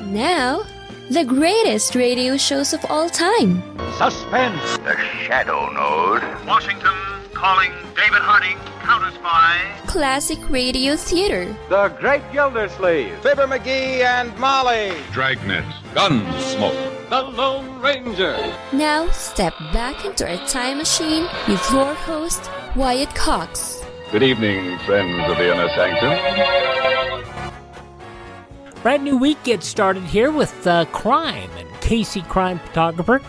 Now, the greatest radio shows of all time. Suspense. The Shadow Node. Washington calling David Harding, counter-spy. Classic radio theater. The Great Gildersleeve. Fibber McGee and Molly. Dragnet. Gunsmoke. The Lone Ranger. Now, step back into a time machine with your host, Wyatt Cox. Good evening, friends of the Inner Sanctum. Brand new week gets started here with Crime and Casey Crime Photographer.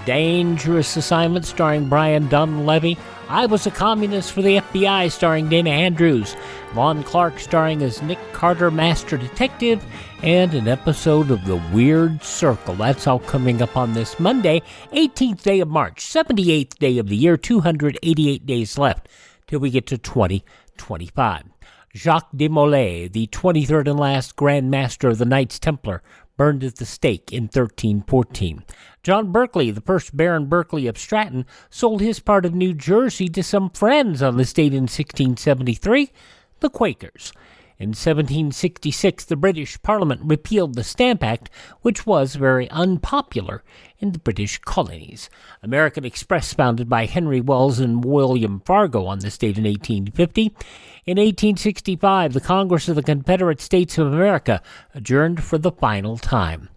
Dangerous Assignment starring Brian Donlevy. I Was a Communist for the FBI starring Dana Andrews. Lon Clark starring as Nick Carter, Master Detective. And an episode of The Weird Circle. That's all coming up on this Monday, 18th day of March, 78th day of the year, 288 days left till we get to 2025. Jacques de Molay, the 23rd and last Grand Master of the Knights Templar, burned at the stake in 1314. John Berkeley, the first Baron Berkeley of Stratton, sold his part of New Jersey to some friends on this date in 1673, the Quakers. In 1766, the British Parliament repealed the Stamp Act, which was very unpopular in the British colonies. American Express, founded by Henry Wells and William Fargo on this date in 1850. In 1865, the Congress of the Confederate States of America adjourned for the final time.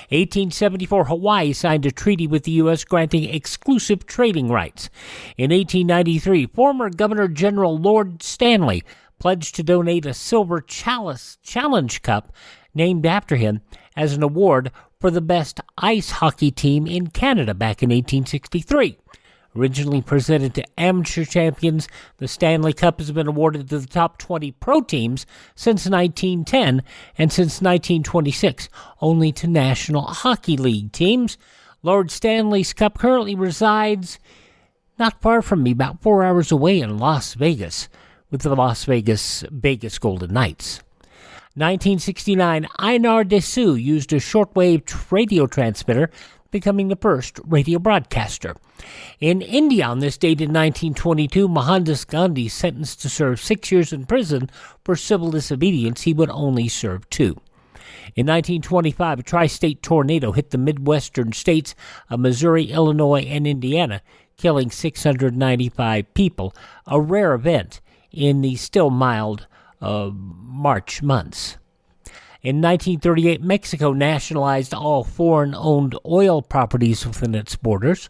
1874, Hawaii signed a treaty with the U.S. granting exclusive trading rights. In 1893, former Governor General Lord Stanley pledged to donate a silver challenge cup named after him as an award for the best ice hockey team in Canada back in 1863. Originally presented to amateur champions, the Stanley Cup has been awarded to the top 20 pro teams since 1910, and since 1926, only to National Hockey League teams. Lord Stanley's Cup currently resides not far from me, about 4 hours away in Las Vegas, with the Las Vegas Golden Knights. 1969, Einar Dessau used a shortwave radio transmitter, becoming the first radio broadcaster. In India, on this date in 1922, Mohandas Gandhi sentenced to serve 6 years in prison for civil disobedience. He would only serve 2. In 1925, a tri-state tornado hit the Midwestern states of Missouri, Illinois, and Indiana, killing 695 people, a rare event in the still mild March months. In 1938, Mexico nationalized all foreign-owned oil properties within its borders.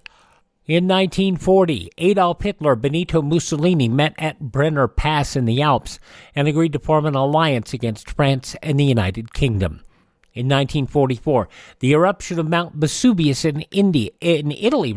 In 1940, Adolf Hitler and Benito Mussolini met at Brenner Pass in the Alps and agreed to form an alliance against France and the United Kingdom. In 1944, the eruption of Mount Vesuvius in Italy,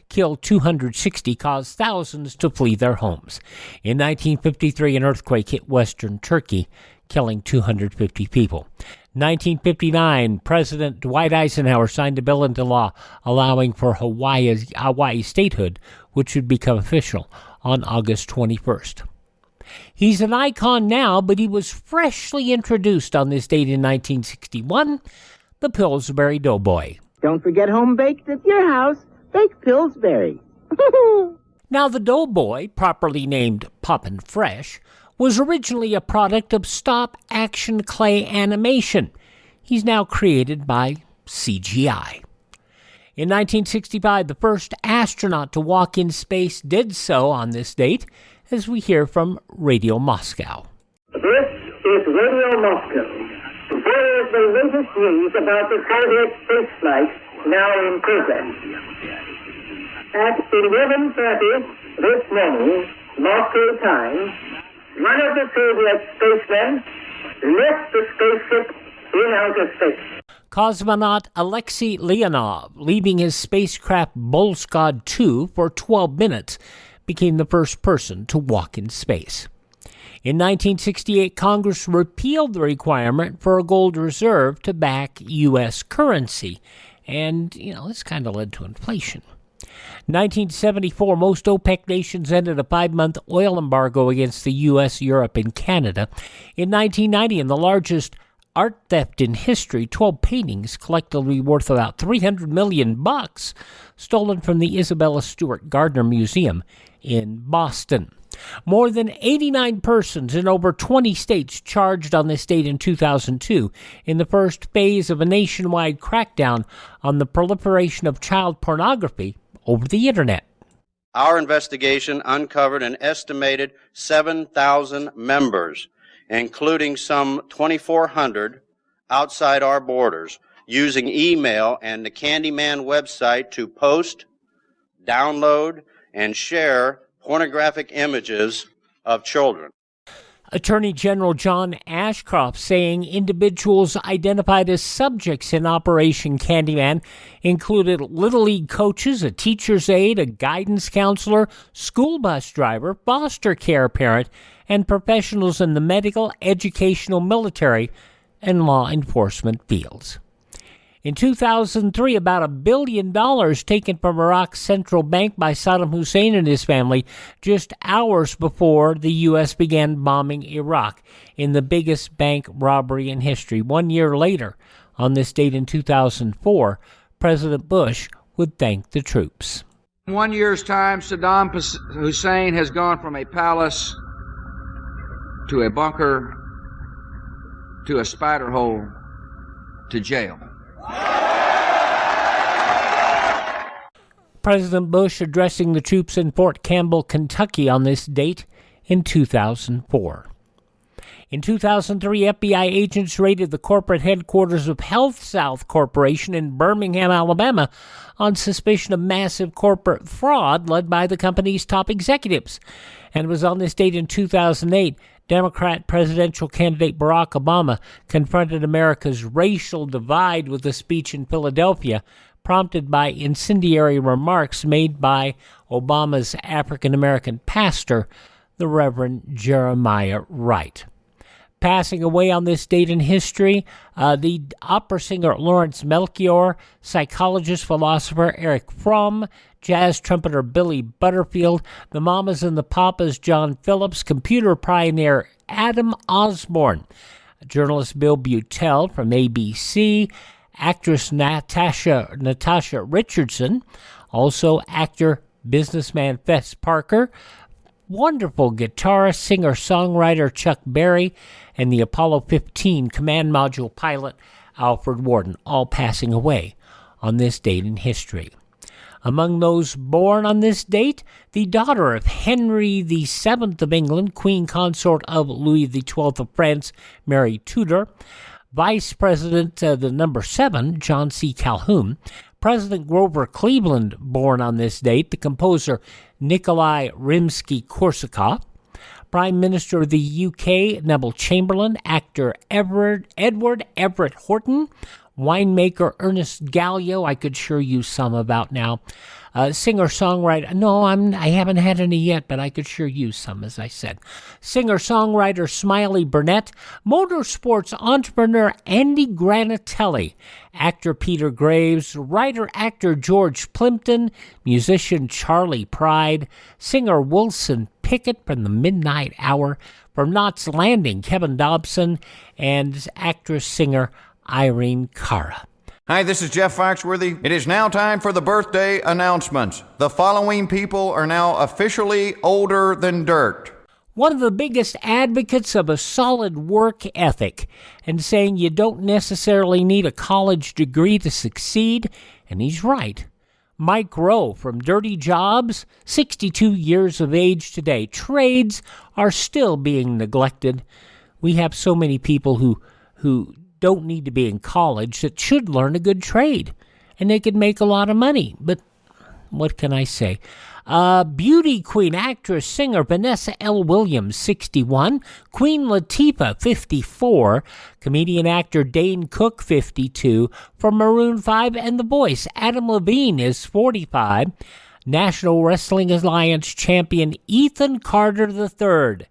killed 260, caused thousands to flee their homes. In 1953, an earthquake hit western Turkey, killing 250 people. 1959, President Dwight Eisenhower signed a bill into law allowing for Hawaii statehood, which would become official on August 21st. He's an icon now, but he was freshly introduced on this date in 1961, the Pillsbury Doughboy. Don't forget home baked at your house. Bake Pillsbury. Now, the Doughboy, properly named Poppin' Fresh, was originally a product of stop-action clay animation. He's now created by CGI. In 1965, the first astronaut to walk in space did so on this date, as we hear from Radio Moscow. This is Radio Moscow. Here is the latest news about the Soviet spaceflight now in progress. At 11:30 this morning, Moscow time, one of the Soviet spacemen left the spaceship in outer space. Cosmonaut Alexei Leonov, leaving his spacecraft Volgograd 2 for 12 minutes, became the first person to walk in space. In 1968, Congress repealed the requirement for a gold reserve to back U.S. currency, and, this kind of led to inflation. 1974, most OPEC nations ended a 5-month oil embargo against the U.S., Europe, and Canada. In 1990, in the largest art theft in history, 12 paintings collectively worth about $300 million stolen from the Isabella Stewart Gardner Museum in Boston. More than 89 persons in over 20 states charged on this date in 2002 in the first phase of a nationwide crackdown on the proliferation of child pornography over the internet. Our investigation uncovered an estimated 7,000 members, including some 2,400 outside our borders, using email and the Candyman website to post, download, and share pornographic images of children. Attorney General John Ashcroft saying individuals identified as subjects in Operation Candyman included Little League coaches, a teacher's aide, a guidance counselor, school bus driver, foster care parent, and professionals in the medical, educational, military, and law enforcement fields. In 2003, about $1 billion taken from Iraq's central bank by Saddam Hussein and his family just hours before the U.S. began bombing Iraq in the biggest bank robbery in history. 1 year later, on this date in 2004, President Bush would thank the troops. In 1 year's time, Saddam Hussein has gone from a palace to a bunker to a spider hole to jail. President Bush addressing the troops in Fort Campbell, Kentucky on this date in 2004. In 2003, FBI agents raided the corporate headquarters of Health South Corporation in Birmingham, Alabama, on suspicion of massive corporate fraud led by the company's top executives. And it was on this date in 2008, Democrat presidential candidate Barack Obama confronted America's racial divide with a speech in Philadelphia, prompted by incendiary remarks made by Obama's African-American pastor, the Reverend Jeremiah Wright. Passing away on this date in history, the opera singer Lawrence Melchior, psychologist, philosopher Eric Fromm, jazz trumpeter Billy Butterfield, the Mamas and the Papas John Phillips, computer pioneer Adam Osborne, journalist Bill Buttell from ABC, actress Natasha Richardson, also actor, businessman Fess Parker, wonderful guitarist, singer-songwriter Chuck Berry, and the Apollo 15 command module pilot Alfred Worden, all passing away on this date in history. Among those born on this date, the daughter of Henry VII of England, Queen Consort of Louis XII of France, Mary Tudor, Vice President, the number 7, John C. Calhoun, President Grover Cleveland, born on this date, the composer Nikolai Rimsky-Korsakov, Prime Minister of the UK, Neville Chamberlain, actor Edward Everett Horton, winemaker Ernest Gallio, I could sure use some about now. Singer-songwriter, no, I haven't had any yet, but I could sure use some, as I said. Singer-songwriter Smiley Burnett, motorsports entrepreneur Andy Granatelli, actor Peter Graves, writer-actor George Plimpton, musician Charlie Pride, singer Wilson Pickett from the Midnight Hour, from Knots Landing, Kevin Dobson, and actress-singer Irene Cara. Hi, this is Jeff Foxworthy. It is now time for the birthday announcements. The following people are now officially older than dirt. One of the biggest advocates of a solid work ethic and saying you don't necessarily need a college degree to succeed, and he's right. Mike Rowe from Dirty Jobs, 62 years of age today. Trades are still being neglected. We have so many people who don't need to be in college that should learn a good trade, and they could make a lot of money. But what can I say? Beauty queen, actress, singer Vanessa L. Williams, 61. Queen Latifah, 54. Comedian, actor Dane Cook, 52. From Maroon 5 and The Voice, Adam Levine is 45. National Wrestling Alliance champion Ethan Carter III,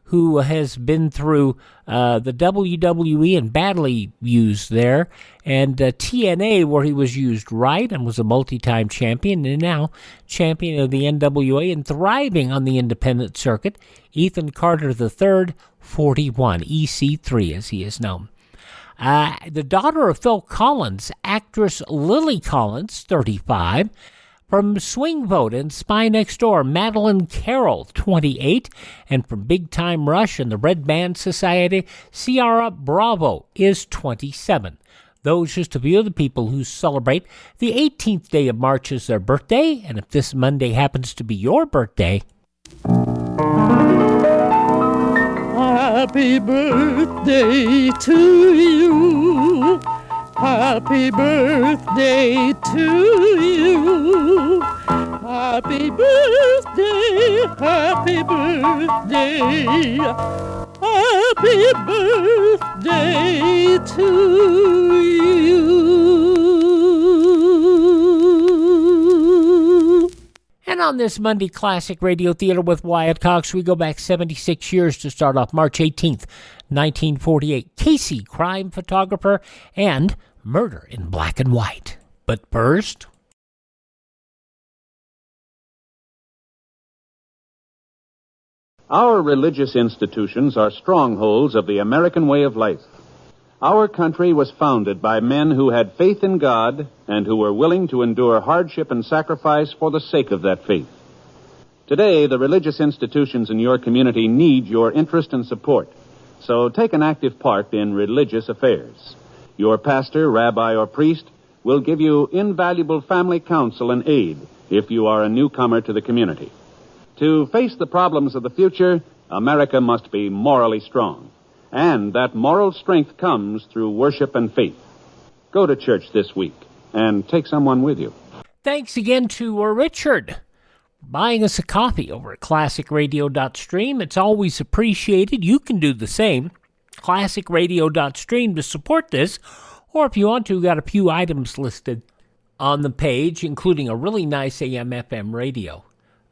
who has been through the WWE and badly used there, and TNA, where he was used right and was a multi-time champion, and now champion of the NWA and thriving on the independent circuit. Ethan Carter III, 41, EC3 as he is known. The daughter of Phil Collins, actress Lily Collins, 35. From Swing Vote and Spy Next Door, Madeline Carroll, 28. And from Big Time Rush and the Red Band Society, Ciara Bravo is 27. Those just a few of the people who celebrate the 18th day of March as their birthday. And if this Monday happens to be your birthday... Happy birthday to you. Happy birthday to you. Happy birthday, happy birthday. Happy birthday to you. And on this Monday Classic Radio Theater with Wyatt Cox, we go back 76 years to start off March 18th, 1948. Casey, crime photographer, and Murder in Black and White. But first... Our religious institutions are strongholds of the American way of life. Our country was founded by men who had faith in God and who were willing to endure hardship and sacrifice for the sake of that faith. Today, the religious institutions in your community need your interest and support, so take an active part in religious affairs. Your pastor, rabbi, or priest will give you invaluable family counsel and aid if you are a newcomer to the community. To face the problems of the future, America must be morally strong. And that moral strength comes through worship and faith. Go to church this week and take someone with you. Thanks again to Richard for buying us a copy over at classicradio.stream. It's always appreciated. You can do the same. classicradio.stream to support this. Or if you want to, got a few items listed on the page, including a really nice AM/FM radio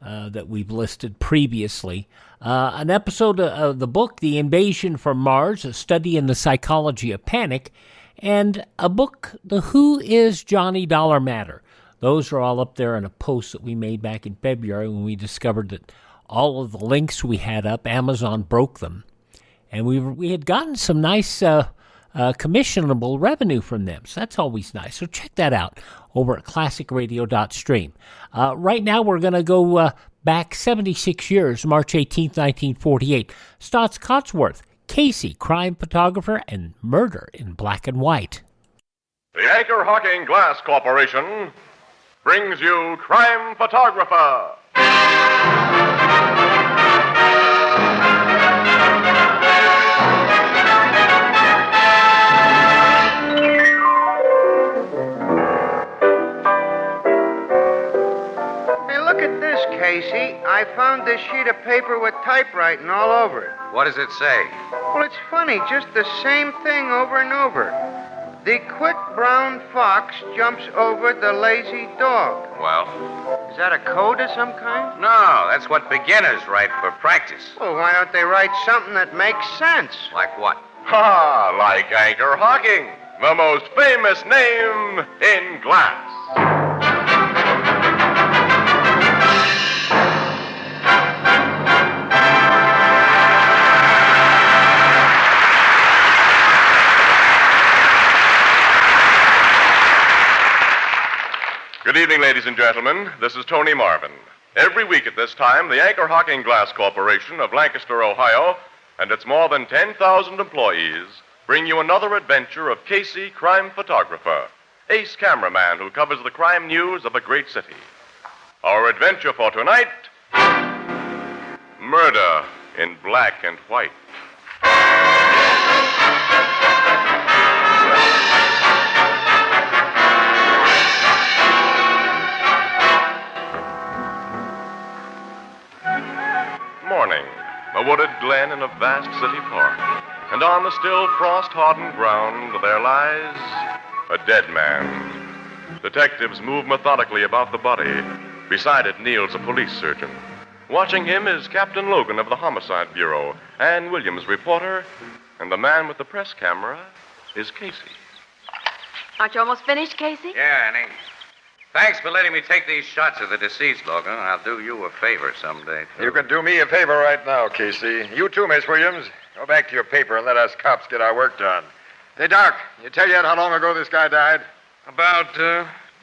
that we've listed previously. An episode of the book, The Invasion from Mars, A Study in the Psychology of Panic, and a book, The Who is Johnny Dollar Matter. Those are all up there in a post that we made back in February when we discovered that all of the links we had up, Amazon broke them. And we had gotten some nice commissionable revenue from them, so that's always nice. So check that out over at classicradio.stream. Right now we're going to go back 76 years, March 18th, 1948. Staats Cotsworth, Casey, crime photographer, and Murder in Black and White. The Anchor Hawking Glass Corporation brings you Crime Photographer. Casey, I found this sheet of paper with typewriting all over it. What does it say? Well, it's funny, just the same thing over and over. The quick brown fox jumps over the lazy dog. Well? Is that a code of some kind? No, that's what beginners write for practice. Well, why don't they write something that makes sense? Like what? Ha! Like Anchor Hawking, the most famous name in glass. Good evening, ladies and gentlemen. This is Tony Marvin. Every week at this time, the Anchor Hawking Glass Corporation of Lancaster, Ohio, and its more than 10,000 employees bring you another adventure of Casey, crime photographer, ace cameraman who covers the crime news of a great city. Our adventure for tonight, Murder in Black and White. Morning, a wooded glen in a vast city park, and on the still frost-hardened ground there lies a dead man. Detectives move methodically about the body. Beside it kneels a police surgeon. Watching him is Captain Logan of the Homicide Bureau, Ann Williams, reporter, and the man with the press camera is Casey. Aren't you almost finished, Casey? Yeah, Annie. Thanks for letting me take these shots of the deceased, Logan. I'll do you a favor someday, too. You can do me a favor right now, Casey. You too, Miss Williams. Go back to your paper and let us cops get our work done. Hey, Doc, you tell yet how long ago this guy died? About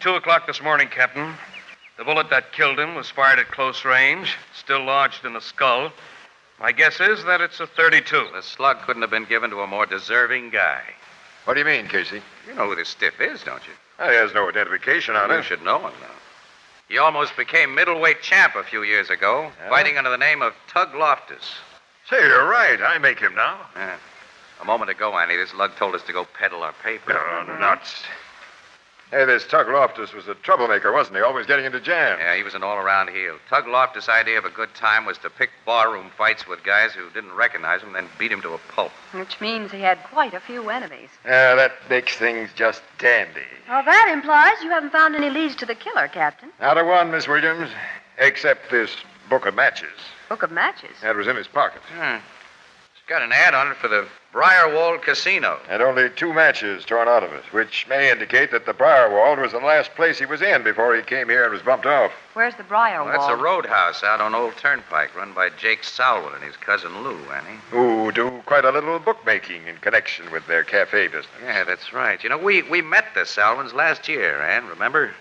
2 o'clock this morning, Captain. The bullet that killed him was fired at close range, still lodged in the skull. My guess is that it's a .32. The slug couldn't have been given to a more deserving guy. What do you mean, Casey? You know who this stiff is, don't you? He has no identification on You him. should know him, though. He almost became middleweight champ a few years ago, fighting under the name of Tug Loftus. Say, you're right. I make him now. Yeah. A moment ago, Annie, this lug told us to go peddle our paper. Oh, nuts. Hey, this Tug Loftus was a troublemaker, wasn't he? Always getting into jams. Yeah, he was an all-around heel. Tug Loftus' idea of a good time was to pick barroom fights with guys who didn't recognize him, then beat him to a pulp. Which means he had quite a few enemies. Yeah, that makes things just dandy. Well, that implies you haven't found any leads to the killer, Captain. Not a one, Miss Williams, except this book of matches. Book of matches? That was in his pocket. It's got an ad on it for the Briarwold Casino. And only 2 matches torn out of it, which may indicate that the Briarwold was the last place he was in before he came here and was bumped off. Where's the Briarwold? Well, that's a roadhouse out on Old Turnpike run by Jake Salwood and his cousin Lou, Annie. Who do quite a little bookmaking in connection with their cafe business. Yeah, that's right. You know, we met the Salwins last year, Ann, remember?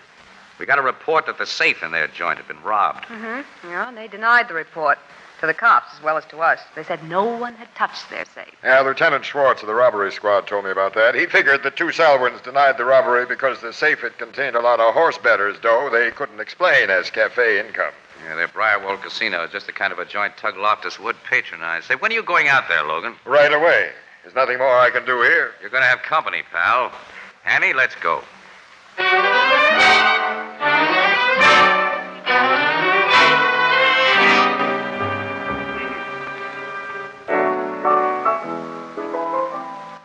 We got a report that the safe in their joint had been robbed. Mm-hmm. Yeah, and they denied the report. To the cops as well as to us. They said no one had touched their safe. Yeah, Lieutenant Schwartz of the robbery squad told me about that. He figured the 2 Salwins denied the robbery because the safe had contained a lot of horse betters, dough they couldn't explain as cafe income. Yeah, their Briarwold Casino is just the kind of a joint Tug Loftus would patronize. Say, when are you going out there, Logan? Right away. There's nothing more I can do here. You're going to have company, pal. Annie, let's go.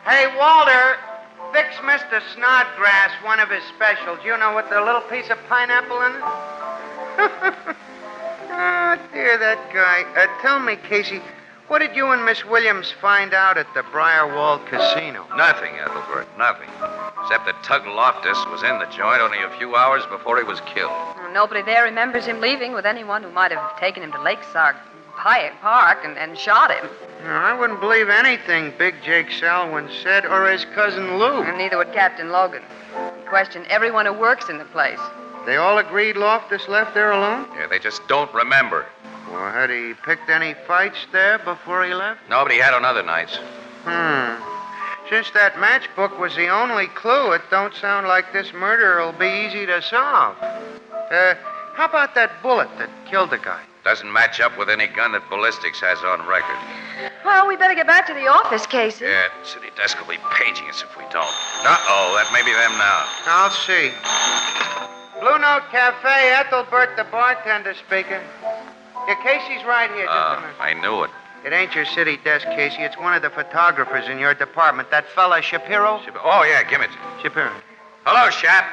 Hey, Walter, fix Mr. Snodgrass one of his specials. You know, with the little piece of pineapple in it? Oh, dear, that guy. Tell me, Casey, what did you and Miss Williams find out at the Briarwold Casino? Nothing, Ethelbert, nothing. Except that Tug Loftus was in the joint only a few hours before he was killed. Well, nobody there remembers him leaving with anyone who might have taken him to Lakeside Park and shot him. I wouldn't believe anything Big Jake Salwin said, or his cousin Lou. And neither would Captain Logan. He questioned everyone who works in the place. They all agreed Loftus left there alone? Yeah, they just don't remember. Well, had he picked any fights there before he left? Nobody had on other nights. Since that matchbook was the only clue, it don't sound like this murder will be easy to solve. How about that bullet that killed the guy? Doesn't match up with any gun that ballistics has on record. Well, we better get back to the office, Casey. Yeah, city desk will be paging us if we don't. Uh-oh, that may be them now. I'll see. Blue Note Cafe, Ethelbert, the bartender speaking. Yeah, Casey's right here, just a minute. I knew it. It ain't your city desk, Casey. It's one of the photographers in your department. That fella, Shapiro. Oh, yeah, give it. Shapiro. Hello, Shap.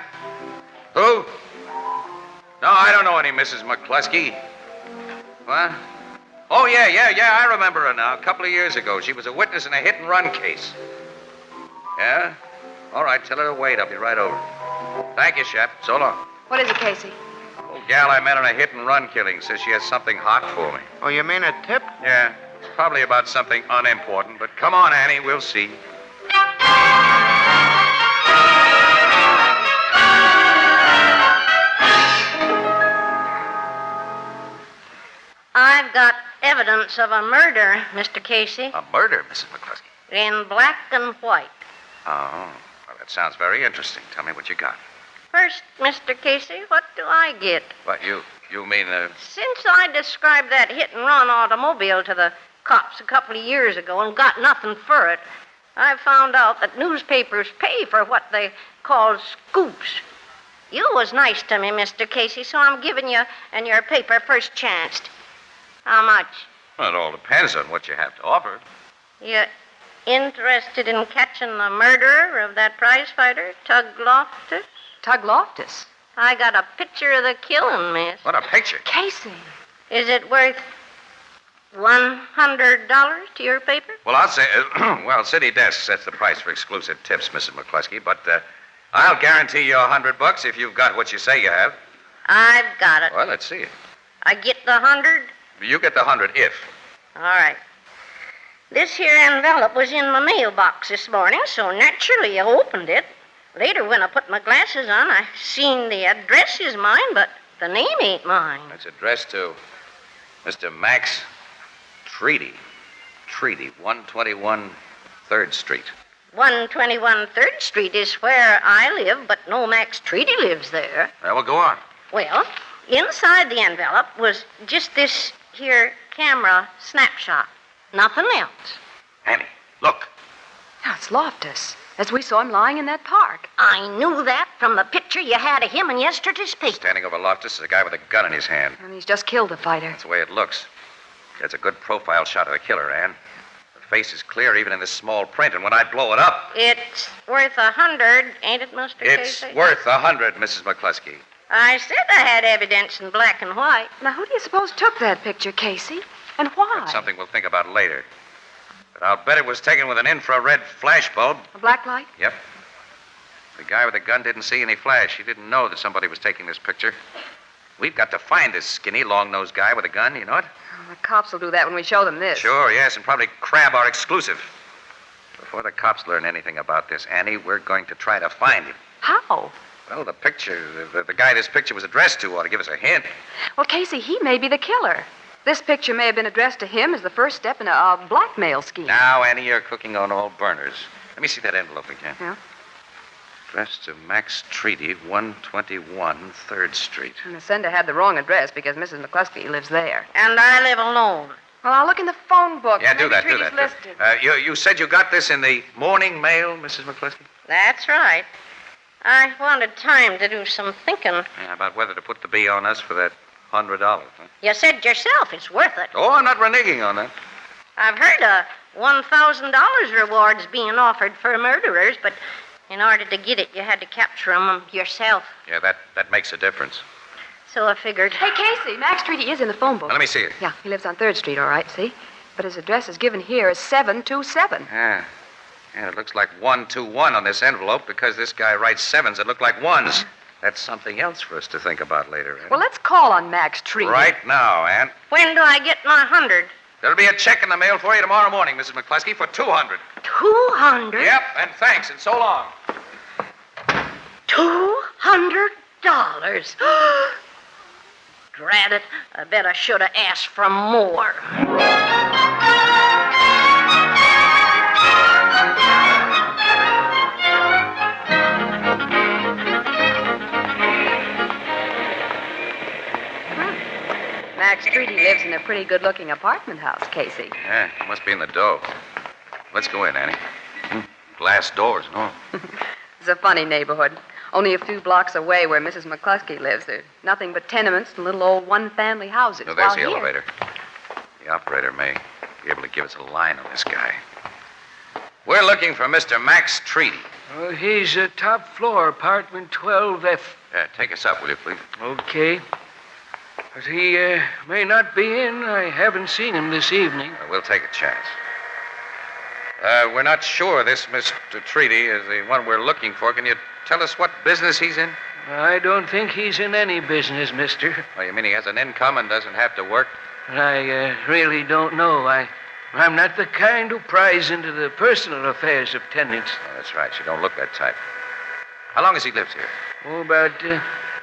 Who? No, I don't know any Mrs. McCluskey. What? Oh, yeah, I remember her now. A couple of years ago. She was a witness in a hit-and-run case. Yeah? All right, tell her to wait. I'll be right over. Thank you, Shep. So long. What is it, Casey? Old gal I met on a hit-and-run killing says she has something hot for me. Oh, you mean a tip? Yeah. It's probably about something unimportant, but come on, Annie, we'll see. I've got evidence of a murder, Mr. Casey. A murder, Mrs. McCluskey? In black and white. Oh, well, that sounds very interesting. Tell me what you got. First, Mr. Casey, what do I get? What, you mean, Since I described that hit-and-run automobile to the cops a couple of years ago and got nothing for it, I found out that newspapers pay for what they call scoops. You was nice to me, Mr. Casey, so I'm giving you and your paper first chance. How much? Well, it all depends on what you have to offer. You interested in catching the murderer of that prize fighter, Tug Loftus? Tug Loftus? I got a picture of the killing, miss. What a picture. Casey. Is it worth $100 to your paper? Well, I'll say, city desk sets the price for exclusive tips, Mrs. McCluskey, but I'll guarantee you $100 if you've got what you say you have. I've got it. Well, let's see it. I get the 100? You get the 100 if. All right. This here envelope was in my mailbox this morning, so naturally I opened it. Later, when I put my glasses on, I seen the address is mine, but The name ain't mine. It's addressed to Mr. Max Treaty. Treaty, 121 3rd Street. 121 3rd Street is where I live, but no Max Treaty lives there. Well, go on. Well, inside the envelope was just this here camera snapshot. Nothing else. Annie, look. Yeah, it's Loftus, as we saw him lying in that park. I knew that from the picture you had of him in yesterday's paper. Standing over Loftus is a guy with a gun in his hand. And he's just killed a fighter. That's the way it looks. It's a good profile shot of the killer, Ann. The face is clear even in this small print, and when I blow it up... It's worth 100, ain't it, Mr. It's Casey? worth 100, Mrs. McCluskey. I said I had evidence in black and white. Now, who do you suppose took that picture, Casey? And why? That's something we'll think about later. But I'll bet it was taken with an infrared flash bulb. A black light? Yep. The guy with the gun didn't see any flash. He didn't know that somebody was taking this picture. We've got to find this skinny, long-nosed guy with a gun, you know it? Oh, the cops will do that when we show them this. Sure, yes, and probably crab our exclusive. Before the cops learn anything about this, Annie, we're going to try to find him. How? Well, the picture, the guy this picture was addressed to ought to give us a hint. Well, Casey, he may be the killer. This picture may have been addressed to him as the first step in a blackmail scheme. Now, Annie, you're cooking on all burners. Let me see that envelope again. Yeah? Addressed to Max Treaty, 121 3rd Street. And the sender had the wrong address because Mrs. McCluskey lives there. And I live alone. Well, I'll look in the phone book. Yeah, do Maybe that, do Treaty's that. listed. You said you got this in the morning mail, Mrs. McCluskey? That's right. I wanted time to do some thinking. Yeah, about whether to put the B on us for that $100, huh? You said yourself it's worth it. Oh, I'm not reneging on that. I've heard of $1,000 rewards being offered for murderers, but in order to get it, you had to capture them yourself. Yeah, that makes a difference. So I figured... Hey, Casey, Max Treaty is in the phone book. Now, let me see it. Yeah, he lives on 3rd Street, all right, see? But his address is given here as 727. Yeah. Yeah, it looks like 121 on this envelope because this guy writes sevens that look like ones. That's something else for us to think about later, Ann. Well, let's call on Max Treaty. Right now, Ann. When do I get my 100? There'll be a check in the mail for you tomorrow morning, Mrs. McCluskey, for 200. 200? Yep, and thanks, and so long. $200? Drat it, I bet I should have asked for more. Max Treaty lives in a pretty good-looking apartment house, Casey. Yeah, he must be in the dough. Let's go in, Annie. Glass doors, no? It's a funny neighborhood. Only a few blocks away where Mrs. McCluskey lives. There's nothing but tenements and little old one-family houses. No, there's While the here- elevator. The operator may be able to give us a line on this guy. We're looking for Mr. Max Treaty. Oh, he's top floor, apartment 12F. Take us up, will you, please? Okay. But he may not be in. I haven't seen him this evening. We'll take a chance. We're not sure this Mr. Treaty is the one we're looking for. Can you tell us what business he's in? I don't think he's in any business, mister. Oh, you mean he has an income and doesn't have to work? I really don't know. I'm not the kind who pries into the personal affairs of tenants. Oh, that's right. You don't look that type. How long has he lived here? Oh, about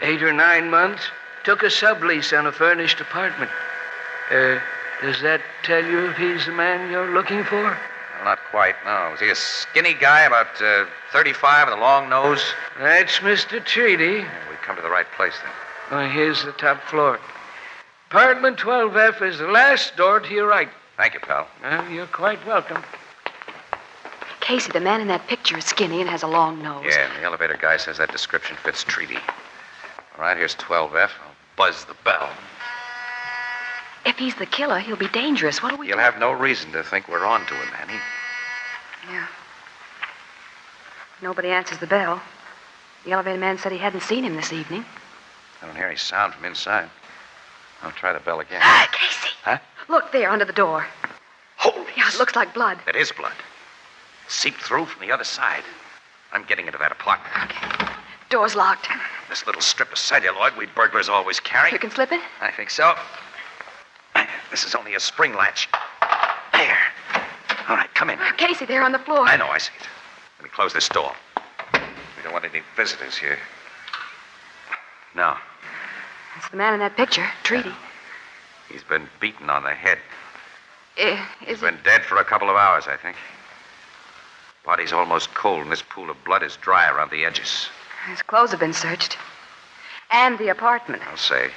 8 or 9 months. Took a sublease on a furnished apartment. Does that tell you if he's the man you're looking for? Well, not quite, no. Is he a skinny guy, about 35 with a long nose? That's Mr. Treaty. Yeah, we've come to the right place, then. Oh, here's the top floor. Apartment 12F is the last door to your right. Thank you, pal. Well, you're quite welcome. Casey, the man in that picture is skinny and has a long nose. Yeah, and the elevator guy says that description fits Treaty. All right, here's 12F. I'll buzz the bell. If he's the killer, he'll be dangerous. What do we You'll do? have no reason to think we're on to him, Annie. Yeah. Nobody answers the bell. The elevator man said he hadn't seen him this evening. I don't hear any sound from inside. I'll try the bell again. Casey! Huh? Look there, under the door. Holy... Yeah, it looks like blood. It is blood. Seeped through from the other side. I'm getting into that apartment. Okay. Door's locked. This little strip of celluloid we burglars always carry. You can slip it? I think so. This is only a spring latch. There. All right, come in. Casey, there on the floor. I know, I see it. Let me close this door. We don't want any visitors here. Now, It's the man in that picture, Treaty. He's been beaten on the head. He's been dead for a couple of hours, I think. Body's almost cold, and this pool of blood is dry around the edges. His clothes have been searched. And the apartment. I'll say.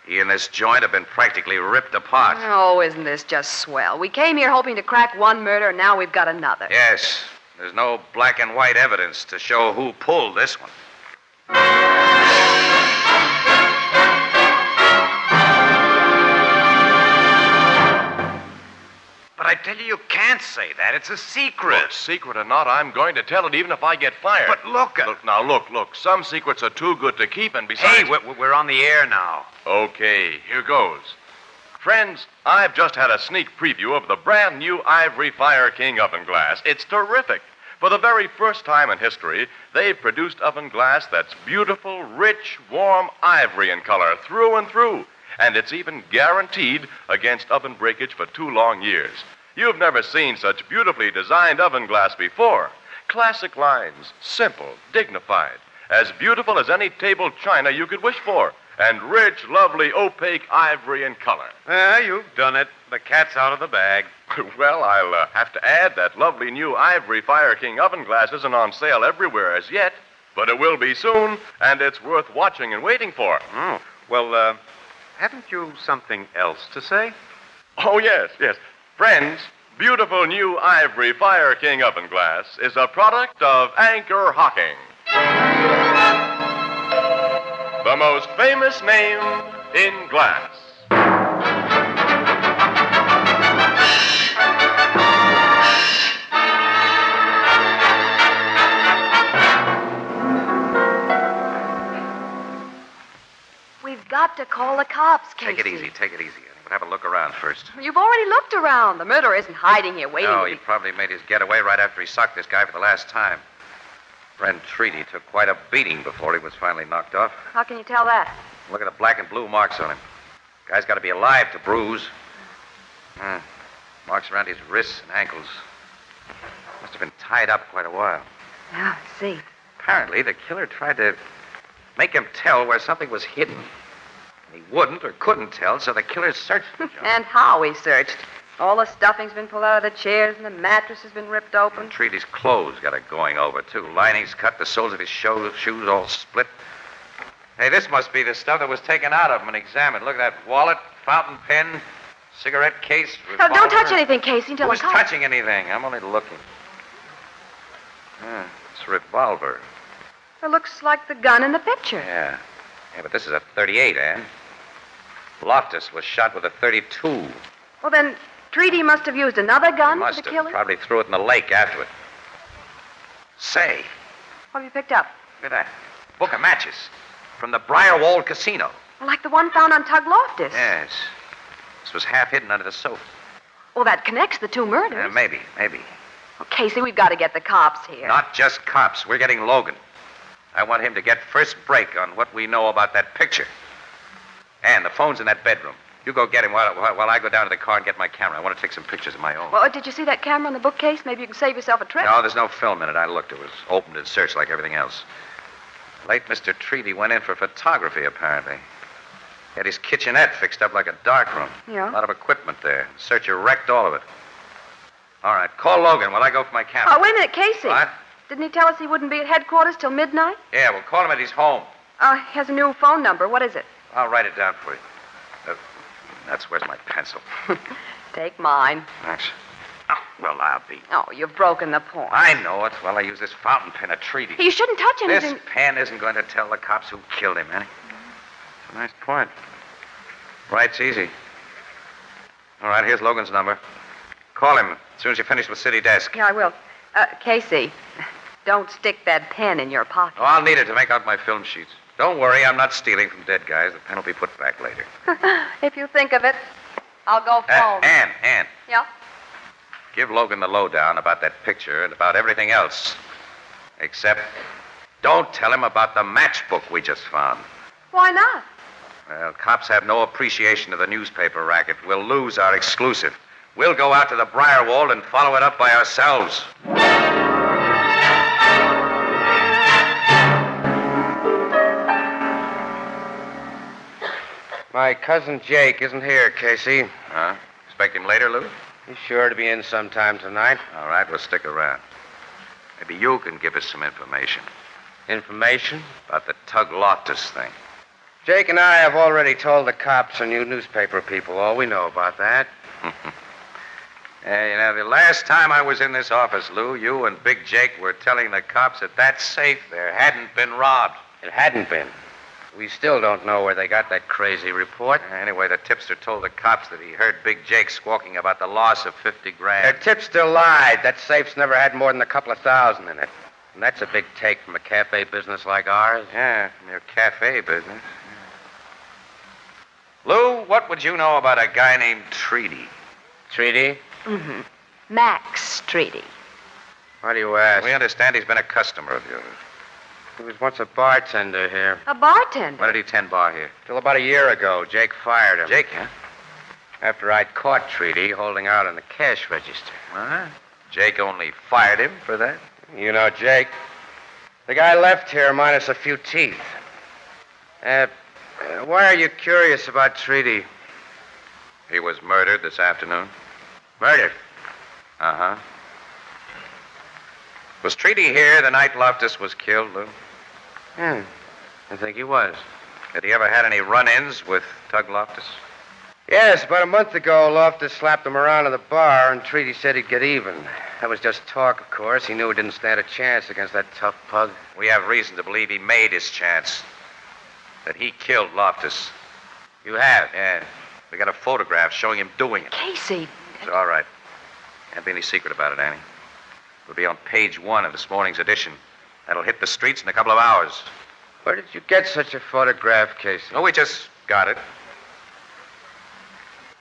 He and this joint have been practically ripped apart. Oh, isn't this just swell? We came here hoping to crack one murder, and now we've got another. Yes. There's no black and white evidence to show who pulled this one. But I tell you can't say that. It's a secret. Look, secret or not, I'm going to tell it even if I get fired. But look. Look. Some secrets are too good to keep, and besides... Hey, we're on the air now. Okay, here goes. Friends, I've just had a sneak preview of the brand new Ivory Fire King oven glass. It's terrific. For the very first time in history, they've produced oven glass that's beautiful, rich, warm ivory in color through and through. And it's even guaranteed against oven breakage for 2 long years. You've never seen such beautifully designed oven glass before. Classic lines, simple, dignified, as beautiful as any table china you could wish for, and rich, lovely, opaque ivory in color. You've done it. The cat's out of the bag. Well, I'll have to add that lovely new Ivory Fire King oven glass isn't on sale everywhere as yet, but it will be soon, and it's worth watching and waiting for. Oh, well, haven't you something else to say? Oh, yes. Friends, beautiful new Ivory Fire King oven glass is a product of Anchor Hocking, the most famous name in glass. We've got to call the cops, Casey. Take it easy. But have a look around first. You've already looked around. The murderer isn't hiding here waiting. No, he probably made his getaway right after he socked this guy for the last time. Friend Treaty took quite a beating before he was finally knocked off. How can you tell that? Look at the black and blue marks on him. Guy's got to be alive to bruise. Marks around his wrists and ankles. Must have been tied up quite a while. Yeah, I see. Apparently, the killer tried to make him tell where something was hidden. He wouldn't or couldn't tell, so the killer searched the joint. And how he searched. All the stuffing's been pulled out of the chairs, and the mattress has been ripped open. Treaty's clothes got it going over, too. Linings cut, the soles of his shoes all split. Hey, this must be the stuff that was taken out of him and examined. Look at that wallet, fountain pen, cigarette case, revolver. Don't touch anything, Casey, until Who's the cops... touching anything? I'm only looking. It's a revolver. It looks like the gun in the picture. Yeah, but this is a .38, Ann. Loftus was shot with a .32. Well, then, Treaty must have used another gun for the killing? Probably threw it in the lake after it. Say, What have you picked up? look at that. Book of matches from the Briarwold Casino. Well, like the one found on Tug Loftus. Yes. This was half hidden under the sofa. Well, that connects the 2 murders. Maybe. Well, Casey, we've got to get the cops here. Not just cops. We're getting Logan. I want him to get first break on what we know about that picture. And the phone's in that bedroom. You go get him while I go down to the car and get my camera. I want to take some pictures of my own. Well, did you see that camera in the bookcase? Maybe you can save yourself a trip. No, there's no film in it. I looked. It was opened and searched like everything else. Late Mr. Treaty went in for photography, apparently. He had his kitchenette fixed up like a darkroom. Yeah? A lot of equipment there. The searcher wrecked all of it. All right, call Logan while I go for my camera. Oh, wait a minute, Casey. What? Didn't he tell us he wouldn't be at headquarters till midnight? Yeah, we'll call him at his home. He has a new phone number. What is it? I'll write it down for you. Where's my pencil? Take mine. Thanks. Oh, well, I'll be. Oh, you've broken the point. I know it. Well, I use this fountain pen at Treaty. You shouldn't touch anything. This pen isn't going to tell the cops who killed him, Annie. It's a nice point. Write's easy. All right, here's Logan's number. Call him as soon as you finish with City Desk. Yeah, I will. Casey, don't stick that pen in your pocket. Oh, I'll need it to make out my film sheets. Don't worry, I'm not stealing from dead guys. The pen will be put back later. If you think of it, I'll go phone. Ann. Yeah? Give Logan the lowdown about that picture and about everything else. Except, don't tell him about the matchbook we just found. Why not? Well, cops have no appreciation of the newspaper racket. We'll lose our exclusive. We'll go out to the Briarwold and follow it up by ourselves. My cousin Jake isn't here, Casey. Huh? Expect him later, Lou? He's sure to be in sometime tonight. All right, we'll stick around. Maybe you can give us some information. Information? About the Tug Loftus thing. Jake and I have already told the cops and you newspaper people all we know about that. Yeah, the last time I was in this office, Lou, you and Big Jake were telling the cops that safe there hadn't been robbed. It hadn't been. We still don't know where they got that crazy report. Anyway, the tipster told the cops that he heard Big Jake squawking about the loss of $50,000. Their tipster lied. That safe's never had more than a couple of thousand in it. And that's a big take from a cafe business like ours. Yeah, from your cafe business. Lou, what would you know about a guy named Treaty? Treaty? Mm-hmm. Max Treaty. Why do you ask? We understand he's been a customer of yours. He was once a bartender here. A bartender? Why did he tend bar here? Till about a year ago, Jake fired him. Jake, huh? After I'd caught Treaty holding out on the cash register. What? Jake only fired him for that? You know Jake. The guy left here minus a few teeth. Why are you curious about Treaty? He was murdered this afternoon. Murdered? Uh-huh. Was Treaty here the night Loftus was killed, Lou? I think he was. Had he ever had any run-ins with Tug Loftus? Yes, about a month ago, Loftus slapped him around in the bar, and Treaty said he'd get even. That was just talk, of course. He knew he didn't stand a chance against that tough pug. We have reason to believe he made his chance. That he killed Loftus. You have? Yeah. We got a photograph showing him doing it. Casey. It's all right. Can't be any secret about it, Annie. It'll be on page 1 of this morning's edition. That'll hit the streets in a couple of hours. Where did you get such a photograph, Casey? Oh, we just got it.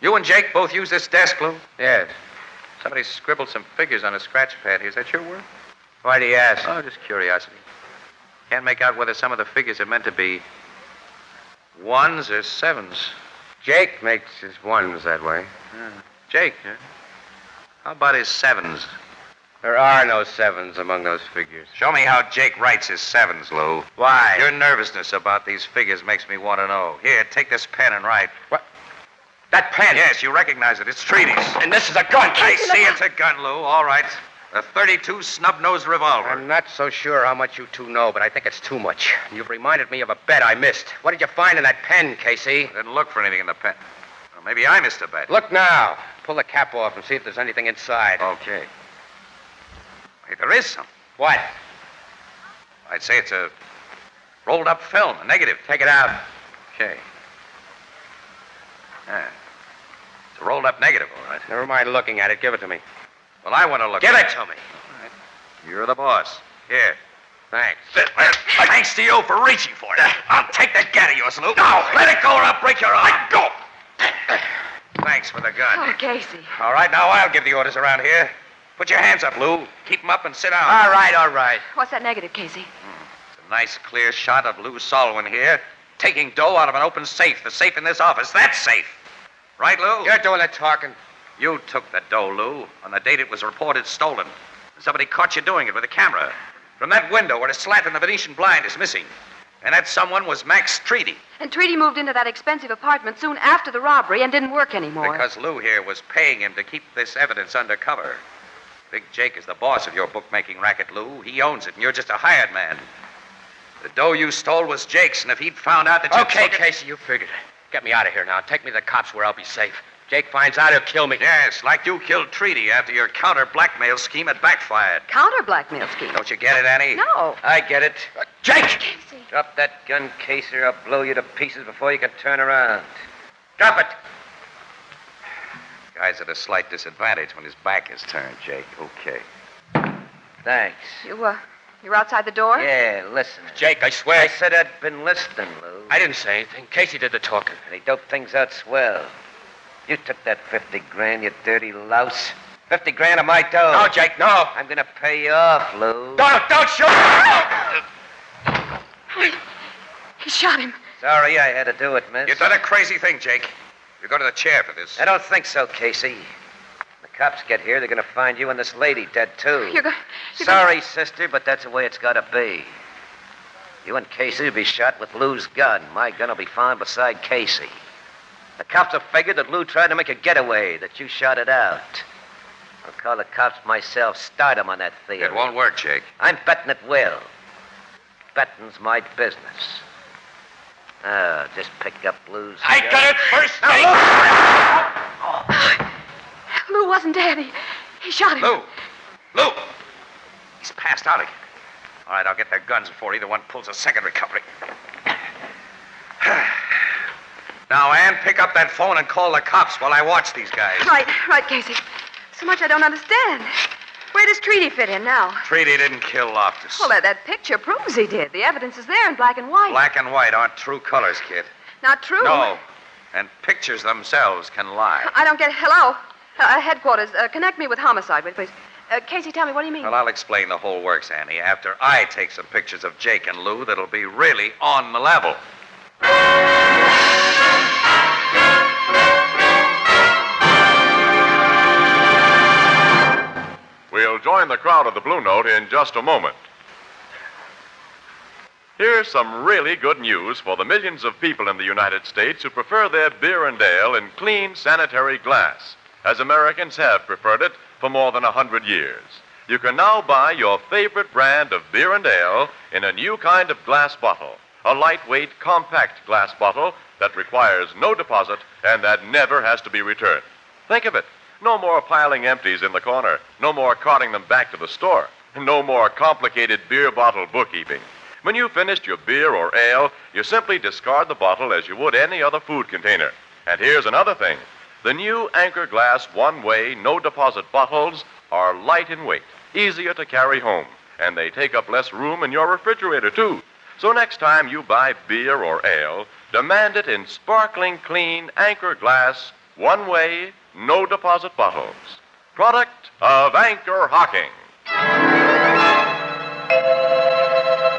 You and Jake both use this desk, Lou? Yes. Somebody scribbled some figures on a scratch pad here. Is that your work? Why do you ask? Oh, just curiosity. Can't make out whether some of the figures are meant to be 1s or 7s. Jake makes his 1s that way. Jake, huh? How about his 7s? There are no 7s among those figures. Show me how Jake writes his 7s, Lou. Why? Your nervousness about these figures makes me want to know. Here, take this pen and write. What? That pen? Yes, you recognize it. It's Treaty's. And this is a gun. I see it's a gun, Lou. All right. A .32 snub-nosed revolver. I'm not so sure how much you two know, but I think it's too much. You've reminded me of a bet I missed. What did you find in that pen, Casey? I didn't look for anything in the pen. Well, maybe I missed a bet. Look now. Pull the cap off and see if there's anything inside. Okay. Hey, there is some. What? I'd say it's a rolled-up film, a negative. Take it out. Okay. Yeah. It's a rolled-up negative, all right. Never mind looking at it. Give it to me. Well, I want to look Give at it to me. All right. You're the boss. Here. Thanks. Thanks to you for reaching for it. I'll take that gat of yours, Lou. No! Let it go or I'll break your arm. Let go! Thanks for the gun. Oh, Casey. All right, now I'll give the orders around here. Put your hands up, Lou. Keep them up and sit down. All right, all right. What's that negative, Casey? It's a nice, clear shot of Lou Solwyn here, taking dough out of an open safe. The safe in this office. That's safe. Right, Lou? You're doing the talking. You took the dough, Lou, on the date it was reported stolen. Somebody caught you doing it with a camera. From that window where a slat in the Venetian blind is missing. And that someone was Max Treaty. And Treaty moved into that expensive apartment soon after the robbery and didn't work anymore. Because Lou here was paying him to keep this evidence undercover. Big Jake is the boss of your bookmaking racket, Lou. He owns it, and you're just a hired man. The dough you stole was Jake's, and if he'd found out that you Okay, took it... Casey, you figured it. Get me out of here now. Take me to the cops where I'll be safe. Jake finds out, he'll kill me. Yes, like you killed Treaty after your counter-blackmail scheme had backfired. Counter-blackmail scheme? Don't you get it, Annie? No. I get it. Jake! Casey. Drop that gun, Casey, or I'll blow you to pieces before you can turn around. Drop it! Guy's at a slight disadvantage when his back is turned, Jake. Okay. Thanks. You're outside the door? Yeah, listen. Jake, I swear. I said I'd been listening, Lou. I didn't say anything. Casey did the talking. And he doped things out swell. You took that $50,000, you dirty louse. $50,000 of my dough. No, Jake, no. I'm gonna pay you off, Lou. Don't shoot! He shot him. Sorry I had to do it, miss. You've done a crazy thing, Jake. You go to the chair for this. I don't think so, Casey. The cops get here, they're gonna find you and this lady dead, too. Sorry, sister, but that's the way it's gotta be. You and Casey will be shot with Lou's gun. My gun will be found beside Casey. The cops have figured that Lou tried to make a getaway, that you shot it out. I'll call the cops myself, start them on that theory. It won't work, Jake. I'm betting it will. Betting's my business. Oh, just pick up Lou's... I got it first, Jake! Lou wasn't dead. He shot him. Lou! He's passed out again. All right, I'll get their guns before either one pulls a second recovery. Now, Ann, pick up that phone and call the cops while I watch these guys. Right, Casey. So much I don't understand. Where does Treaty fit in now? Treaty didn't kill Loftus. Well, that picture proves he did. The evidence is there in black and white. Black and white aren't true colors, kid. Not true? No. And pictures themselves can lie. I don't get it. Hello? Headquarters, connect me with homicide, please. Casey, tell me, what do you mean? Well, I'll explain the whole works, Annie, after I take some pictures of Jake and Lou that'll be really on the level. We'll join the crowd at the Blue Note in just a moment. Here's some really good news for the millions of people in the United States who prefer their beer and ale in clean, sanitary glass, as Americans have preferred it for more than 100 years. You can now buy your favorite brand of beer and ale in a new kind of glass bottle, a lightweight, compact glass bottle that requires no deposit and that never has to be returned. Think of it. No more piling empties in the corner. No more carting them back to the store. No more complicated beer bottle bookkeeping. When you've finished your beer or ale, you simply discard the bottle as you would any other food container. And here's another thing. The new Anchor Glass one-way, no-deposit bottles are light in weight, easier to carry home, and they take up less room in your refrigerator, too. So next time you buy beer or ale, demand it in sparkling clean Anchor Glass one-way, no-deposit bottles. Product of Anchor Hocking.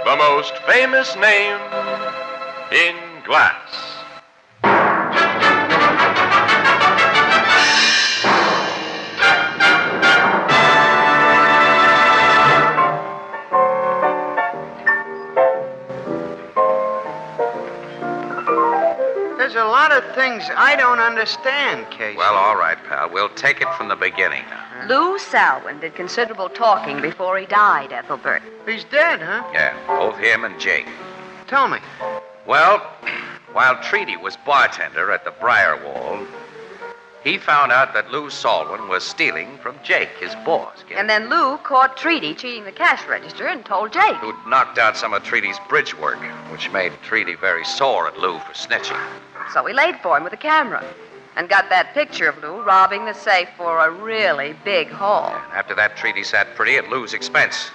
The most famous name in glass. There's a lot of things I don't understand, Casey. Well, all right, pal. We'll take it from the beginning now. Lou Salwin did considerable talking before he died, Ethelbert. He's dead, huh? Yeah, both him and Jake. Tell me. Well, while Treaty was bartender at the Briarwall, he found out that Lou Salwin was stealing from Jake, his boss. And then Lou caught Treaty cheating the cash register and told Jake. Who'd knocked out some of Treaty's bridge work, which made Treaty very sore at Lou for snitching. So he laid for him with a camera and got that picture of Lou robbing the safe for a really big haul. And after that, Treaty sat pretty at Lou's expense.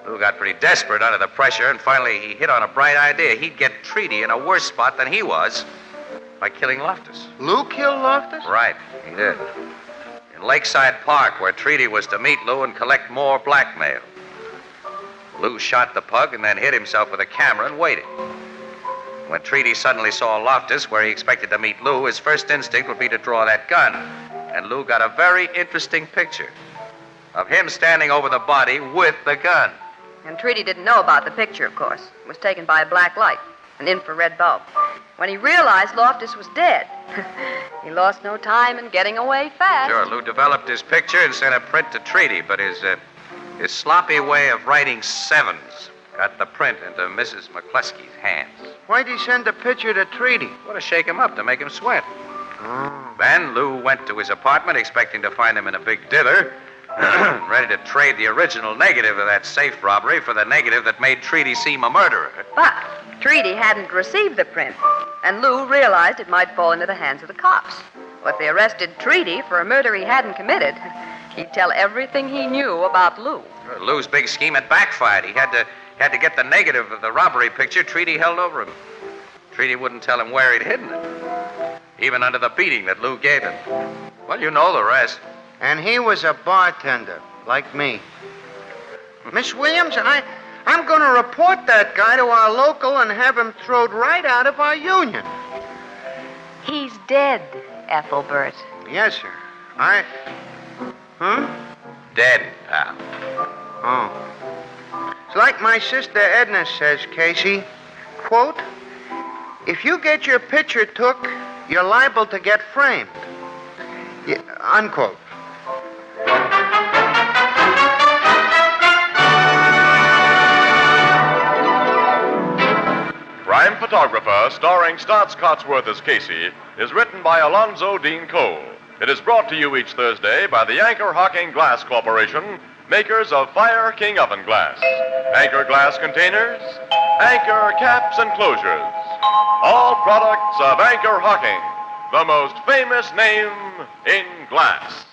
Lou got pretty desperate under the pressure, and finally he hit on a bright idea. He'd get Treaty in a worse spot than he was by killing Loftus. Lou killed Loftus? Right, he did. In Lakeside Park, where Treaty was to meet Lou and collect more blackmail. Lou shot the pug and then hid himself with a camera and waited. When Treaty suddenly saw Loftus where he expected to meet Lou, his first instinct would be to draw that gun. And Lou got a very interesting picture of him standing over the body with the gun. And Treaty didn't know about the picture, of course. It was taken by a black light, an infrared bulb. When he realized Loftus was dead, he lost no time in getting away fast. Sure, Lou developed his picture and sent a print to Treaty, but his sloppy way of writing sevens got the print into Mrs. McCluskey's hands. Why'd he send the picture to Treaty? Well, to shake him up, to make him sweat. Oh. Then Lou went to his apartment expecting to find him in a big dither, ready to trade the original negative of that safe robbery for the negative that made Treaty seem a murderer. But Treaty hadn't received the print, and Lou realized it might fall into the hands of the cops. Well, if they arrested Treaty for a murder he hadn't committed, he'd tell everything he knew about Lou. Lou's big scheme had backfired. He had to get the negative of the robbery picture Treaty held over him. Treaty wouldn't tell him where he'd hidden it, even under the beating that Lou gave him. Well, you know the rest. And he was a bartender, like me. Miss Williams, I'm going to report that guy to our local and have him thrown right out of our union. He's dead, Ethelbert. Yes, sir. Dead, pal. Oh. It's like my sister Edna says, Casey. Quote, if you get your picture took, you're liable to get framed. Yeah, unquote. Crime Photographer, starring Staats Cotsworth as Casey, is written by Alonzo Dean Cole. It is brought to you each Thursday by the Anchor Hocking Glass Corporation, makers of Fire King Oven Glass. Anchor glass containers, Anchor caps and closures. All products of Anchor Hocking, the most famous name in glass.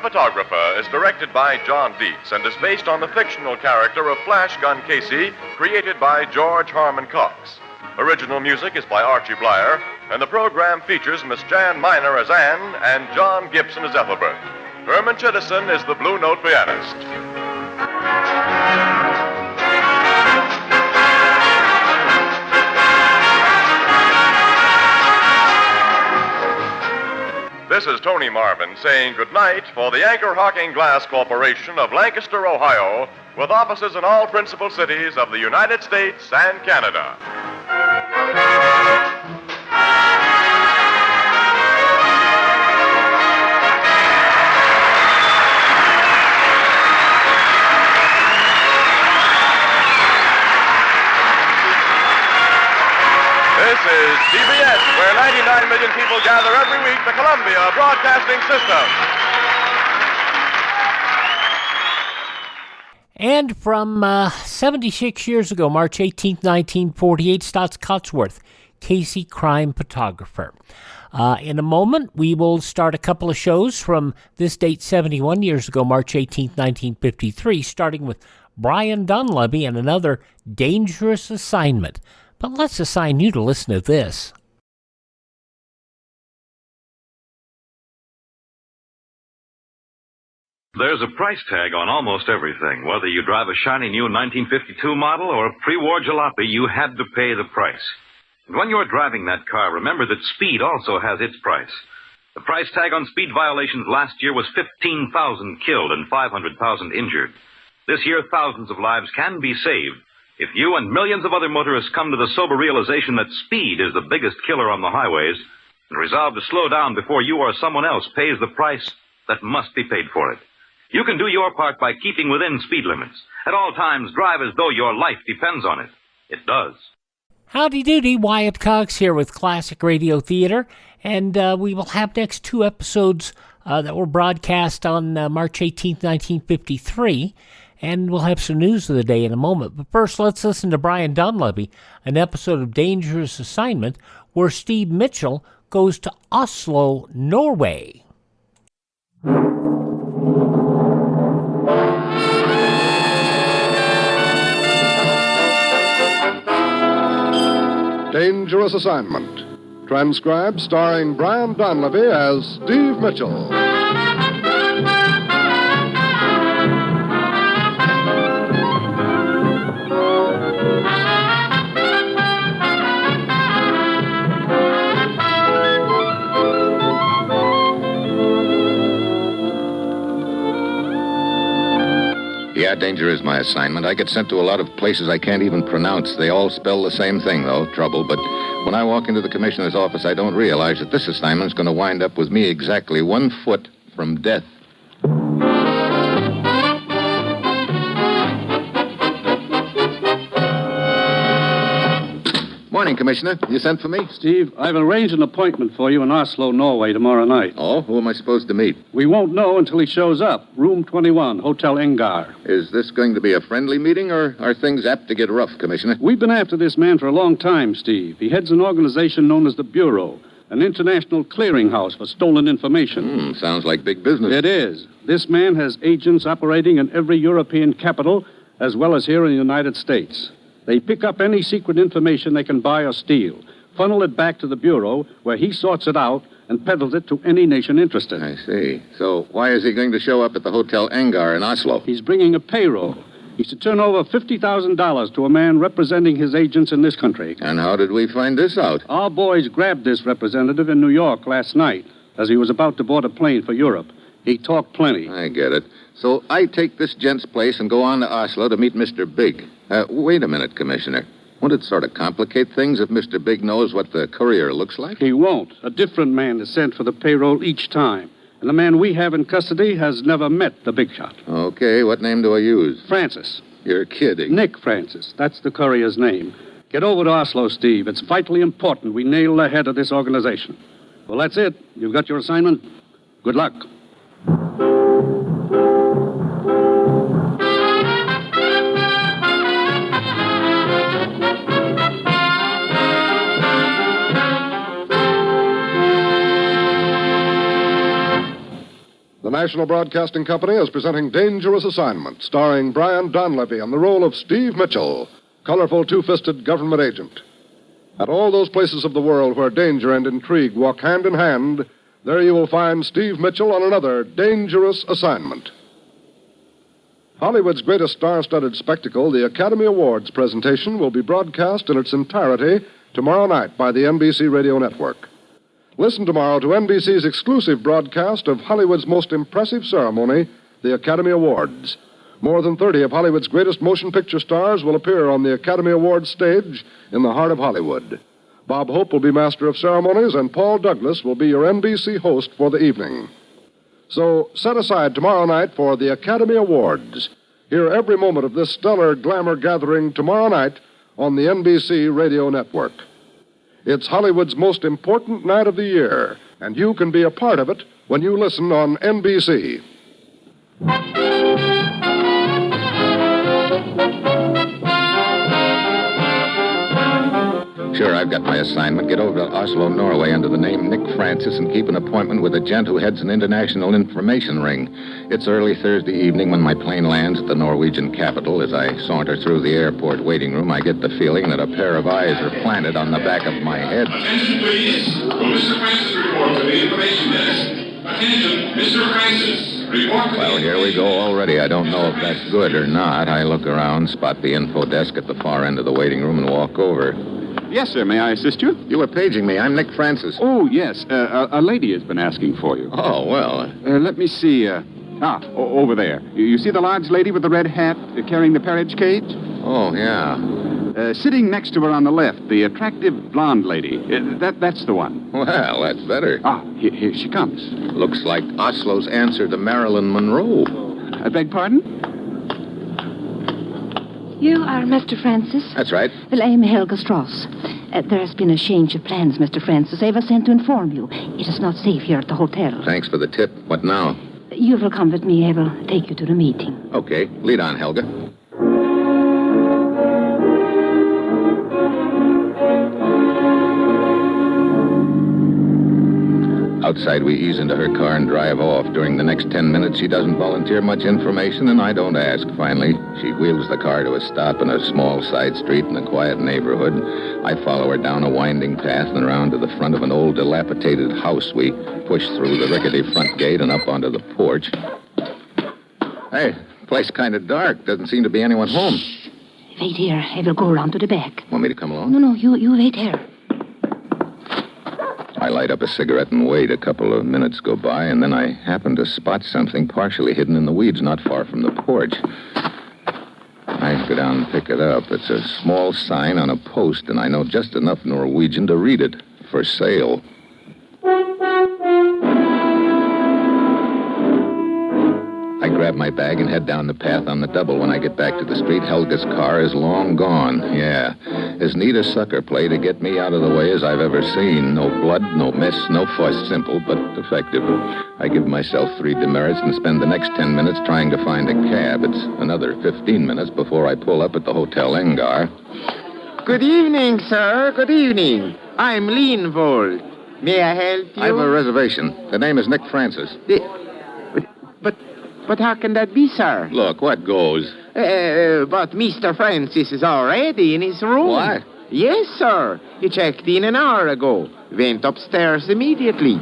Photographer is directed by John Dietz and is based on the fictional character of Flash Gun Casey, created by George Harmon Cox. Original music is by Archie Blyer, and the program features Miss Jan Miner as Anne and John Gibson as Ethelbert. Herman Chittison is the Blue Note pianist. This is Tony Marvin saying goodnight for the Anchor Hocking Glass Corporation of Lancaster, Ohio, with offices in all principal cities of the United States and Canada. This is CBS, where 99 million people gather every week, the Columbia Broadcasting System. And from 76 years ago, March 18, 1948, Staats Cotsworth, Casey, crime photographer. In a moment, we will start a couple of shows from this date 71 years ago, March 18, 1953, starting with Brian Donlevy and another dangerous assignment. But let's assign you to listen to this. There's a price tag on almost everything. Whether you drive a shiny new 1952 model or a pre-war jalopy, you had to pay the price. And when you're driving that car, remember that speed also has its price. The price tag on speed violations last year was 15,000 killed and 500,000 injured. This year, thousands of lives can be saved if you and millions of other motorists come to the sober realization that speed is the biggest killer on the highways and resolve to slow down before you or someone else pays the price that must be paid for it. You can do your part by keeping within speed limits. At all times, drive as though your life depends on it. It does. Howdy doody, Wyatt Cox here with Classic Radio Theater, and we will have next two episodes that were broadcast on March 18, 1953, and we'll have some news of the day in a moment. But first, let's listen to Brian Donlevy, an episode of Dangerous Assignment, where Steve Mitchell goes to Oslo, Norway. Dangerous Assignment. Transcribed starring Brian Donlevy as Steve Mitchell. Yeah, danger is my assignment. I get sent to a lot of places I can't even pronounce. They all spell the same thing, though, trouble. But when I walk into the commissioner's office, I don't realize that this assignment's going to wind up with me exactly 1 foot from death. Morning, Commissioner. You sent for me? Steve, I've arranged an appointment for you in Oslo, Norway tomorrow night. Oh? Who am I supposed to meet? We won't know until he shows up. Room 21, Hotel Engar. Is this going to be a friendly meeting, or are things apt to get rough, Commissioner? We've been after this man for a long time, Steve. He heads an organization known as the Bureau, an international clearinghouse for stolen information. Sounds like big business. It is. This man has agents operating in every European capital, as well as here in the United States. They pick up any secret information they can buy or steal. funnel it back to the Bureau, where he sorts it out and peddles it to any nation interested. I see. So why is he going to show up at the Hotel Engar in Oslo? He's bringing a payroll. He's to turn over $50,000 to a man representing his agents in this country. And how did we find this out? Our boys grabbed this representative in New York last night as he was about to board a plane for Europe. He talked plenty. I get it. So I take this gent's place and go on to Oslo to meet Mr. Big. Wait a minute, Commissioner. Won't it sort of complicate things if Mr. Big knows what the courier looks like? He won't. A different man is sent for the payroll each time. And the man we have in custody has never met the big shot. Okay, what name do I use? Francis. You're kidding. Nick Francis. That's the courier's name. Get over to Oslo, Steve. It's vitally important we nail the head of this organization. Well, that's it. You've got your assignment. Good luck. The National Broadcasting Company is presenting Dangerous Assignment, starring Brian Donlevy in the role of Steve Mitchell, colorful two-fisted government agent. At all those places of the world where danger and intrigue walk hand in hand, there you will find Steve Mitchell on another Dangerous Assignment. Hollywood's greatest star-studded spectacle, the Academy Awards presentation, will be broadcast in its entirety tomorrow night by the NBC Radio Network. Listen tomorrow to NBC's exclusive broadcast of Hollywood's most impressive ceremony, the Academy Awards. More than 30 of Hollywood's greatest motion picture stars will appear on the Academy Awards stage in the heart of Hollywood. Bob Hope will be master of ceremonies, and Paul Douglas will be your NBC host for the evening. So set aside tomorrow night for the Academy Awards. Hear every moment of this stellar glamour gathering tomorrow night on the NBC Radio Network. It's Hollywood's most important night of the year, and you can be a part of it when you listen on NBC. Sure, I've got my assignment. Get over to Oslo, Norway under the name Nick Francis and keep an appointment with a gent who heads an international information ring. It's early Thursday evening when my plane lands at the Norwegian capital. As I saunter through the airport waiting room, I get the feeling that a pair of eyes are planted on the back of my head. Attention, please. Will Mr. Francis report to the information desk? Attention, Mr. Francis. Report to Well, here we go already. I don't know if that's good or not. I look around, spot the info desk at the far end of the waiting room, and walk over. Yes, sir. May I assist you? You were paging me. I'm Nick Francis. Oh, yes. A lady has been asking for you. Oh, well. Let me see. Over there. You see the large lady with the red hat carrying the parage cage? Oh, yeah. Sitting next to her on the left, the attractive blonde lady. That's the one. Well, that's better. Here she comes. Looks like Oslo's answer to Marilyn Monroe. I beg pardon? You are Mr. Francis? That's right. Well, I am Helga Strauss. There has been a change of plans, Mr. Francis. I was sent to inform you. It is not safe here at the hotel. Thanks for the tip. What now? You will come with me. I will take you to the meeting. Okay. Lead on, Helga. Outside, we ease into her car and drive off. During the next 10 minutes, she doesn't volunteer much information, and I don't ask. Finally, she wheels the car to a stop in a small side street in a quiet neighborhood. I follow her down a winding path and around to the front of an old, dilapidated house. We push through the rickety front gate and up onto the porch. Hey, place kind of dark. Doesn't seem to be anyone home. Wait here. I will go around to the back. Want me to come along? No, you wait here. I light up a cigarette and wait. A couple of minutes go by, and then I happen to spot something partially hidden in the weeds not far from the porch. I go down and pick it up. It's a small sign on a post, and I know just enough Norwegian to read it. For sale. I grab my bag and head down the path on the double. When I get back to the street, Helga's car is long gone. Yeah, as neat a sucker play to get me out of the way as I've ever seen. No blood, no mess, no fuss. Simple, but effective. I give myself 3 demerits and spend the next 10 minutes trying to find a cab. It's another 15 minutes before I pull up at the Hotel Engar. Good evening, sir. Good evening. I'm Leanvold. May I help you? I have a reservation. The name is Nick Francis. But how can that be, sir? Look, what goes? But Mr. Francis is already in his room. What? Yes, sir. He checked in an hour ago. Went upstairs immediately.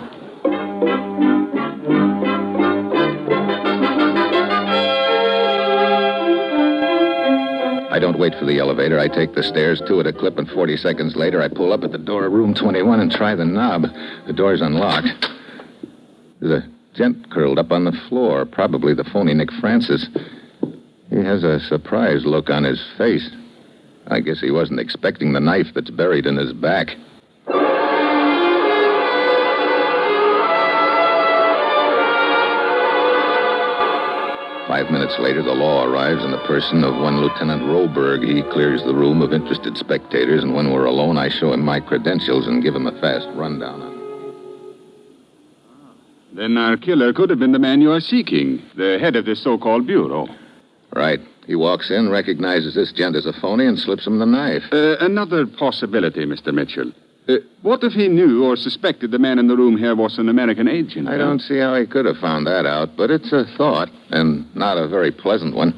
I don't wait for the elevator. I take the stairs, two at a clip, and 40 seconds later, I pull up at the door of room 21 and try the knob. The door's unlocked. There's a gent curled up on the floor, probably the phony Nick Francis. He has a surprised look on his face. I guess he wasn't expecting the knife that's buried in his back. 5 minutes later, the law arrives in the person of one Lieutenant Roberg. He clears the room of interested spectators, and when we're alone, I show him my credentials and give him a fast rundown on it. Then our killer could have been the man you are seeking, the head of this so-called bureau. Right. He walks in, recognizes this gent as a phony, and slips him the knife. Another possibility, Mr. Mitchell. What if he knew or suspected the man in the room here was an American agent? I don't see how he could have found that out, but it's a thought, and not a very pleasant one.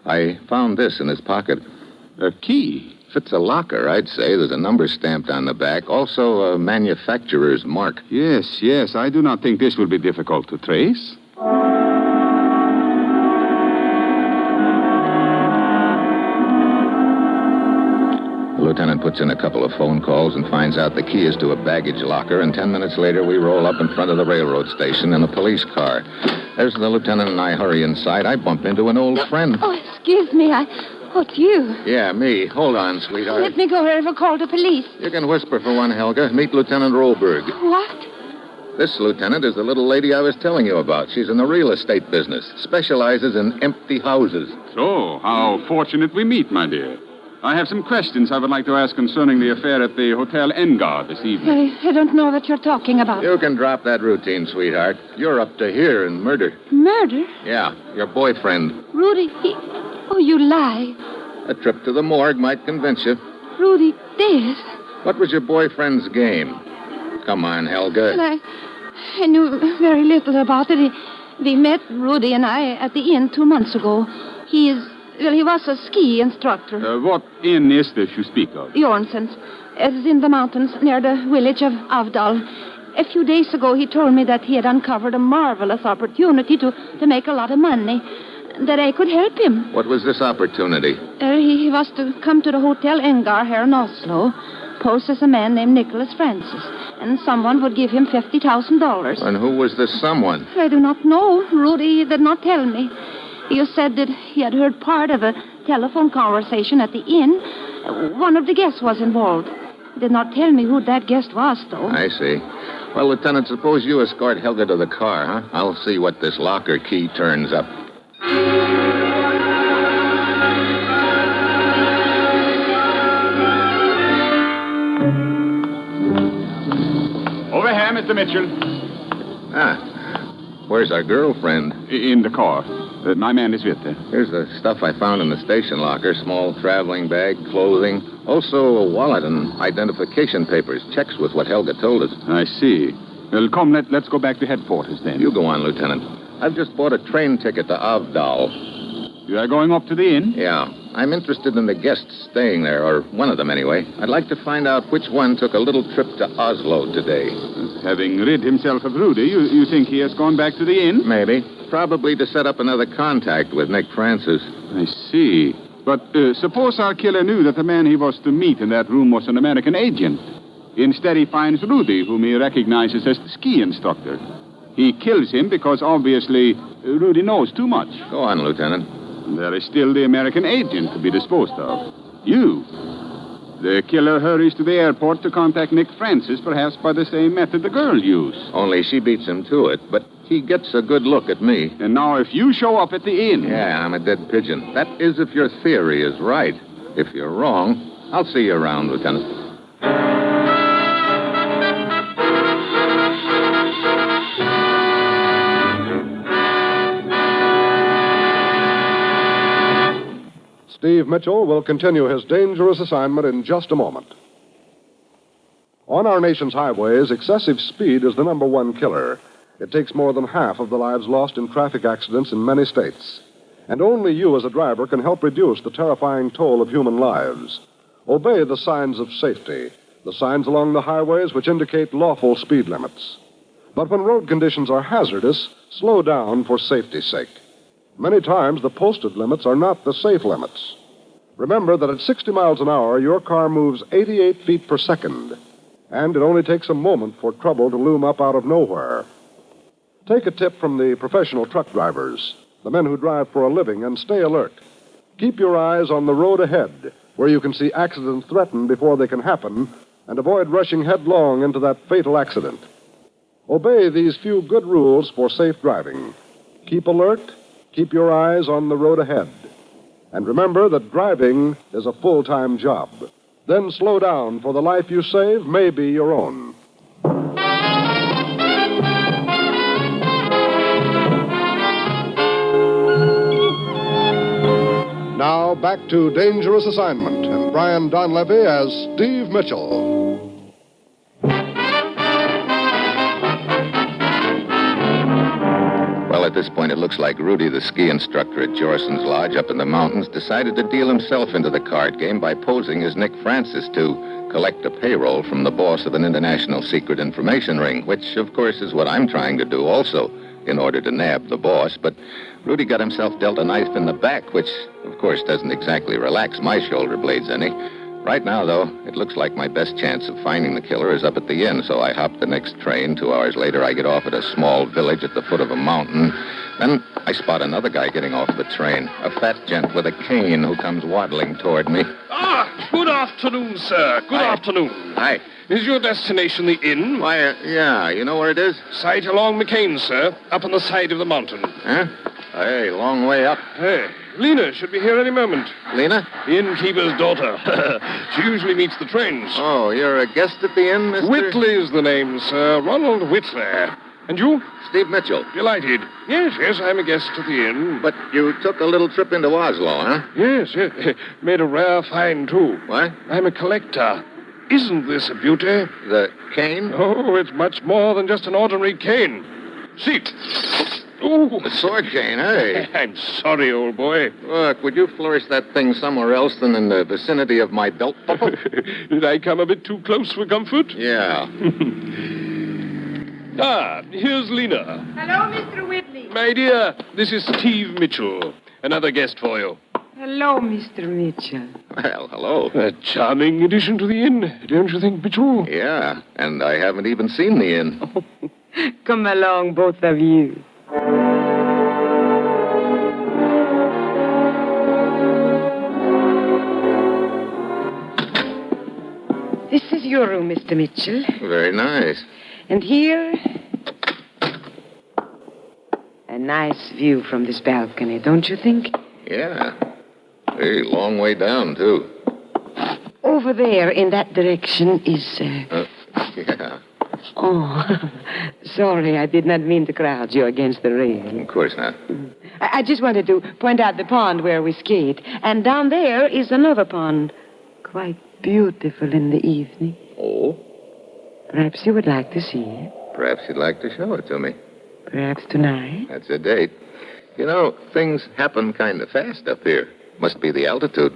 I found this in his pocket. A key? Fits a locker, I'd say. There's a number stamped on the back, also a manufacturer's mark. Yes. I do not think this will be difficult to trace. The lieutenant puts in a couple of phone calls and finds out the key is to a baggage locker, and 10 minutes later we roll up in front of the railroad station in a police car. As the lieutenant and I hurry inside, I bump into an old friend. Oh, excuse me. It's you. Yeah, me. Hold on, sweetheart. Let me go here or call the police. You can whisper for one, Helga. Meet Lieutenant Roberg. What? This lieutenant is the little lady I was telling you about. She's in the real estate business, specializes in empty houses. So, how fortunate we meet, my dear. I have some questions I would like to ask concerning the affair at the Hotel Engar this evening. I don't know what you're talking about. You can drop that routine, sweetheart. You're up to here in murder. Murder? Yeah, your boyfriend. Rudy, Oh, you lie. A trip to the morgue might convince you. Rudy dead? What was your boyfriend's game? Come on, Helga. Well, I knew very little about it. We met, Rudy and I, at the inn 2 months ago. He was a ski instructor. What inn is this you speak of? Jornsens. It is in the mountains near the village of Avdal. A few days ago, he told me that he had uncovered a marvelous opportunity to make a lot of money, that I could help him. What was this opportunity? He was to come to the Hotel Engar here in Oslo, pose as a man named Nicholas Francis, and someone would give him $50,000. And who was this someone? I do not know. Rudy did not tell me. You said that he had heard part of a telephone conversation at the inn. One of the guests was involved. He did not tell me who that guest was, though. I see. Well, Lieutenant, suppose you escort Helga to the car, huh? I'll see what this locker key turns up. Over here, Mr. Mitchell. Where's our girlfriend? In the car. My man is with her. Here's the stuff I found in the station locker. Small traveling bag, clothing. Also a wallet and identification papers. Checks with what Helga told us. I see. Well, come, let's go back to headquarters then. You go on, Lieutenant. I've just bought a train ticket to Avdal. You are going up to the inn? Yeah. I'm interested in the guests staying there, or one of them anyway. I'd like to find out which one took a little trip to Oslo today. Having rid himself of Rudy, you think he has gone back to the inn? Maybe. Probably to set up another contact with Nick Francis. I see. But suppose our killer knew that the man he was to meet in that room was an American agent. Instead, he finds Rudy, whom he recognizes as the ski instructor. He kills him because, obviously, Rudy knows too much. Go on, Lieutenant. There is still the American agent to be disposed of. You. The killer hurries to the airport to contact Nick Francis, perhaps by the same method the girl used. Only she beats him to it, but he gets a good look at me. And now if you show up at the inn... Yeah, I'm a dead pigeon. That is if your theory is right. If you're wrong, I'll see you around, Lieutenant. Steve Mitchell will continue his dangerous assignment in just a moment. On our nation's highways, excessive speed is the number one killer. It takes more than half of the lives lost in traffic accidents in many states. And only you as a driver can help reduce the terrifying toll of human lives. Obey the signs of safety, the signs along the highways which indicate lawful speed limits. But when road conditions are hazardous, slow down for safety's sake. Many times the posted limits are not the safe limits. Remember that at 60 miles an hour, your car moves 88 feet per second, and it only takes a moment for trouble to loom up out of nowhere. Take a tip from the professional truck drivers, the men who drive for a living, and stay alert. Keep your eyes on the road ahead, where you can see accidents threaten before they can happen, and avoid rushing headlong into that fatal accident. Obey these few good rules for safe driving. Keep alert, keep your eyes on the road ahead. And remember that driving is a full-time job. Then slow down, for the life you save may be your own. Now back to Dangerous Assignment and Brian Donlevy as Steve Mitchell. Well, at this point, it looks like Rudy, the ski instructor at Jorson's Lodge up in the mountains, decided to deal himself into the card game by posing as Nick Francis to collect a payroll from the boss of an international secret information ring, which, of course, is what I'm trying to do also in order to nab the boss. But Rudy got himself dealt a knife in the back, which, of course, doesn't exactly relax my shoulder blades any. Right now, though, it looks like my best chance of finding the killer is up at the inn, so I hop the next train. 2 hours later, I get off at a small village at the foot of a mountain. Then I spot another guy getting off the train, a fat gent with a cane who comes waddling toward me. Ah, good afternoon, sir. Good afternoon. Hi. Is your destination the inn? Why, yeah, you know where it is? Sight along McCain, sir, up on the side of the mountain. Huh? Hey, long way up. Hey, Lena should be here any moment. Lena? The innkeeper's daughter. She usually meets the trains. Oh, you're a guest at the inn, Mr.? Whitley's the name, sir. Ronald Whitley. And you? Steve Mitchell. Delighted. Yes, I'm a guest at the inn. But you took a little trip into Oslo, huh? Yes. Made a rare find, too. What? I'm a collector. Isn't this a beauty? The cane? Oh, it's much more than just an ordinary cane. See. Oh. A sword cane, hey? I'm sorry, old boy. Look, would you flourish that thing somewhere else than in the vicinity of my belt buckle? Did I come a bit too close for comfort? Yeah. Here's Lena. Hello, Mr. Whitley. My dear, this is Steve Mitchell. Another guest for you. Hello, Mr. Mitchell. Well, hello. A charming addition to the inn, don't you think, Mitchell? Yeah, and I haven't even seen the inn. Come along, both of you. This is your room, Mr. Mitchell. Very nice. And here, a nice view from this balcony, don't you think? Yeah. Hey, long way down, too. Over there, in that direction, is... Yeah. Oh, sorry, I did not mean to crowd you against the rail. Of course not. I just wanted to point out the pond where we skate. And down there is another pond. Quite beautiful in the evening. Oh? Perhaps you would like to see it. Perhaps you'd like to show it to me. Perhaps tonight. That's a date. You know, things happen kind of fast up here. Must be the altitude.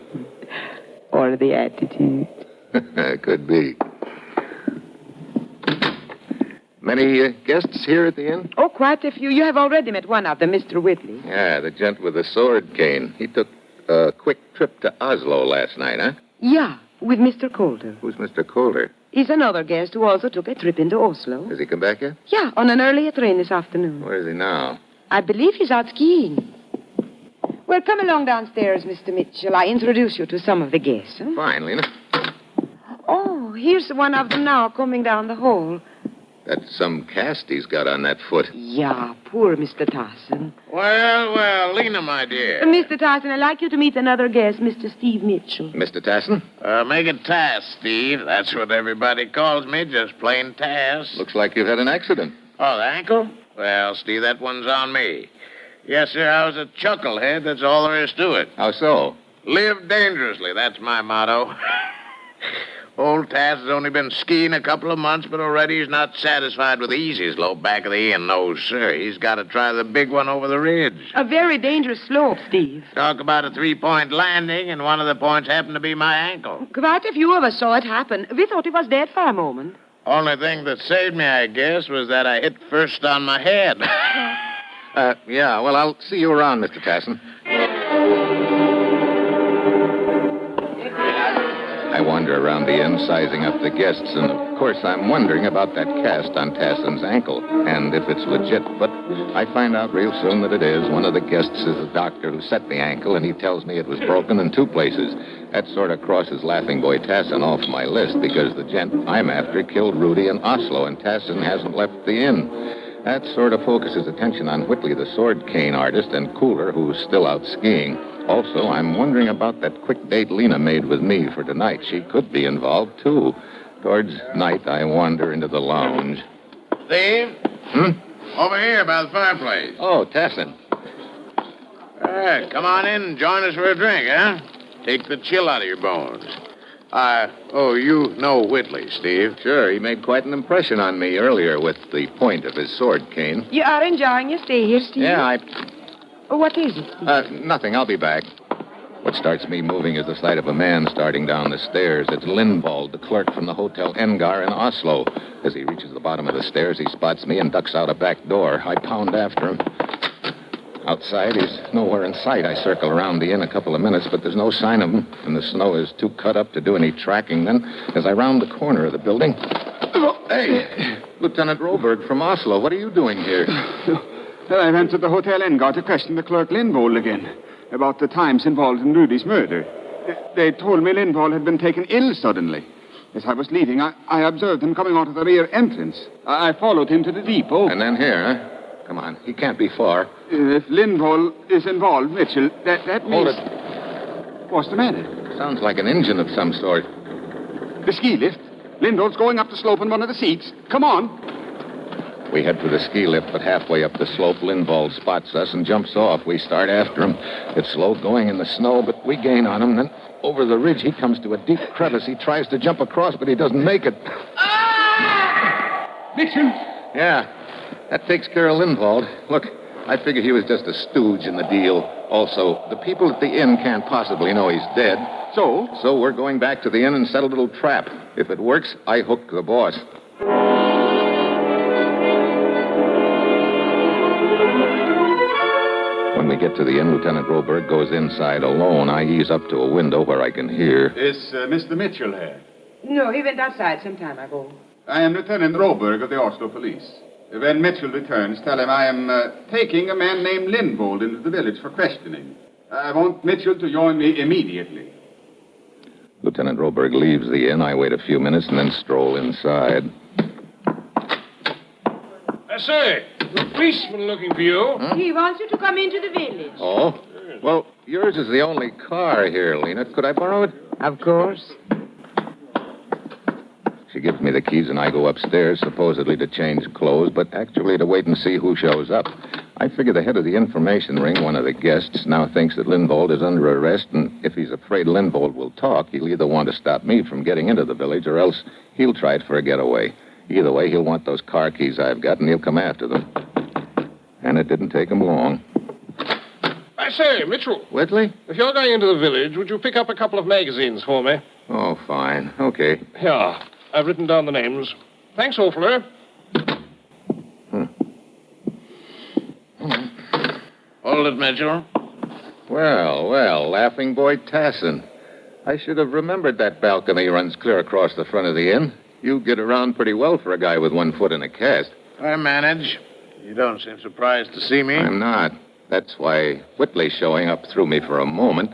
Or the attitude. Could be. Many guests here at the inn? Oh, quite a few. You have already met one of them, Mr. Whitley. Yeah, the gent with the sword cane. He took a quick trip to Oslo last night, huh? Yeah, with Mr. Calder. Who's Mr. Calder? He's another guest who also took a trip into Oslo. Has he come back yet? Yeah, on an earlier train this afternoon. Where is he now? I believe he's out skiing. Well, come along downstairs, Mr. Mitchell. I introduce you to some of the guests. Huh? Fine, Lena. Oh, here's one of them now coming down the hall. That's some cast he's got on that foot. Yeah, poor Mr. Tarson. Well, Lena, my dear. Mr. Tarson, I'd like you to meet another guest, Mr. Steve Mitchell. Mr. Tasson? Make it Tass, Steve. That's what everybody calls me, just plain Tass. Looks like you've had an accident. Oh, the ankle? Well, Steve, that one's on me. Yes, sir, I was a chucklehead. That's all there is to it. How so? Live dangerously. That's my motto. Old Tass has only been skiing a couple of months, but already he's not satisfied with the easy slope back of the inn. No, sir. He's got to try the big one over the ridge. A very dangerous slope, Steve. Talk about a 3-point landing, and one of the points happened to be my ankle. Quite a few of us saw it happen. We thought he was dead for a moment. Only thing that saved me, I guess, was that I hit first on my head. Yeah, well, I'll see you around, Mr. Tassin. I wander around the inn, sizing up the guests, and of course I'm wondering about that cast on Tassin's ankle, and if it's legit, but I find out real soon that it is. One of the guests is a doctor who set the ankle, and he tells me it was broken in 2 places. That sort of crosses Laughing Boy Tassin off my list, because the gent I'm after killed Rudy in Oslo, and Tassin hasn't left the inn. That sort of focuses attention on Whitley, the sword cane artist, and Cooler, who's still out skiing. Also, I'm wondering about that quick date Lena made with me for tonight. She could be involved, too. Towards night, I wander into the lounge. Steve? Over here by the fireplace. Oh, Tassin. All right, come on in and join us for a drink, huh? Take the chill out of your bones. You know Whitley, Steve. Sure, he made quite an impression on me earlier with the point of his sword cane. You are enjoying your stay here, Steve? Yeah, What is it, Steve? Nothing. I'll be back. What starts me moving is the sight of a man starting down the stairs. It's Lindvald, the clerk from the Hotel Engar in Oslo. As he reaches the bottom of the stairs, he spots me and ducks out a back door. I pound after him. Outside, he's nowhere in sight. I circle around the inn a couple of minutes, but there's no sign of him, and the snow is too cut up to do any tracking. Then, as I round the corner of the building... Hey, Lieutenant Roberg from Oslo, what are you doing here? I went to the Hotel Engar to question the clerk Lindvall again about the times involved in Rudy's murder. They told me Lindvall had been taken ill suddenly. As I was leaving, I observed him coming out of the rear entrance. I followed him to the depot. And then here, huh? Come on, he can't be far. If Lindvall is involved, Mitchell, that means... Hold it. What's the matter? Sounds like an engine of some sort. The ski lift. Lindvall's going up the slope in one of the seats. Come on. We head for the ski lift, but halfway up the slope, Lindvall spots us and jumps off. We start after him. It's slow going in the snow, but we gain on him. Then over the ridge, he comes to a deep crevice. He tries to jump across, but he doesn't make it. Mitchell! Yeah, that takes care of Lindvald. Look, I figure he was just a stooge in the deal. Also, the people at the inn can't possibly know he's dead. So? So we're going back to the inn and set a little trap. If it works, I hook the boss. When we get to the inn, Lieutenant Roberg goes inside alone. I ease up to a window where I can hear. Is Mr. Mitchell here? No, he went outside some time ago. I am Lieutenant Roberg of the Oslo Police. When Mitchell returns, tell him I am taking a man named Lindvald into the village for questioning. I want Mitchell to join me immediately. Lieutenant Roberg leaves the inn. I wait a few minutes and then stroll inside. I say, the policeman looking for you. He wants you to come into the village. Oh? Well, yours is the only car here, Lena. Could I borrow it? Of course. She gives me the keys and I go upstairs, supposedly to change clothes, but actually to wait and see who shows up. I figure the head of the information ring, one of the guests, now thinks that Lindvald is under arrest, and if he's afraid Lindvald will talk, he'll either want to stop me from getting into the village, or else he'll try it for a getaway. Either way, he'll want those car keys I've got, and he'll come after them. And it didn't take him long. I say, Mitchell. Whitley? If you're going into the village, would you pick up a couple of magazines for me? Oh, fine. Okay. Here. I've written down the names. Thanks awfully. Hold it, Mitchell. Well, Laughing Boy Tassin. I should have remembered that balcony runs clear across the front of the inn. You get around pretty well for a guy with 1 foot in a cast. I manage. You don't seem surprised to see me. I'm not. That's why Whitley showing up threw me for a moment.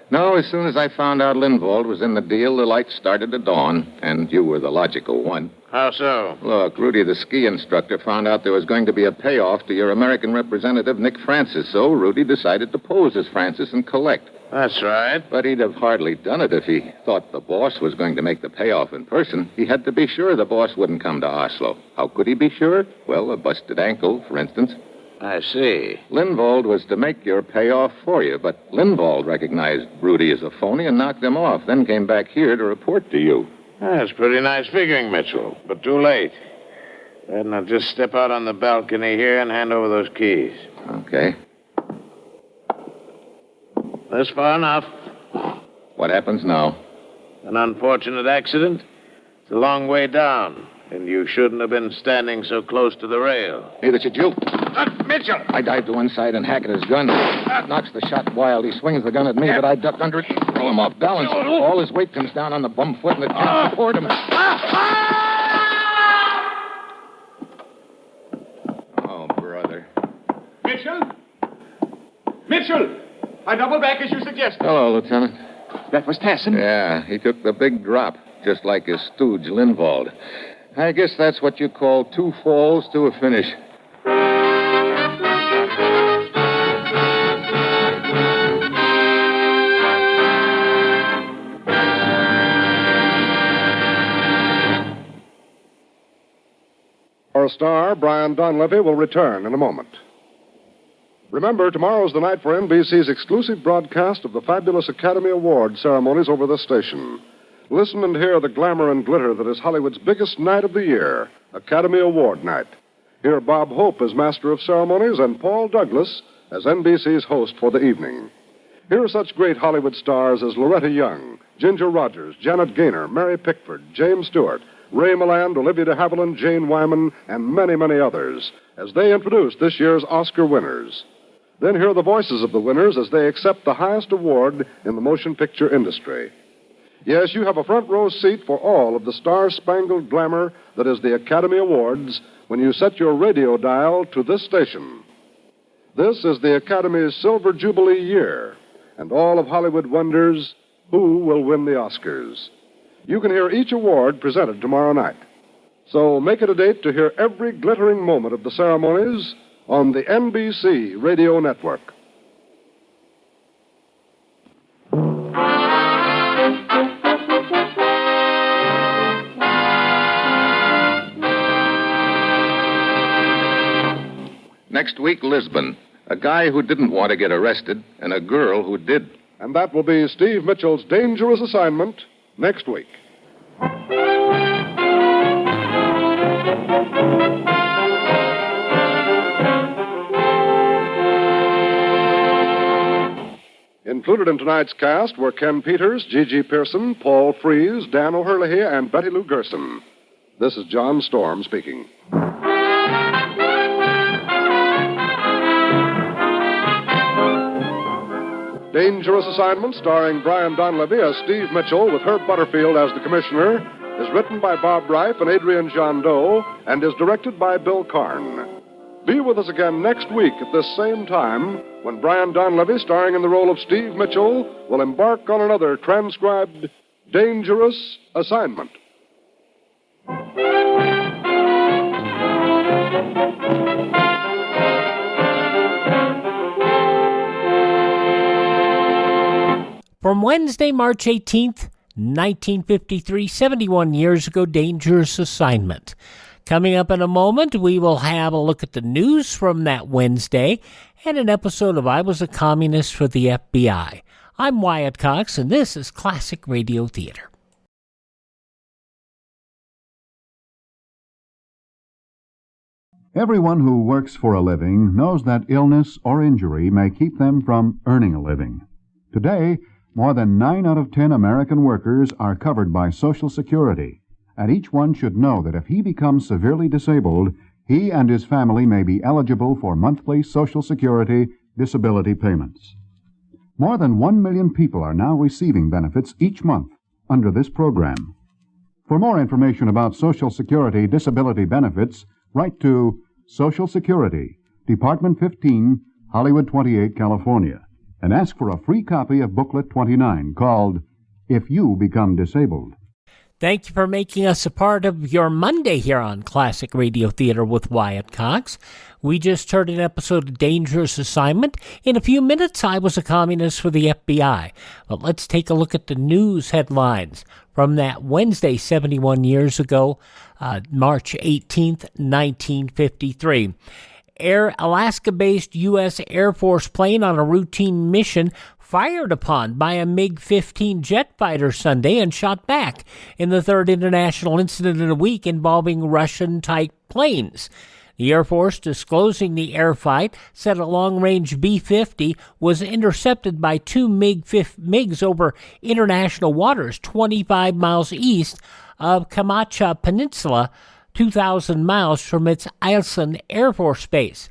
No, as soon as I found out Lindvald was in the deal, the lights started to dawn, and you were the logical one. How so? Look, Rudy, the ski instructor, found out there was going to be a payoff to your American representative, Nick Francis, so Rudy decided to pose as Francis and collect. That's right. But he'd have hardly done it if he thought the boss was going to make the payoff in person. He had to be sure the boss wouldn't come to Oslo. How could he be sure? Well, a busted ankle, for instance. I see. Lindvald was to make your payoff for you, but Lindvald recognized Rudy as a phony and knocked him off, then came back here to report to you. That's pretty nice figuring, Mitchell, but too late. And I'll just step out on the balcony here and hand over those keys. Okay. That's far enough. What happens now? An unfortunate accident. It's a long way down, and you shouldn't have been standing so close to the rail. Neither should you. Mitchell! I dive to one side and hack at his gun. Knocks the shot wild. He swings the gun at me, but I duck under it and throw him off balance. All his weight comes down on the bum foot, and it can't support him. Oh, brother. Mitchell? Mitchell! I double back as you suggested. Hello, Lieutenant. That was Tassin? Yeah, he took the big drop, just like his stooge, Linvald. I guess that's what you call 2 falls to a finish. Our star, Brian Donlevy, will return in a moment. Remember, tomorrow's the night for NBC's exclusive broadcast of the fabulous Academy Award ceremonies over this station. Listen and hear the glamour and glitter that is Hollywood's biggest night of the year, Academy Award night. Hear Bob Hope as Master of Ceremonies and Paul Douglas as NBC's host for the evening. Hear such great Hollywood stars as Loretta Young, Ginger Rogers, Janet Gaynor, Mary Pickford, James Stewart, Ray Milland, Olivia de Havilland, Jane Wyman, and many, many others as they introduce this year's Oscar winners. Then hear the voices of the winners as they accept the highest award in the motion picture industry. Yes, you have a front row seat for all of the star-spangled glamour that is the Academy Awards when you set your radio dial to this station. This is the Academy's Silver Jubilee year, and all of Hollywood wonders who will win the Oscars. You can hear each award presented tomorrow night. So make it a date to hear every glittering moment of the ceremonies on the NBC Radio Network. Next week, Lisbon. A guy who didn't want to get arrested and a girl who did. And that will be Steve Mitchell's dangerous assignment next week. Included in tonight's cast were Ken Peters, Gigi Pearson, Paul Frees, Dan O'Herlihy, and Betty Lou Gerson. This is John Storm speaking. Dangerous Assignment, starring Brian Donlevy as Steve Mitchell with Herb Butterfield as the commissioner, is written by Bob Reif and Adrian Jandot and is directed by Bill Karn. Be with us again next week at this same time when Brian Donlevy, starring in the role of Steve Mitchell, will embark on another transcribed Dangerous Assignment. From Wednesday, March 18th, 1953, 71 years ago, Dangerous Assignment. Coming up in a moment, we will have a look at the news from that Wednesday and an episode of I Was a Communist for the FBI. I'm Wyatt Cox, and this is Classic Radio Theater. Everyone who works for a living knows that illness or injury may keep them from earning a living. Today, more than 9 out of 10 American workers are covered by Social Security, and each one should know that if he becomes severely disabled, he and his family may be eligible for monthly Social Security disability payments. More than 1 million people are now receiving benefits each month under this program. For more information about Social Security disability benefits, write to Social Security, Department 15, Hollywood 28, California, and ask for a free copy of Booklet 29 called If You Become Disabled. Thank you for making us a part of your Monday here on Classic Radio Theater with Wyatt Cox. We just heard an episode of Dangerous Assignment. In a few minutes, I Was a Communist for the FBI. But let's take a look at the news headlines from that Wednesday, 71 years ago, March 18th, 1953. Alaska-based U.S. Air Force plane on a routine mission fired upon by a MiG-15 jet fighter Sunday and shot back in the third international incident in a week involving Russian-type planes. The Air Force, disclosing the air fight, said a long-range B-50 was intercepted by two MiGs over international waters 25 miles east of Kamacha Peninsula, 2,000 miles from its Eielson Air Force Base.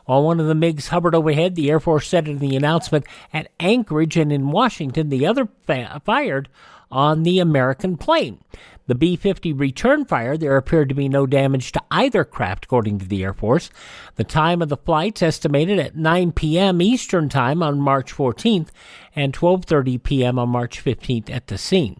While one of the MiGs hovered overhead, the Air Force said in the announcement, at Anchorage and in Washington, the other fired on the American plane. The B-50 returned fire. There appeared to be no damage to either craft, according to the Air Force. The time of the flights estimated at 9 p.m. Eastern Time on March 14th and 12:30 p.m. on March 15th at the scene.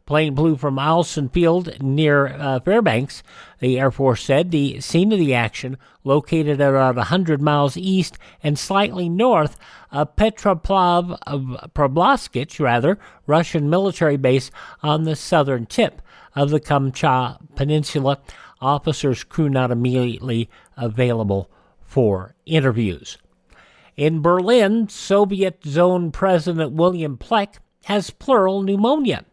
Plane flew from Eielson Field near Fairbanks, the Air Force said. The scene of the action, located at around 100 miles east and slightly north of Petropavlovsk, Russian military base on the southern tip of the Kamchatka Peninsula. Officers' crew not immediately available for interviews. In Berlin, Soviet zone President William Plek has pleural pneumonia.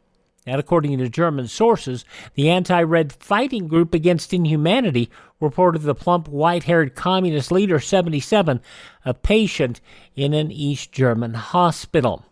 And according to German sources, the anti-Red Fighting Group Against Inhumanity reported the plump, white-haired communist leader, 77, a patient in an East German hospital.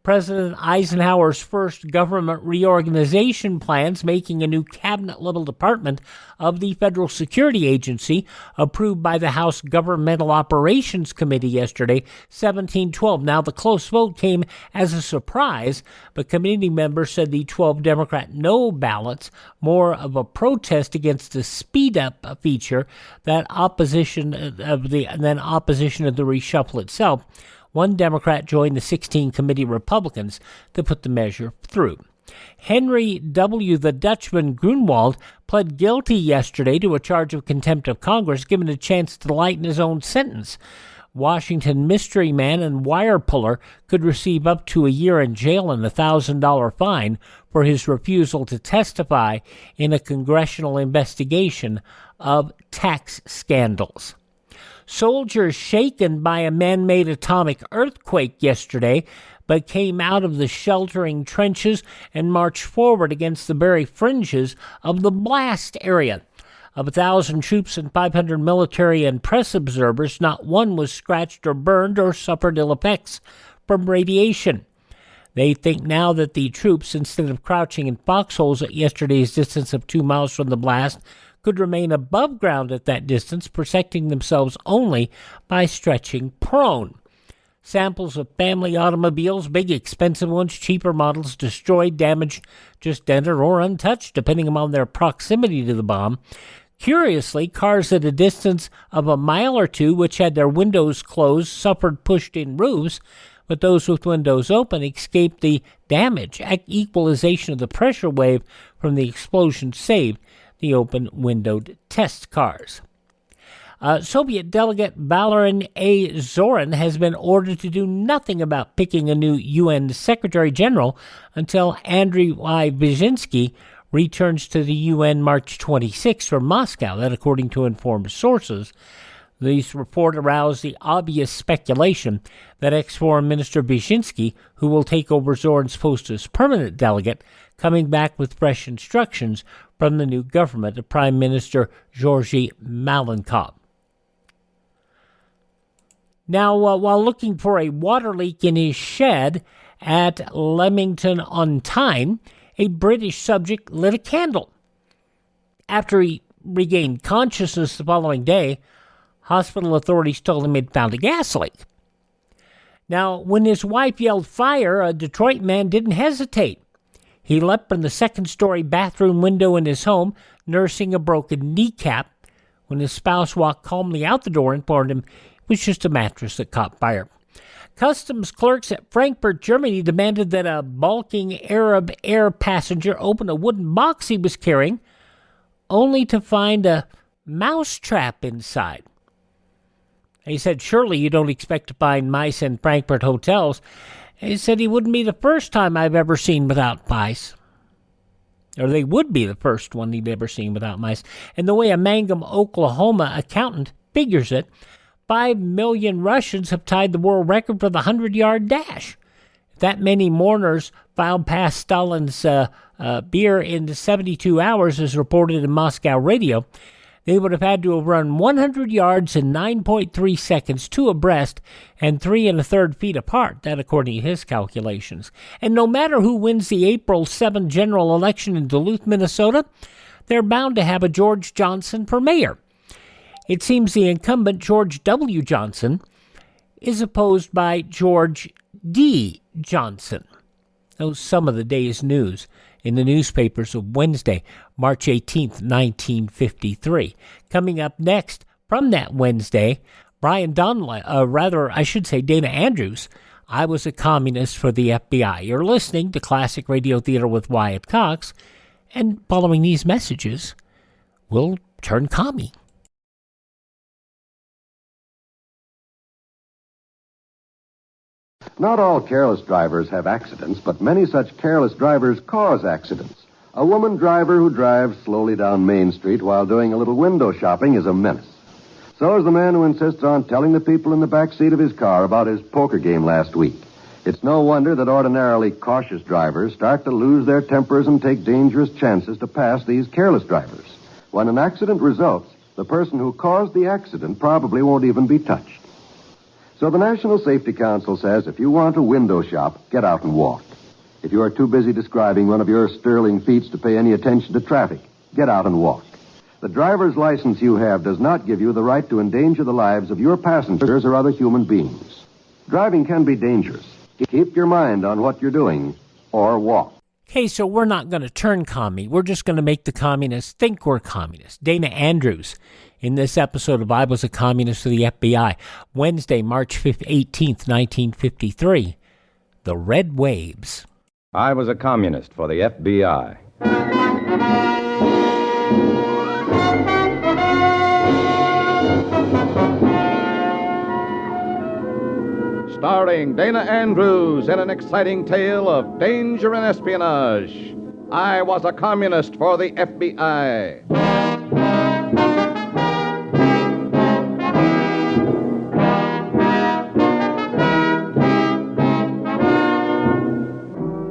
President Eisenhower's first government reorganization plans, making a new cabinet-level department of the Federal Security Agency, approved by the House Governmental Operations Committee yesterday, 17-12. Now, the close vote came as a surprise, but committee members said the 12 Democrat no ballots more of a protest against the speed-up feature than opposition of the reshuffle itself. One Democrat joined the 16 committee Republicans to put the measure through. Henry W. the Dutchman Grunwald pled guilty yesterday to a charge of contempt of Congress, given a chance to lighten his own sentence. Washington mystery man and wire puller could receive up to a year in jail and a $1,000 fine for his refusal to testify in a congressional investigation of tax scandals. Soldiers shaken by a man-made atomic earthquake yesterday, but came out of the sheltering trenches and marched forward against the very fringes of the blast area. Of 1,000 troops and 500 military and press observers, not one was scratched or burned or suffered ill effects from radiation. They think now that the troops, instead of crouching in foxholes at yesterday's distance of 2 miles from the blast, could remain above ground at that distance, protecting themselves only by stretching prone. Samples of family automobiles, big expensive ones, cheaper models, destroyed, damaged, just dented, or untouched, depending upon their proximity to the bomb. Curiously, cars at a distance of a mile or two, which had their windows closed, suffered pushed-in roofs, but those with windows open escaped the damage. Equalization of the pressure wave from the explosion saved the open-windowed test cars. Soviet delegate Valery A. Zorin has been ordered to do nothing about picking a new UN Secretary General until Andrei Y. Brzezinski returns to the UN March 26 from Moscow. That, according to informed sources. This report aroused the obvious speculation that ex-Foreign Minister Brzezinski, who will take over Zorin's post as permanent delegate, coming back with fresh instructions from the new government of Prime Minister Georgy Malenkov. Now, while looking for a water leak in his shed at Leamington-on-Tyne, a British subject lit a candle. After he regained consciousness the following day, hospital authorities told him he'd found a gas leak. Now, when his wife yelled fire, a Detroit man didn't hesitate. He leapt from the second-story bathroom window in his home, nursing a broken kneecap. When his spouse walked calmly out the door and informed him it was just a mattress that caught fire. Customs clerks at Frankfurt, Germany, demanded that a balking Arab air passenger open a wooden box he was carrying, only to find a mousetrap inside. He said, surely you don't expect to find mice in Frankfurt hotels. He said he wouldn't be the first time I've ever seen without mice. Or they would be the first one he'd ever seen without mice. And the way a Mangum, Oklahoma accountant figures it, 5 million Russians have tied the world record for the 100-yard dash. If that many mourners filed past Stalin's beer in 72 hours, as reported in Moscow radio, they would have had to have run 100 yards in 9.3 seconds, 2 abreast and 3 1/3 feet apart, that according to his calculations. And no matter who wins the April 7 general election in Duluth, Minnesota, they're bound to have a George Johnson for mayor. It seems the incumbent, George W. Johnson, is opposed by George D. Johnson. Those some of the day's news in the newspapers of Wednesday, March 18th, 1953. Coming up next from that Wednesday, Brian Donlevy, Dana Andrews, I Was a Communist for the FBI. You're listening to Classic Radio Theater with Wyatt Cox, and following these messages, we'll turn commie. Not all careless drivers have accidents, but many such careless drivers cause accidents. A woman driver who drives slowly down Main Street while doing a little window shopping is a menace. So is the man who insists on telling the people in the back seat of his car about his poker game last week. It's no wonder that ordinarily cautious drivers start to lose their tempers and take dangerous chances to pass these careless drivers. When an accident results, the person who caused the accident probably won't even be touched. So the National Safety Council says if you want to window shop, get out and walk. If you are too busy describing one of your sterling feats to pay any attention to traffic, get out and walk. The driver's license you have does not give you the right to endanger the lives of your passengers or other human beings. Driving can be dangerous. Keep your mind on what you're doing, or walk. Okay, so we're not going to turn commie. We're just going to make the communists think we're communists. Dana Andrews in this episode of I Was a Communist for the FBI, Wednesday, March 18th, 1953. The Red Waves. I was a communist for the FBI. Starring Dana Andrews in an exciting tale of danger and espionage. I was a communist for the FBI.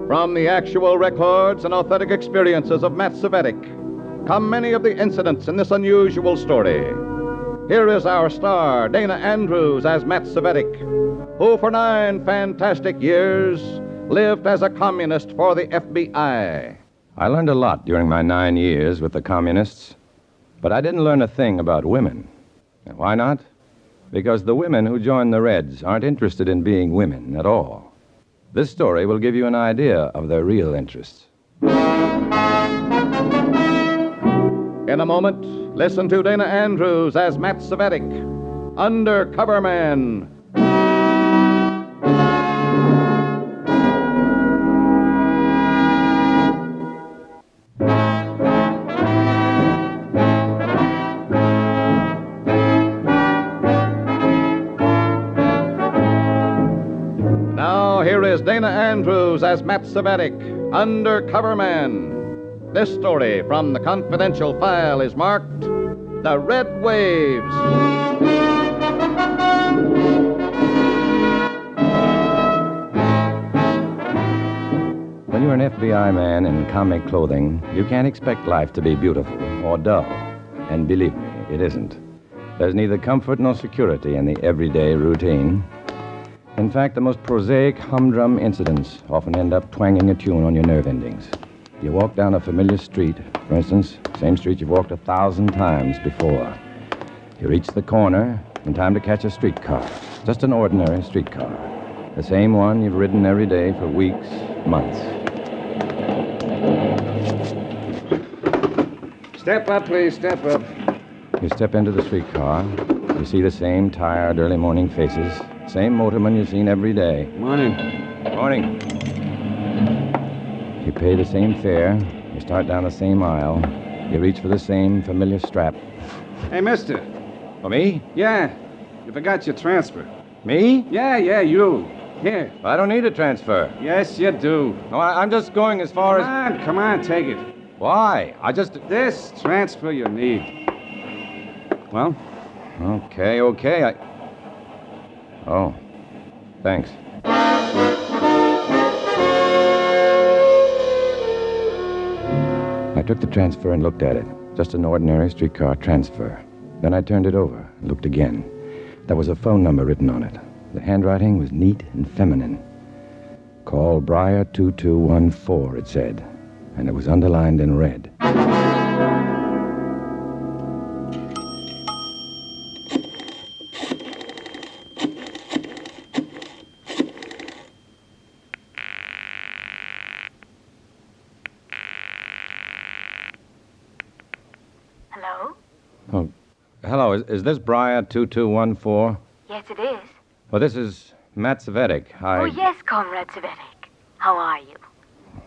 From the actual records and authentic experiences of Matt Cvetic come many of the incidents in this unusual story. Here is our star, Dana Andrews, as Matt Cvetic, who for 9 fantastic years lived as a communist for the FBI. I learned a lot during my 9 years with the communists, but I didn't learn a thing about women. And why not? Because the women who join the Reds aren't interested in being women at all. This story will give you an idea of their real interests. In a moment, listen to Dana Andrews as Matt Cvetic, Undercover Man. Here is Dana Andrews as Matt Cvetic, Undercover Man. This story from the confidential file is marked The Red Waves. When you're an FBI man in comic clothing, you can't expect life to be beautiful or dull. And believe me, it isn't. There's neither comfort nor security in the everyday routine. In fact, the most prosaic humdrum incidents often end up twanging a tune on your nerve endings. You walk down a familiar street, for instance, same street you've walked 1,000 times before. You reach the corner in time to catch a streetcar, just an ordinary streetcar. The same one you've ridden every day for weeks, months. Step up, please, step up. You step into the streetcar. You see the same tired early morning faces. Same motorman you've seen every day. Morning. Morning. You pay the same fare. You start down the same aisle. You reach for the same familiar strap. Hey, mister. For me? Yeah. You forgot your transfer. Me? Yeah, you. Here. I don't need a transfer. Yes, you do. No, I'm just going as far as... Come on, take it. Why? This transfer you need. Well? Okay. Oh, thanks. I took the transfer and looked at it. Just an ordinary streetcar transfer. Then I turned it over and looked again. There was a phone number written on it. The handwriting was neat and feminine. Call Briar 2214, it said. And it was underlined in red. Hello? Oh, hello. Is this Briar 2214? Yes, it is. Well, this is Matt Savetic. Oh, yes, Comrade Savetic. How are you?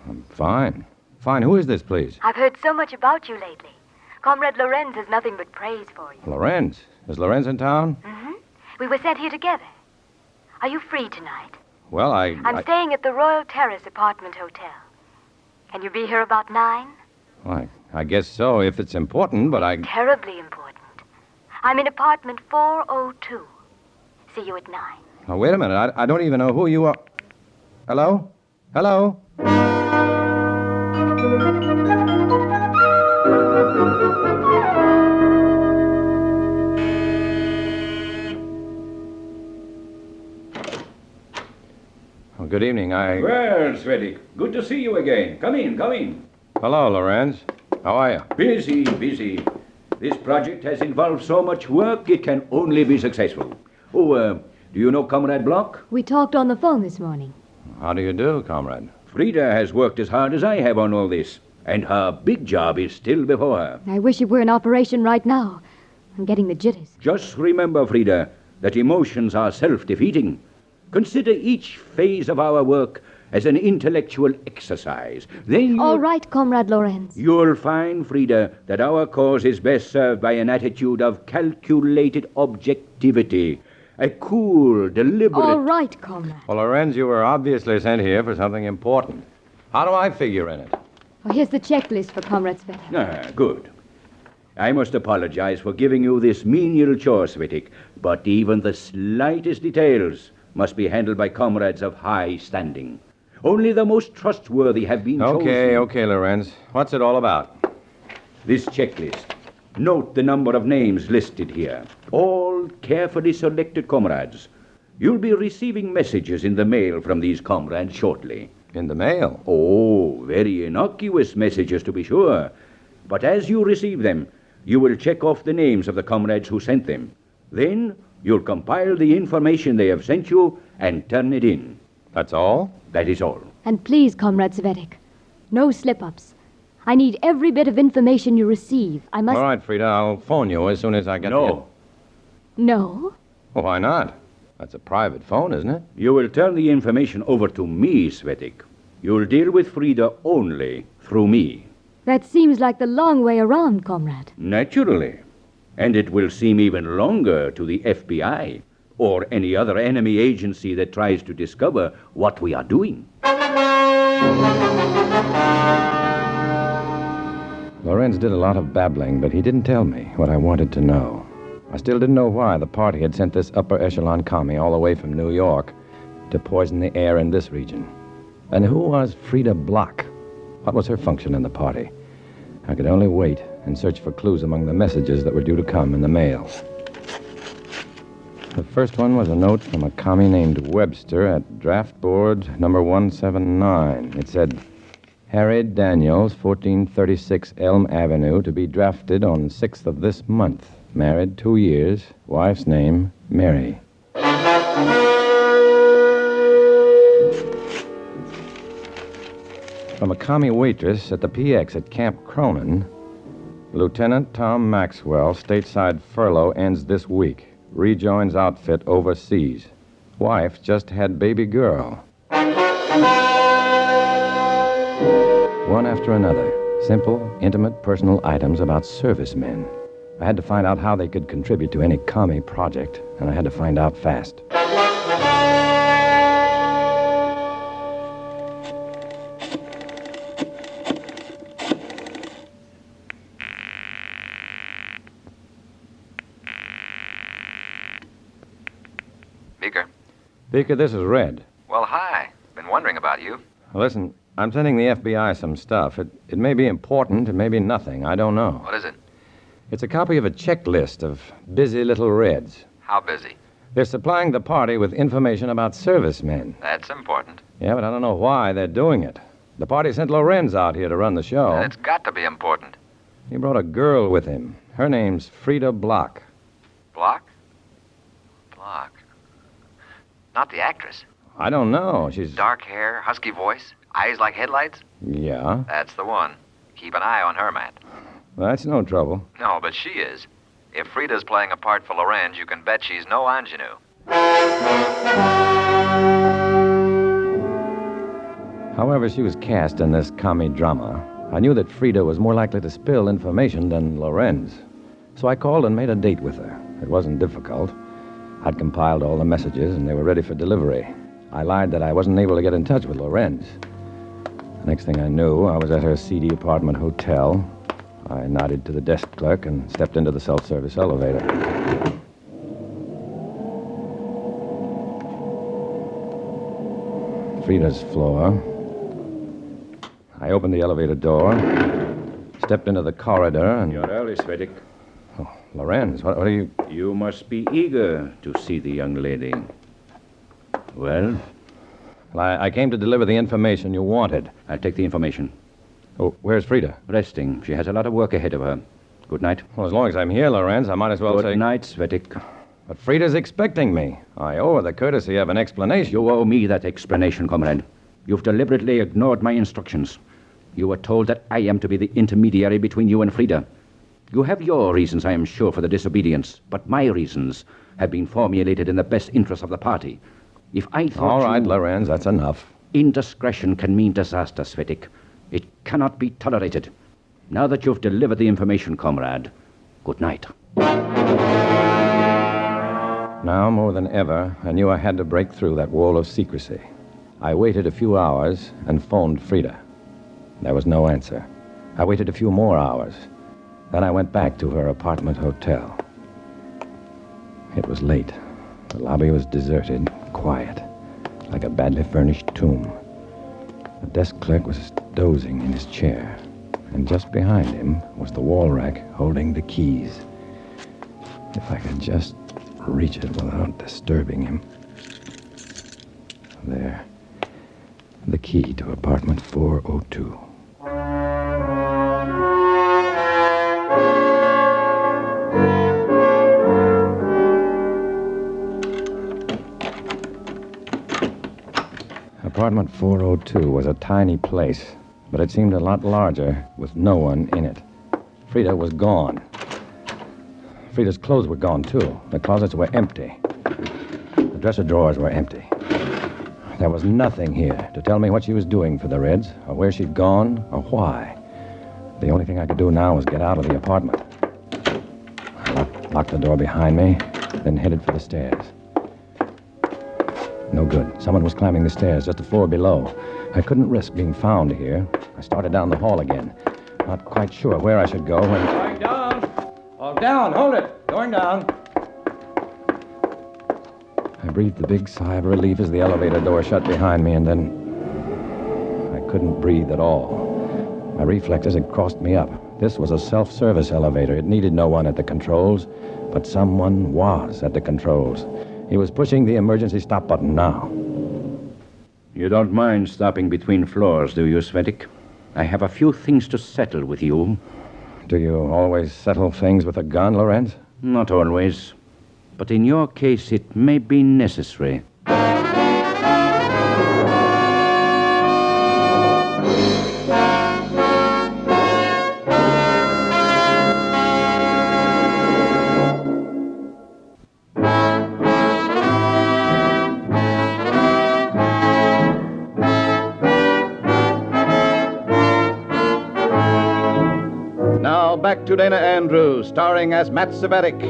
I'm fine. Fine. Who is this, please? I've heard so much about you lately. Comrade Lorenz has nothing but praise for you. Lorenz. Is Lorenz in town? Mm-hmm. We were sent here together. Are you free tonight? Well, I'm staying at the Royal Terrace Apartment Hotel. Can you be here about 9? Well, I guess so, if it's important, but I... Terribly important. I'm in apartment 402. See you at 9. Oh, wait a minute. I don't even know who you are. Hello? Hello? Oh, good evening. Well, Svedig, good to see you again. Come in, come in. Hello, Lorenz. How are you? Busy, busy. This project has involved so much work, it can only be successful. Oh, do you know Comrade Block? We talked on the phone this morning. How do you do, comrade? Frida has worked as hard as I have on all this, and her big job is still before her. I wish it were in operation right now. I'm getting the jitters. Just remember, Frida, that emotions are self-defeating. Consider each phase of our work as an intellectual exercise. Then All right, Comrade Lorenz. you'll find, Frida, that our cause is best served by an attitude of calculated objectivity. A cool, deliberate... All right, Comrade. Well, Lorenz, you were obviously sent here for something important. How do I figure in it? Well, here's the checklist for Comrade Svetic. Ah, good. I must apologize for giving you this menial chore, Svitik, but even the slightest details must be handled by comrades of high standing. Only the most trustworthy have been chosen. Okay, Lorenz. What's it all about? This checklist. Note the number of names listed here. All carefully selected comrades. You'll be receiving messages in the mail from these comrades shortly. In the mail? Oh, very innocuous messages, to be sure. But as you receive them, you will check off the names of the comrades who sent them. Then you'll compile the information they have sent you and turn it in. That's all? That is all. And please, Comrade Svetic, no slip-ups. I need every bit of information you receive. I must... All right, Frida, I'll phone you as soon as I get No. No? Well, why not? That's a private phone, isn't it? You will turn the information over to me, Svetik. You'll deal with Frida only through me. That seems like the long way around, Comrade. Naturally. And it will seem even longer to the FBI or any other enemy agency that tries to discover what we are doing. Lorenz did a lot of babbling, but he didn't tell me what I wanted to know. I still didn't know why the party had sent this upper echelon commie all the way from New York to poison the air in this region. And who was Frida Block? What was her function in the party? I could only wait and search for clues among the messages that were due to come in the mail. The first one was a note from a commie named Webster at draft board number 179. It said, Harry Daniels, 1436 Elm Avenue, to be drafted on 6th of this month. Married 2 years. Wife's name, Mary. From a commie waitress at the PX at Camp Cronin, Lieutenant Tom Maxwell, stateside furlough ends this week. Rejoins outfit overseas. Wife just had baby girl. One after another. Simple, intimate, personal items about servicemen. I had to find out how they could contribute to any commie project, and I had to find out fast. Beaker. Beaker, this is Red. Well, hi. Been wondering about you. Listen, I'm sending the FBI some stuff. It may be important, it may be nothing. I don't know. What is it? It's a copy of a checklist of busy little Reds. How busy? They're supplying the party with information about servicemen. That's important. Yeah, but I don't know why they're doing it. The party sent Lorenz out here to run the show. And it's got to be important. He brought a girl with him. Her name's Frida Block. Block? Block. Not the actress. I don't know. She's... Dark hair, husky voice, eyes like headlights? Yeah? That's the one. Keep an eye on her, Matt. That's no trouble. No, but she is. If Frida's playing a part for Lorenz, you can bet she's no ingenue. However she was cast in this commie drama, I knew that Frida was more likely to spill information than Lorenz. So I called and made a date with her. It wasn't difficult. I'd compiled all the messages, and they were ready for delivery. I lied that I wasn't able to get in touch with Lorenz. The next thing I knew, I was at her seedy apartment hotel. I nodded to the desk clerk and stepped into the self-service elevator. Frida's floor. I opened the elevator door, stepped into the corridor, and... You're early, Svedik. Oh, Lorenz, what are you... You must be eager to see the young lady. Well? Well, I came to deliver the information you wanted. I'll take the information. Oh, where's Frida? Resting. She has a lot of work ahead of her. Good night. Well, as long as I'm here, Lorenz, I might as well say... Good night, Svedik. But Frida's expecting me. I owe her the courtesy of an explanation. You owe me that explanation, comrade. You've deliberately ignored my instructions. You were told that I am to be the intermediary between you and Frida. You have your reasons, I am sure, for the disobedience, but my reasons have been formulated in the best interest of the party. If I thought All right, Lorenz, that's enough. Indiscretion can mean disaster, Svedik. It cannot be tolerated. Now that you've delivered the information, comrade, good night. Now, more than ever, I knew I had to break through that wall of secrecy. I waited a few hours and phoned Frida. There was no answer. I waited a few more hours. Then I went back to her apartment hotel. It was late. The lobby was deserted, quiet, like a badly furnished tomb. The desk clerk was dozing in his chair, and just behind him was the wall rack holding the keys. If I could just reach it without disturbing him. There. The key to apartment 402. Apartment 402 was a tiny place, but it seemed a lot larger with no one in it. Frida was gone. Frida's clothes were gone, too. The closets were empty. The dresser drawers were empty. There was nothing here to tell me what she was doing for the Reds, or where she'd gone, or why. The only thing I could do now was get out of the apartment. I locked the door behind me, then headed for the stairs. No good. Someone was climbing the stairs just a floor below. I couldn't risk being found here. I started down the hall again, not quite sure where I should go when... Going down! Oh, down! Hold it! Going down! I breathed a big sigh of relief as the elevator door shut behind me, and then... I couldn't breathe at all. My reflexes had crossed me up. This was a self-service elevator. It needed no one at the controls, but someone was at the controls. He was pushing the emergency stop button now. You don't mind stopping between floors, do you, Svedik? I have a few things to settle with you. Do you always settle things with a gun, Lorenz? Not always. But in your case, it may be necessary. Back to Dana Andrews, starring as Matt Cvetic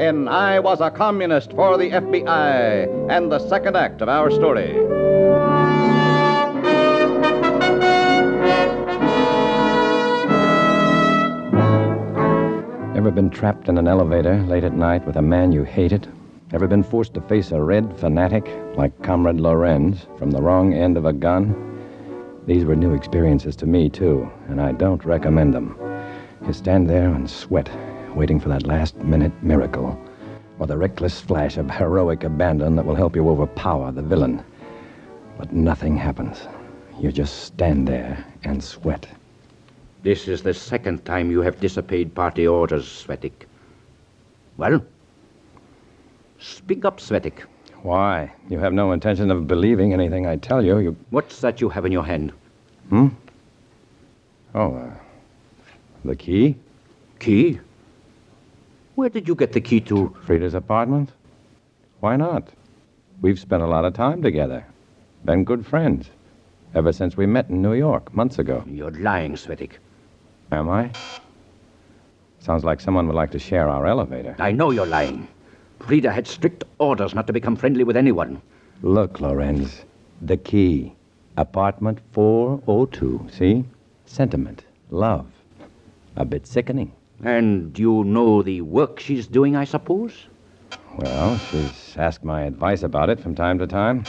in I Was a Communist for the FBI, and the second act of our story. Ever been trapped in an elevator late at night with a man you hated? Ever been forced to face a red fanatic like Comrade Lorenz from the wrong end of a gun? These were new experiences to me, too, and I don't recommend them. You stand there and sweat, waiting for that last-minute miracle, or the reckless flash of heroic abandon that will help you overpower the villain. But nothing happens. You just stand there and sweat. This is the second time you have disobeyed party orders, Svetik. Well? Speak up, Svetik. Why? You have no intention of believing anything I tell you. What's that you have in your hand? The key? Key? Where did you get the key to? Frida's apartment. Why not? We've spent a lot of time together. Been good friends. Ever since we met in New York, months ago. You're lying, Svetik. Am I? Sounds like someone would like to share our elevator. I know you're lying. Frida had strict orders not to become friendly with anyone. Look, Lorenz. The key. Apartment 402. See? Sentiment. Love. A bit sickening. And you know the work she's doing, I suppose? Well, she's asked my advice about it from time to time.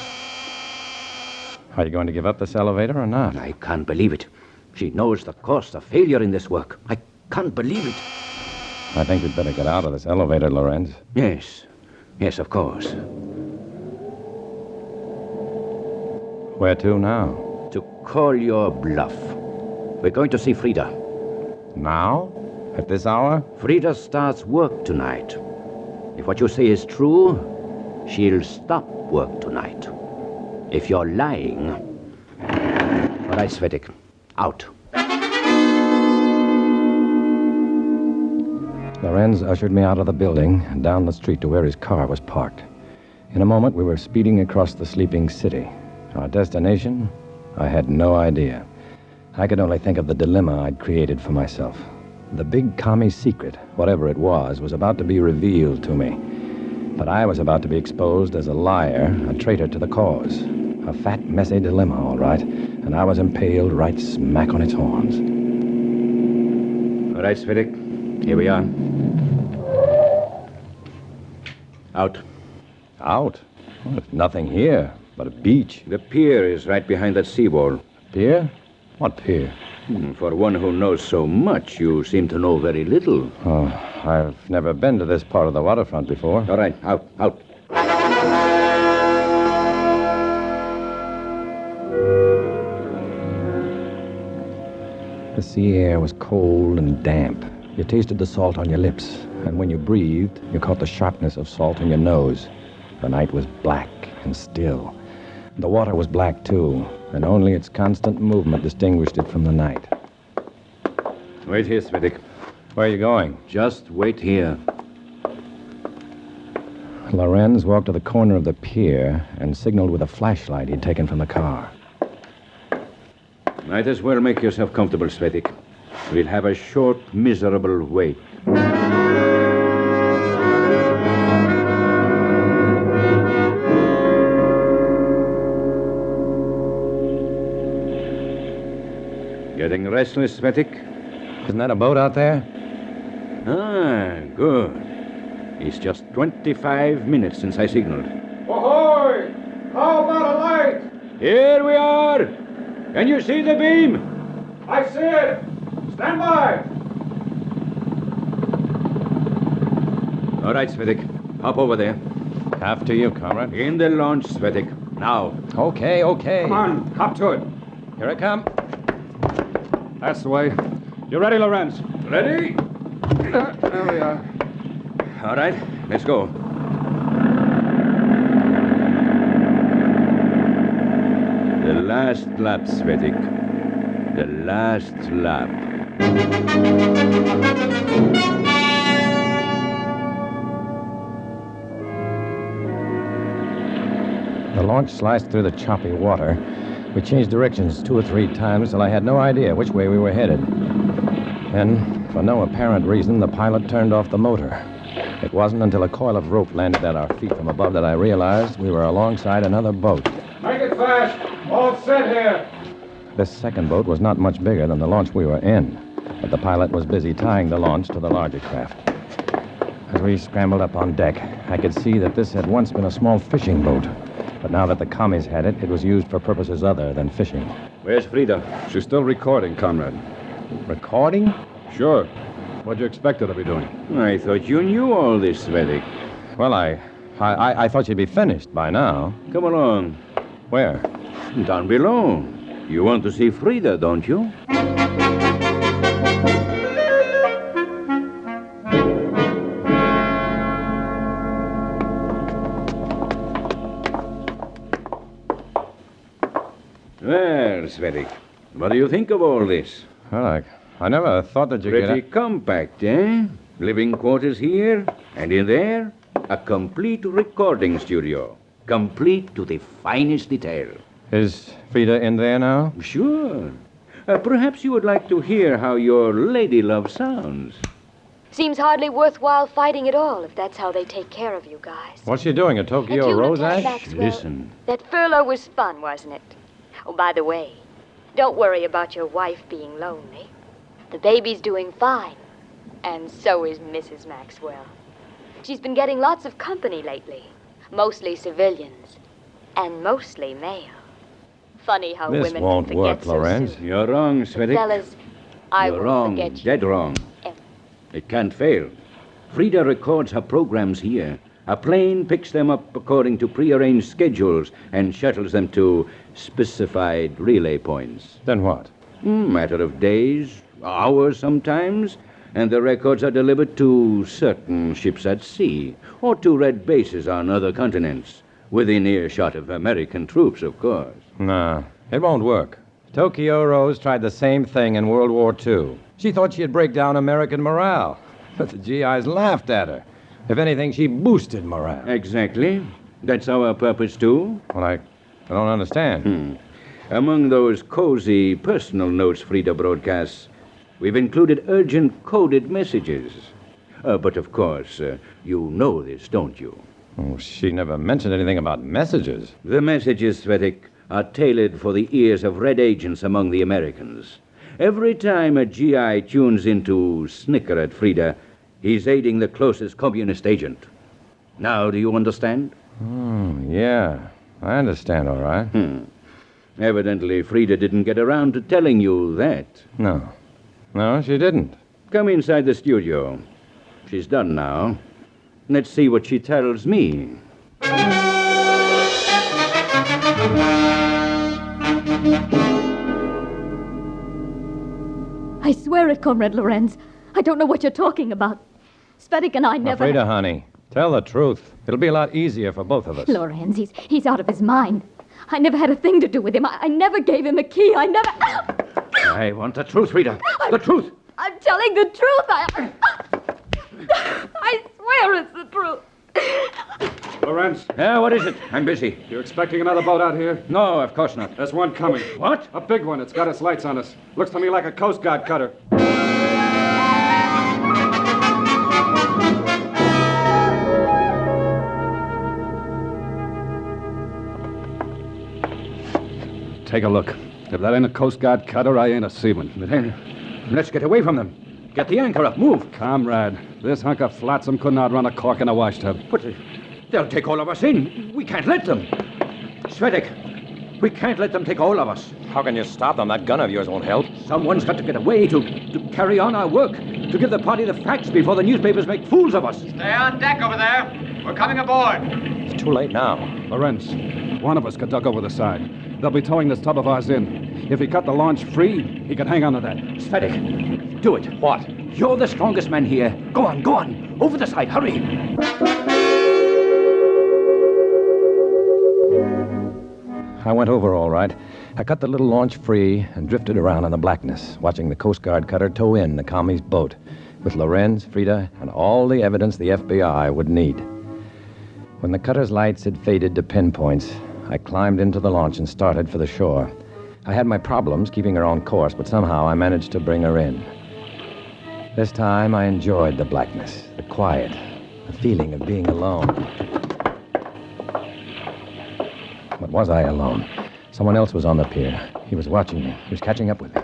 Are you going to give up this elevator or not? I can't believe it. She knows the cost of failure in this work. I can't believe it. I think we'd better get out of this elevator, Lorenz. Yes. Yes, of course. Where to now? To call your bluff. We're going to see Frida. Now? At this hour? Frida starts work tonight. If what you say is true, she'll stop work tonight. If you're lying... All right, Svetik. Out. Lorenz ushered me out of the building and down the street to where his car was parked. In a moment, we were speeding across the sleeping city. Our destination? I had no idea. I could only think of the dilemma I'd created for myself. The big commie secret, whatever it was about to be revealed to me. But I was about to be exposed as a liar, a traitor to the cause. A fat, messy dilemma, all right. And I was impaled right smack on its horns. All right, Svetik. Here we are. Out. Out? Well, there's nothing here but a beach. The pier is right behind that seawall. Pier? What pier? For one who knows so much, you seem to know very little. Oh, I've never been to this part of the waterfront before. All right, out. The sea air was cold and damp. You tasted the salt on your lips, and when you breathed, you caught the sharpness of salt in your nose. The night was black and still. The water was black, too, and only its constant movement distinguished it from the night. Wait here, Svetik. Where are you going? Just wait here. Lorenz walked to the corner of the pier and signaled with a flashlight he'd taken from the car. Might as well make yourself comfortable, Svetik. We'll have a short, miserable wait. Getting restless, Svetik? Isn't that a boat out there? Ah, good. It's just 25 minutes since I signaled. Ahoy! How about a light? Here we are! Can you see the beam? I see it! Stand by! All right, Svetik. Hop over there. After you, comrade. In the launch, Svetik. Now. Okay. Come on, hop to it. Here I come. That's the way. You ready, Lorenz? Ready? There we are. All right, let's go. The last lap, Svetik. The last lap. The launch sliced through the choppy water. We changed directions 2 or 3 times till I had no idea which way we were headed. Then, for no apparent reason, the pilot turned off the motor. It wasn't until a coil of rope landed at our feet from above that I realized we were alongside another boat. Make it fast. All set here. This second boat was not much bigger than the launch we were in, but the pilot was busy tying the launch to the larger craft. I As we scrambled up on deck, I could see that this had once been a small fishing boat. But now that the commies had it, it was used for purposes other than fishing. Where's Frida? She's still recording, comrade. Recording? Sure. What'd you expect her to be doing? I thought you knew all this, Svedik. Well, I thought she'd be finished by now. Come along. Where? Down below. You want to see Frida, don't you? Well, Svedik, what do you think of all this? Well, I never thought that you could... Pretty compact, eh? Living quarters here, and in there, a complete recording studio. Complete to the finest detail. Is Frida in there now? Sure. Perhaps you would like to hear how your lady love sounds. Seems hardly worthwhile fighting at all if that's how they take care of you guys. What's she doing, a Tokyo And you, Rose Lieutenant act? Maxwell, Listen. That furlough was fun, wasn't it? Oh, by the way, don't worry about your wife being lonely. The baby's doing fine. And so is Mrs. Maxwell. She's been getting lots of company lately. Mostly civilians. And mostly male. Funny how This women won't can forget work, so Lorenz. soon. You're wrong, Svedik. Fellas, I You're won't wrong. forget you. Dead wrong. It can't fail. Frida records her programs here. A plane picks them up according to prearranged schedules and shuttles them to specified relay points. Then what? Matter of days, hours sometimes, and the records are delivered to certain ships at sea or to red bases on other continents, within earshot of American troops, of course. Nah, it won't work. Tokyo Rose tried the same thing in World War II. She thought she'd break down American morale, but the GIs laughed at her. If anything, she boosted morale. Exactly. That's our purpose, too. Well, I don't understand. Among those cozy personal notes Frida broadcasts, we've included urgent coded messages. But of course, you know this, don't you? Oh, she never mentioned anything about messages. The messages, Svedik, are tailored for the ears of red agents among the Americans. Every time a GI tunes in to snicker at Frida, he's aiding the closest communist agent. Now, do you understand? Yeah. I understand, all right. Evidently, Frida didn't get around to telling you that. No. No, she didn't. Come inside the studio. She's done now. Let's see what she tells me. I swear it, Comrade Lorenz. I don't know what you're talking about. Svedik and I never... Frida, honey, tell the truth. It'll be a lot easier for both of us. Lorenz, he's out of his mind. I never had a thing to do with him. I never gave him a key. I never... I want the truth, Frida. The truth. I'm telling the truth. I swear it's the truth. Lorenz. Yeah, what is it? I'm busy. You expecting another boat out here? No, of course not. There's one coming. What? A big one. It's got its lights on us. Looks to me like a Coast Guard cutter. Take a look. If that ain't a Coast Guard cutter, I ain't a seaman. Then, let's get away from them. Get the anchor up. Move. Comrade, this hunk of flotsam couldn't outrun a cork in a washtub. But they'll take all of us in. We can't let them. Svedik, we can't let them take all of us. How can you stop them? That gun of yours won't help. Someone's got to get away to carry on our work, to give the party the facts before the newspapers make fools of us. Stay on deck over there. We're coming aboard. It's too late now. Lorenz, one of us could duck over the side. They'll be towing this tub of ours in. If he cut the launch free, he could hang on to that. Svedik, do it. What? You're the strongest man here. Go on, go on. Over the side, hurry. I went over all right. I cut the little launch free and drifted around in the blackness, watching the Coast Guard cutter tow in the commie's boat, with Lorenz, Frida, and all the evidence the FBI would need. When the cutter's lights had faded to pinpoints, I climbed into the launch and started for the shore. I had my problems keeping her on course, but somehow I managed to bring her in. This time I enjoyed the blackness, the quiet, the feeling of being alone. But was I alone? Someone else was on the pier. He was watching me. He was catching up with me.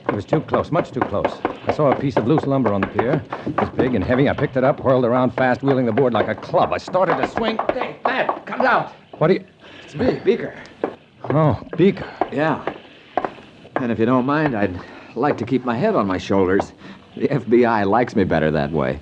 He was too close, much too close. I saw a piece of loose lumber on the pier. It was big and heavy. I picked it up, whirled around fast, wheeling the board like a club. I started to swing. Hey, Matt, comes out. What are you... It's me, Beaker. Oh, Beaker. Yeah. And if you don't mind, I'd like to keep my head on my shoulders. The FBI likes me better that way.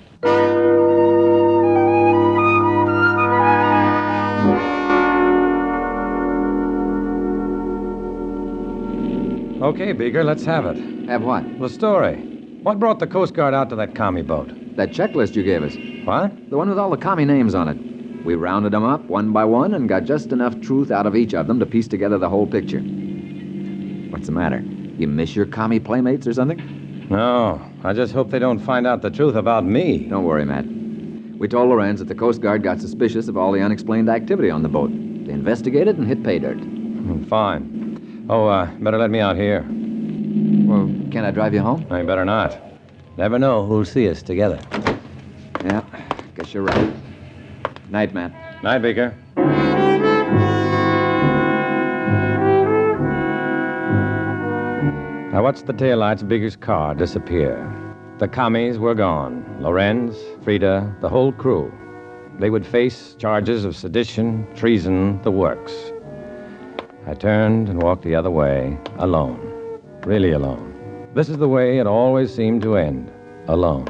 Okay, Beaker, let's have it. Have what? The story. What brought the Coast Guard out to that commie boat? That checklist you gave us. What? The one with all the commie names on it. We rounded them up one by one and got just enough truth out of each of them to piece together the whole picture. What's the matter? You miss your commie playmates or something? No. I just hope they don't find out the truth about me. Don't worry, Matt. We told Lorenz that the Coast Guard got suspicious of all the unexplained activity on the boat. They investigated and hit pay dirt. Fine. Oh, better let me out here. Well, can I drive you home? I better not. Never know who'll see us together. Yeah, guess you're right. Night, Matt. Night, Beaker. I watched the taillights of Beaker's car disappear. The commies were gone. Lorenz, Frida, the whole crew. They would face charges of sedition, treason, the works. I turned and walked the other way, alone. Really alone. This is the way it always seemed to end. Alone.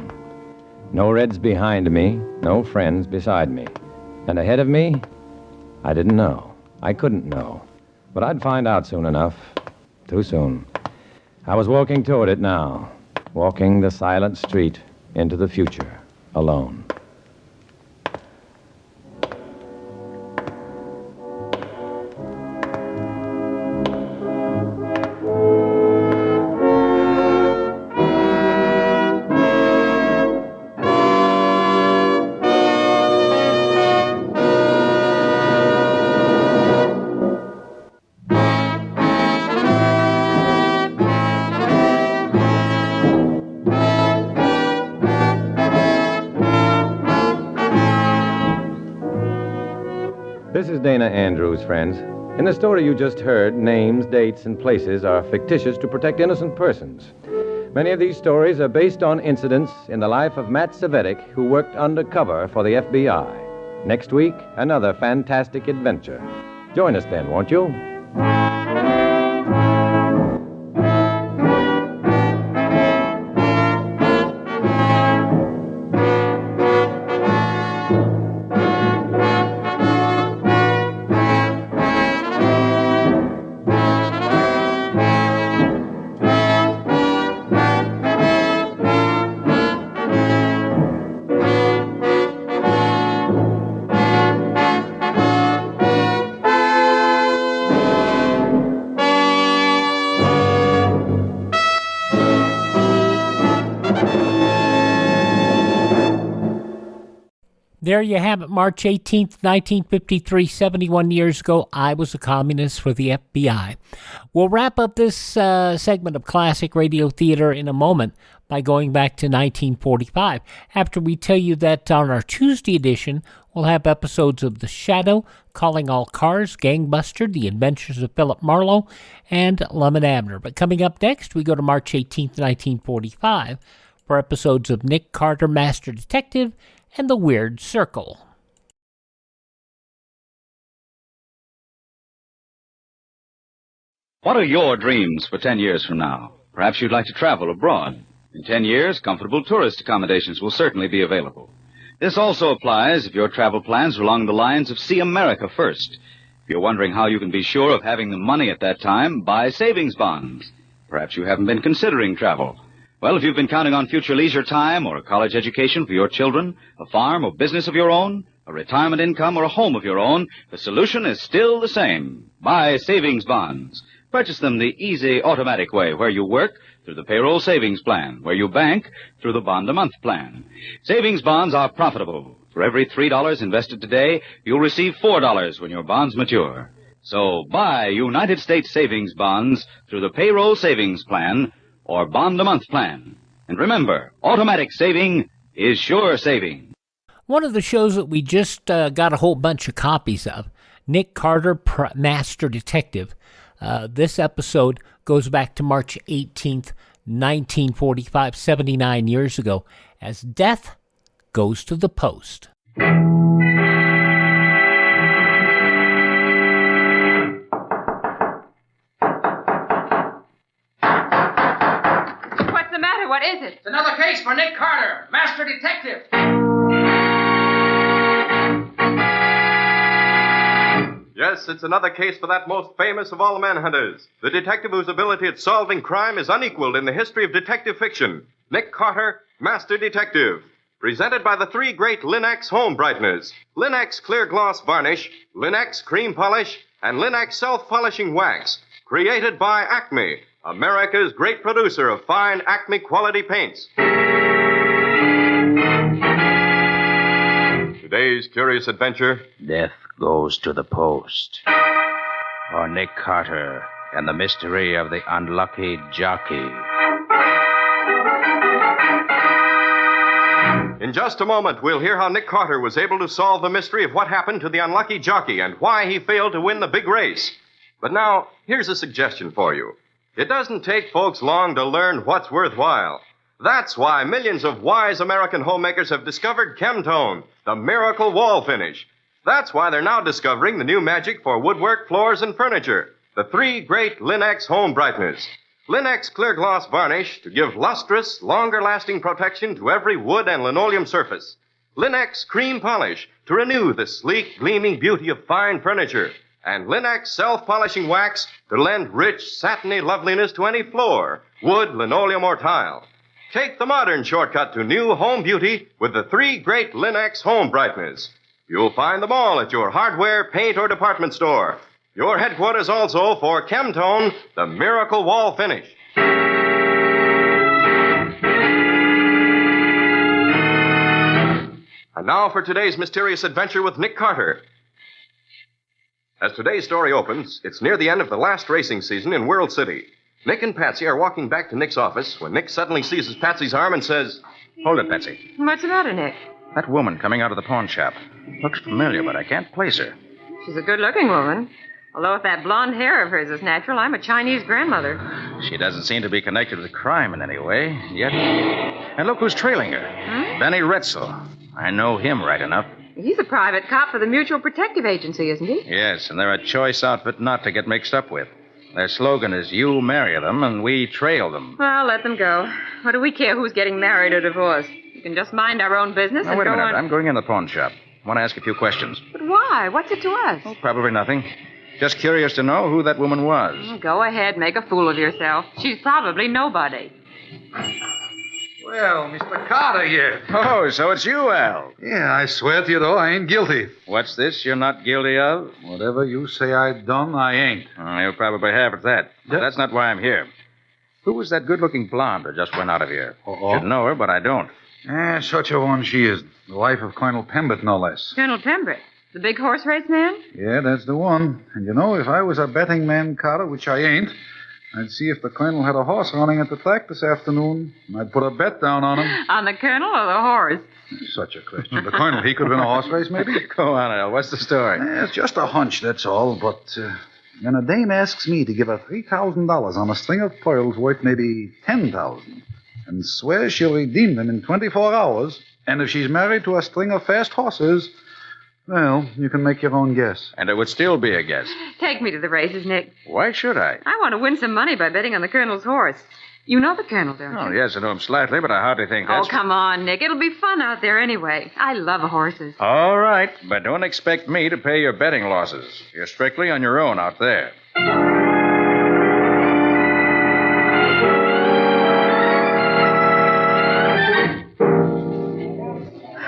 No Reds behind me, no friends beside me. And ahead of me, I didn't know. I couldn't know. But I'd find out soon enough. Too soon. I was walking toward it now. Walking the silent street into the future. Alone. This is Dana Andrews, friends. In the story you just heard, names, dates, and places are fictitious to protect innocent persons. Many of these stories are based on incidents in the life of Matt Savetic, who worked undercover for the FBI. Next week, another fantastic adventure. Join us then, won't you? There you have it, March 18th, 1953, 71 years ago, I was a communist for the FBI. We'll wrap up this segment of classic radio theater in a moment by going back to 1945, after we tell you that on our Tuesday edition, we'll have episodes of The Shadow, Calling All Cars, Gangbuster, The Adventures of Philip Marlowe, and Lum and Abner. But coming up next, we go to March 18th, 1945, for episodes of Nick Carter, Master Detective, and The Weird Circle. What are your dreams for 10 years from now? Perhaps you'd like to travel abroad. In 10 years, comfortable tourist accommodations will certainly be available. This also applies if your travel plans are along the lines of see America first. If you're wondering how you can be sure of having the money at that time, buy savings bonds. Perhaps you haven't been considering travel. Well, if you've been counting on future leisure time or a college education for your children, a farm or business of your own, a retirement income or a home of your own, the solution is still the same. Buy savings bonds. Purchase them the easy, automatic way, where you work through the payroll savings plan, where you bank through the bond-a-month plan. Savings bonds are profitable. For every $3 invested today, you'll receive $4 when your bonds mature. So buy United States savings bonds through the payroll savings plan or bond-a-month plan. And remember, automatic saving is sure saving. One of the shows that we just got a whole bunch of copies of, Nick Carter, Master Detective. This episode goes back to March 18th, 1945, 79 years ago, as Death Goes to the Post. What's the matter? What is it? It's another case for Nick Carter, Master Detective. Yes, it's another case for that most famous of all manhunters, the detective whose ability at solving crime is unequaled in the history of detective fiction, Nick Carter, Master Detective. Presented by the three great Lin-X home brighteners, Lin-X Clear Gloss Varnish, Lin-X Cream Polish, and Lin-X Self-Polishing Wax. Created by Acme, America's great producer of fine Acme quality paints. Today's curious adventure. Death Goes to the Post. Or Nick Carter and the mystery of the unlucky jockey. In just a moment, we'll hear how Nick Carter was able to solve the mystery of what happened to the unlucky jockey and why he failed to win the big race. But now, here's a suggestion for you. It doesn't take folks long to learn what's worthwhile. That's why millions of wise American homemakers have discovered Chemtone, the miracle wall finish. That's why they're now discovering the new magic for woodwork, floors, and furniture. The three great Lin-X home brighteners. Lin-X Clear Gloss Varnish to give lustrous, longer-lasting protection to every wood and linoleum surface. Lin-X Cream Polish to renew the sleek, gleaming beauty of fine furniture. And Lin-X Self-Polishing Wax to lend rich, satiny loveliness to any floor, wood, linoleum, or tile. Take the modern shortcut to new home beauty with the three great Lin-X home brighteners. You'll find them all at your hardware, paint, or department store. Your headquarters also for Chemtone, the miracle wall finish. And now for today's mysterious adventure with Nick Carter. As today's story opens, it's near the end of the last racing season in World City. Nick and Patsy are walking back to Nick's office when Nick suddenly seizes Patsy's arm and says, Hold it, Patsy. What's the matter, Nick? That woman coming out of the pawn shop. Looks familiar, but I can't place her. She's a good-looking woman. Although if that blonde hair of hers is natural, I'm a Chinese grandmother. She doesn't seem to be connected with crime in any way, yet. And look who's trailing her. Benny Retzel. I know him right enough. He's a private cop for the Mutual Protective Agency, isn't he? Yes, and they're a choice outfit not to get mixed up with. Their slogan is, you marry them, and we trail them. Well, let them go. What do we care who's getting married or divorced? We can just mind our own business Now, and wait a go minute. on. I'm going in the pawn shop. I want to ask a few questions. But why? What's it to us? Probably nothing. Just curious to know who that woman was. Go ahead, make a fool of yourself. She's probably nobody. Well, Mr. Carter here. Oh, so it's you, Al. Yeah, I swear to you, though, I ain't guilty. What's this you're not guilty of? Whatever you say I done, I ain't. You probably have at that. But that's not why I'm here. Who was that good-looking blonde who just went out of here? Should know her, but I don't. Such a one she is. The wife of Colonel Pembroke, no less. Colonel Pembroke, the big horse race man? Yeah, that's the one. And you know, if I was a betting man, Carter, which I ain't, I'd see if the Colonel had a horse running at the track this afternoon, and I'd put a bet down on him. On the Colonel or the horse? Such a question. The Colonel, he could win a horse race, maybe? Go on, Al. What's the story? It's just a hunch, that's all. But when a dame asks me to give her $3,000 on a string of pearls worth maybe $10,000, and swears she'll redeem them in 24 hours, and if she's married to a string of fast horses, well, you can make your own guess. And it would still be a guess. Take me to the races, Nick. Why should I? I want to win some money by betting on the Colonel's horse. You know the Colonel, don't you? Oh, yes, I know him slightly, but I hardly think that's... Oh, come on, Nick. It'll be fun out there anyway. I love horses. All right, but don't expect me to pay your betting losses. You're strictly on your own out there.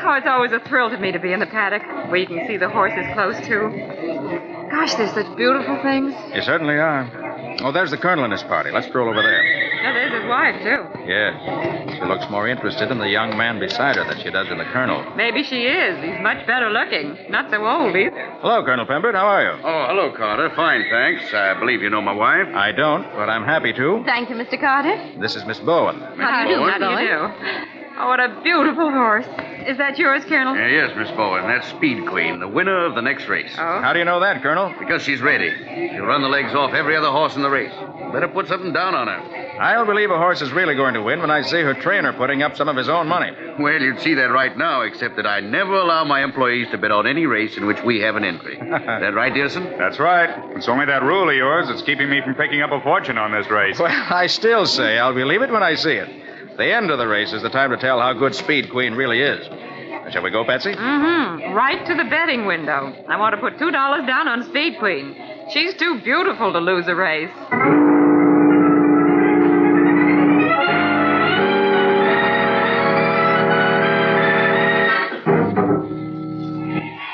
Oh, it's always a thrill to me to be in the paddock, where you can see the horses close to. Gosh, they're such beautiful things. You certainly are. Oh, there's the Colonel and his party. Let's stroll over there. Yeah, there's his wife, too. Yeah. She looks more interested in the young man beside her than she does in the Colonel. Maybe she is. He's much better looking. Not so old, either. Hello, Colonel Pembroke. How are you? Oh, hello, Carter. Fine, thanks. I believe you know my wife. I don't, but I'm happy to. Thank you, Mr. Carter. This is Miss Bowen. How do you do, How do you do? Oh, what a beautiful horse. Is that yours, Colonel? Yes, Miss Bowen. That's Speed Queen, the winner of the next race. Oh? How do you know that, Colonel? Because she's ready. She'll run the legs off every other horse in the race. Better put something down on her. I'll believe a horse is really going to win when I see her trainer putting up some of his own money. Well, you'd see that right now, except that I never allow my employees to bet on any race in which we have an entry. Is that right, Dearson? That's right. It's only that rule of yours that's keeping me from picking up a fortune on this race. Well, I still say I'll believe it when I see it. The end of the race is the time to tell how good Speed Queen really is. Shall we go, Patsy? Mm-hmm. Right to the betting window. I want to put $2 down on Speed Queen. She's too beautiful to lose a race.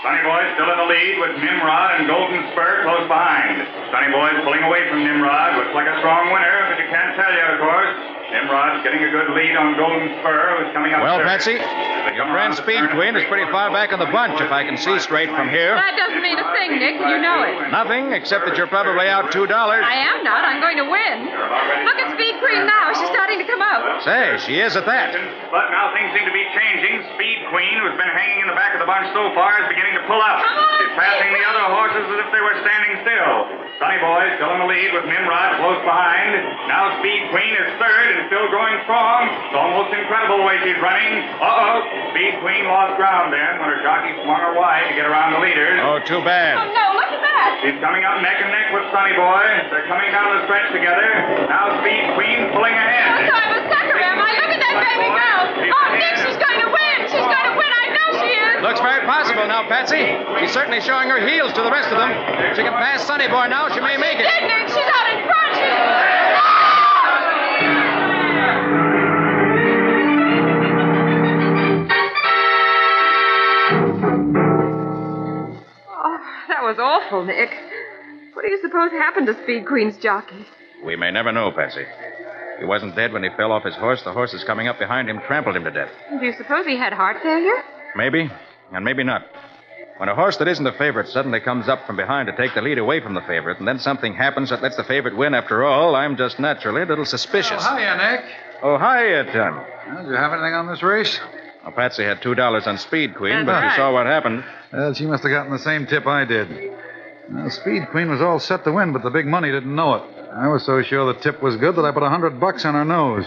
Sonny Boy still in the lead with Nimrod and Golden Spur close behind. Sonny Boy's pulling away from Nimrod. Looks like a strong winner, but you can't tell yet, of course. Nimrod's getting a good lead on Golden Spur, who's coming up. Well, third. Patsy, your friend Speed Queen is pretty far back in the bunch, if I can see straight from here. That doesn't mean a thing, Nick. You know it. Nothing, except that you're probably out $2. I am not. I'm going to win. Look at Speed Queen now. She's starting to come up. Say, she is at that. But now things seem to be changing. Speed Queen, who's been hanging in the back of the bunch so far, is beginning to pull up. She's passing the other horses as if they were standing still. Sonny Boy still in the lead with Nimrod close behind. Now Speed Queen is third and still going strong. It's almost incredible the way she's running. Uh-oh. Speed Queen lost ground then when her jockey swung her wide to get around the leaders. Oh, too bad. Oh, no, look at that. She's coming up neck and neck with Sonny Boy. They're coming down the stretch together. Now Speed Queen pulling ahead. Oh, I'm a sucker, am I? Look at that baby go. Oh, Nick, she's going to win. She's going to win. I know she is. Looks very possible now, Patsy. She's certainly showing her heels to the rest of them. If she can pass Sonny Boy now, she may make it. She did, Nick. She's out in front. That was awful, Nick. What do you suppose happened to Speed Queen's jockey? We may never know, Patsy. He wasn't dead when he fell off his horse. The horses coming up behind him trampled him to death. Do you suppose he had heart failure? Maybe, and maybe not. When a horse that isn't the favorite suddenly comes up from behind to take the lead away from the favorite, and then something happens that lets the favorite win after all, I'm just naturally a little suspicious. Oh, hiya, Nick. Oh, hiya, Tim. Well, did you have anything on this race? Well, Patsy had $2 on Speed Queen, That's but right. you saw what happened. Well, she must have gotten the same tip I did. Well, Speed Queen was all set to win, but the big money didn't know it. I was so sure the tip was good that I put $100 on her nose.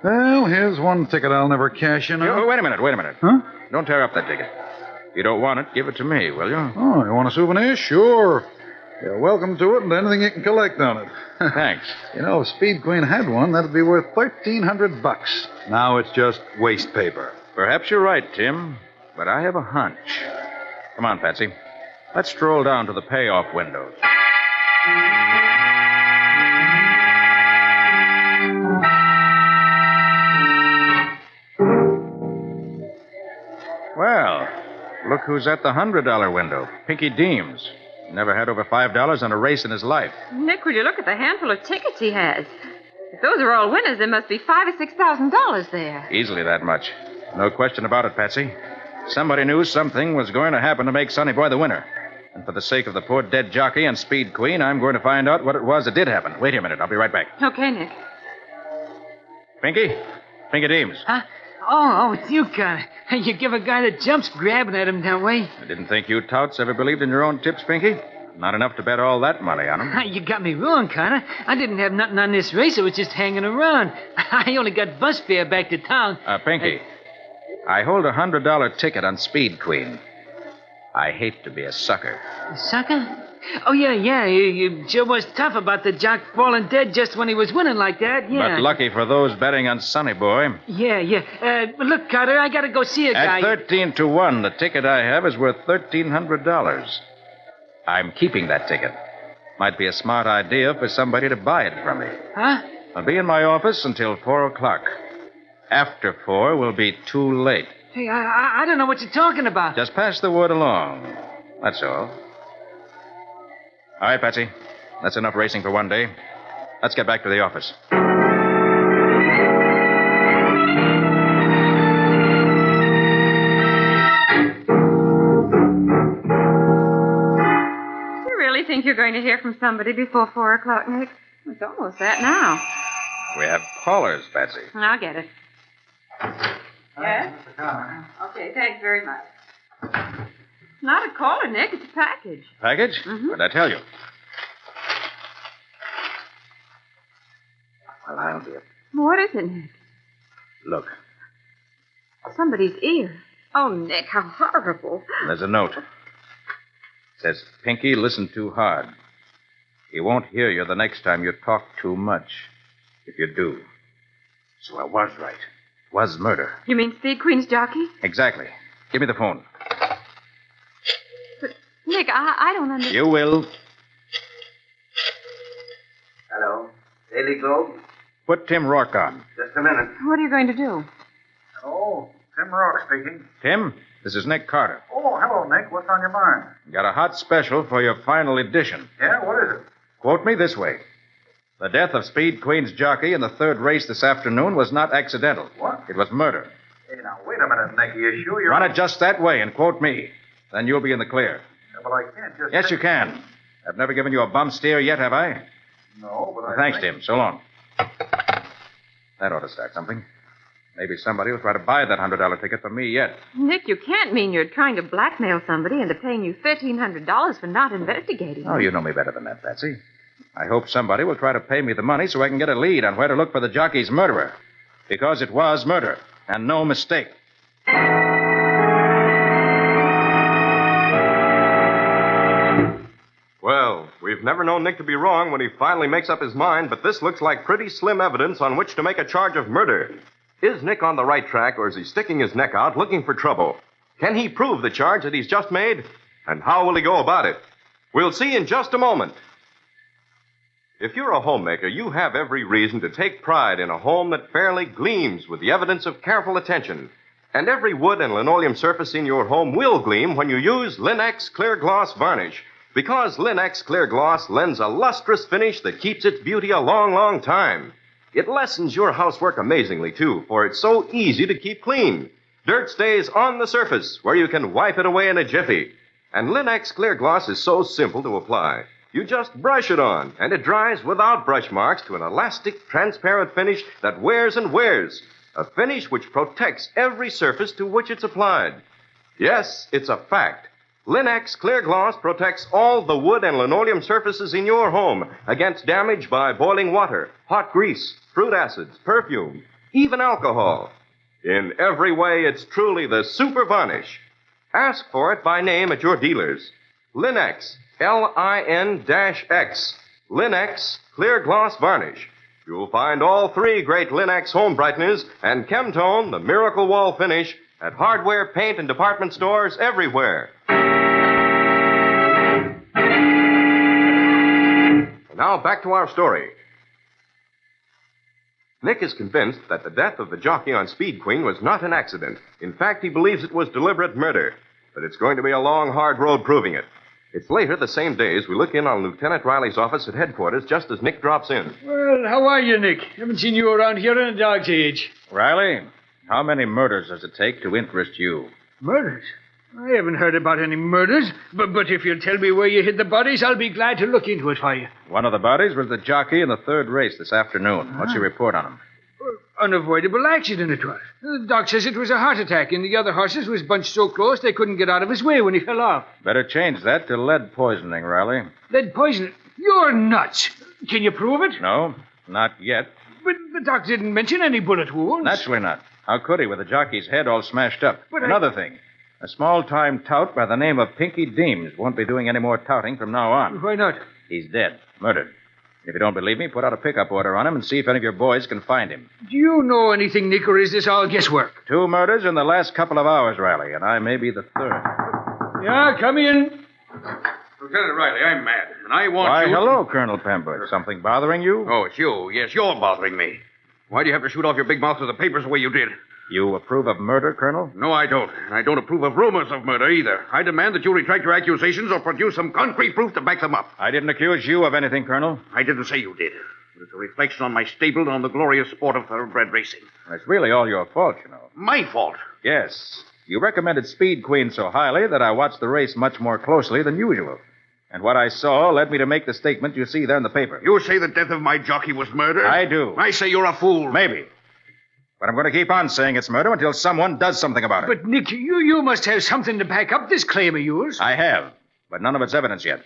Well, here's one ticket I'll never cash in on. Wait a minute. Huh? Don't tear up that ticket. If you don't want it, give it to me, will you? Oh, you want a souvenir? Sure. You're welcome to it and anything you can collect on it. Thanks. You know, if Speed Queen had one, that'd be worth $1,300. Now it's just waste paper. Perhaps you're right, Tim, but I have a hunch. Come on, Patsy. Let's stroll down to the payoff windows. Well, look who's at the $100 window. Pinky Deems. Never had over $5 on a race in his life. Nick, would you look at the handful of tickets he has? If those are all winners, there must be $5,000 or $6,000 there. Easily that much. No question about it, Patsy. Somebody knew something was going to happen to make Sonny Boy the winner. And for the sake of the poor dead jockey and Speed Queen, I'm going to find out what it was that did happen. Wait a minute. I'll be right back. Okay, Nick. Pinky? Pinky Deems. Huh? Oh, it's you, Connor. You give a guy that jumps grabbing at him that way. I didn't think you touts ever believed in your own tips, Pinky. Not enough to bet all that money on them. You got me wrong, Connor. I didn't have nothing on this race. I was just hanging around. I only got bus fare back to town. Pinky, I hold a $100 ticket on Speed Queen. I hate to be a sucker. A sucker? Oh, yeah. You sure was tough about the jock falling dead just when he was winning like that, yeah. But lucky for those betting on Sonny Boy. Yeah. Look, Carter, I gotta go see a guy. At 13-1, the ticket I have is worth $1,300. I'm keeping that ticket. Might be a smart idea for somebody to buy it from me. Huh? I'll be in my office until 4 o'clock. After 4 will be too late. Hey, I don't know what you're talking about. Just pass the word along. That's all. All right, Patsy. That's enough racing for one day. Let's get back to the office. You really think you're going to hear from somebody before 4 o'clock, Nick? It's almost that now. We have callers, Patsy. I'll get it. Yes? Okay, thanks very much. Not a caller, Nick. It's a package. Package? Mm-hmm. What'd I tell you? Well, I'll do it. What is it, Nick? Look, Somebody's ear. Oh, Nick, how horrible. there's a note. It says, Pinky, listen too hard. He won't hear you the next time you talk too much. If you do. So I was right. It was murder. You mean Speed Queen's jockey? Exactly. Give me the phone. But, Nick, I don't understand. You will. Hello. Daily Globe? Put Tim Rourke on. Just a minute. What are you going to do? Oh, Tim Rourke speaking. Tim, this is Nick Carter. Oh, hello, Nick. What's on your mind? Got a hot special for your final edition. Yeah, what is it? Quote me this way. The death of Speed Queen's jockey in the third race this afternoon was not accidental. What? It was murder. Hey, now, wait a minute, Nick. Are you sure you're... Run it just that way and quote me. Then you'll be in the clear. Yeah, but I can't just... Yes, you can. I've never given you a bum steer yet, have I? No, but I... Thanks, Tim. So long. That ought to start something. Maybe somebody will try to buy that $100 ticket from me yet. Nick, you can't mean you're trying to blackmail somebody into paying you $1,300 for not investigating. Oh, you know me better than that, Patsy. I hope somebody will try to pay me the money so I can get a lead on where to look for the jockey's murderer. Because it was murder, and no mistake. Well, we've never known Nick to be wrong when he finally makes up his mind, but this looks like pretty slim evidence on which to make a charge of murder. Is Nick on the right track, or is he sticking his neck out looking for trouble? Can he prove the charge that he's just made? And how will he go about it? We'll see in just a moment. If you're a homemaker, you have every reason to take pride in a home that fairly gleams with the evidence of careful attention. And every wood and linoleum surface in your home will gleam when you use Linex Clear Gloss Varnish. Because Linex Clear Gloss lends a lustrous finish that keeps its beauty a long, long time. It lessens your housework amazingly, too, for it's so easy to keep clean. Dirt stays on the surface, where you can wipe it away in a jiffy. And Linex Clear Gloss is so simple to apply. You just brush it on, and it dries without brush marks to an elastic, transparent finish that wears and wears. A finish which protects every surface to which it's applied. Yes, it's a fact. Linex Clear Gloss protects all the wood and linoleum surfaces in your home against damage by boiling water, hot grease, fruit acids, perfume, even alcohol. In every way, it's truly the super varnish. Ask for it by name at your dealers. Linex, Lin-X. Linex Clear Gloss Varnish. You'll find all three great Linex home brighteners and Chemtone, the miracle wall finish, at hardware, paint, and department stores everywhere. Now, back to our story. Nick is convinced that the death of the jockey on Speed Queen was not an accident. In fact, he believes it was deliberate murder. But it's going to be a long, hard road proving it. It's later the same day as we look in on Lieutenant Riley's office at headquarters just as Nick drops in. Well, how are you, Nick? Haven't seen you around here in a dog's age. Riley, how many murders does it take to interest you? Murders? I haven't heard about any murders, but if you'll tell me where you hid the bodies, I'll be glad to look into it for you. One of the bodies was the jockey in the third race this afternoon. What's your report on him? Unavoidable accident it was. The doc says it was a heart attack, and the other horses was bunched so close they couldn't get out of his way when he fell off. Better change that to lead poisoning, Riley. Lead poisoning? You're nuts. Can you prove it? No, not yet. But the doc didn't mention any bullet wounds. Naturally not. How could he with the jockey's head all smashed up? But Another thing. A small-time tout by the name of Pinky Deems won't be doing any more touting from now on. Why not? He's dead. Murdered. If you don't believe me, put out a pickup order on him and see if any of your boys can find him. Do you know anything, Nick, or is this all guesswork? 2 murders in the last couple of hours, Riley, and I may be the third. Yeah, come in. Lieutenant Riley, I'm mad, and I want Why, you... hello, Colonel Pembroke. Something bothering you? Oh, it's you. Yes, you're bothering me. Why do you have to shoot off your big mouth to the papers the way you did? You approve of murder, Colonel? No, I don't. And I don't approve of rumors of murder either. I demand that you retract your accusations or produce some concrete proof to back them up. I didn't accuse you of anything, Colonel. I didn't say you did. It's a reflection on my stable and on the glorious sport of thoroughbred racing. It's really all your fault, you know. My fault? Yes. You recommended Speed Queen so highly that I watched the race much more closely than usual. And what I saw led me to make the statement you see there in the paper. You say the death of my jockey was murder? I do. I say you're a fool. Maybe. But I'm going to keep on saying it's murder until someone does something about it. But, Nick, you must have something to back up this claim of yours. I have, but none of it's evidence yet.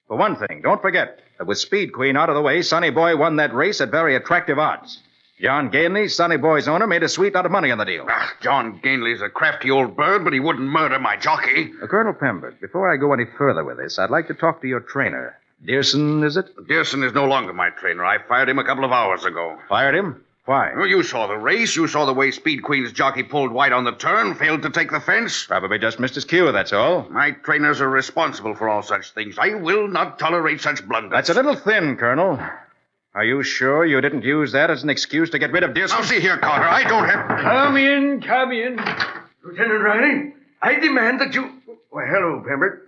For one thing, don't forget that with Speed Queen out of the way, Sonny Boy won that race at very attractive odds. John Gainley, Sonny Boy's owner, made a sweet lot of money on the deal. John Gainley's a crafty old bird, but he wouldn't murder my jockey. Colonel Pembert, before I go any further with this, I'd like to talk to your trainer. Dearson, is it? Dearson is no longer my trainer. I fired him a couple of hours ago. Fired him? Why? Well, you saw the race. You saw the way Speed Queen's jockey pulled wide on the turn, failed to take the fence. Probably just missed his cue, that's all. My trainers are responsible for all such things. I will not tolerate such blunders. That's a little thin, Colonel. Are you sure you didn't use that as an excuse to get rid of Dearson? Now, see here, Carter. I don't have... Come in. Lieutenant Riley, I demand that you... Well, hello, Pembert.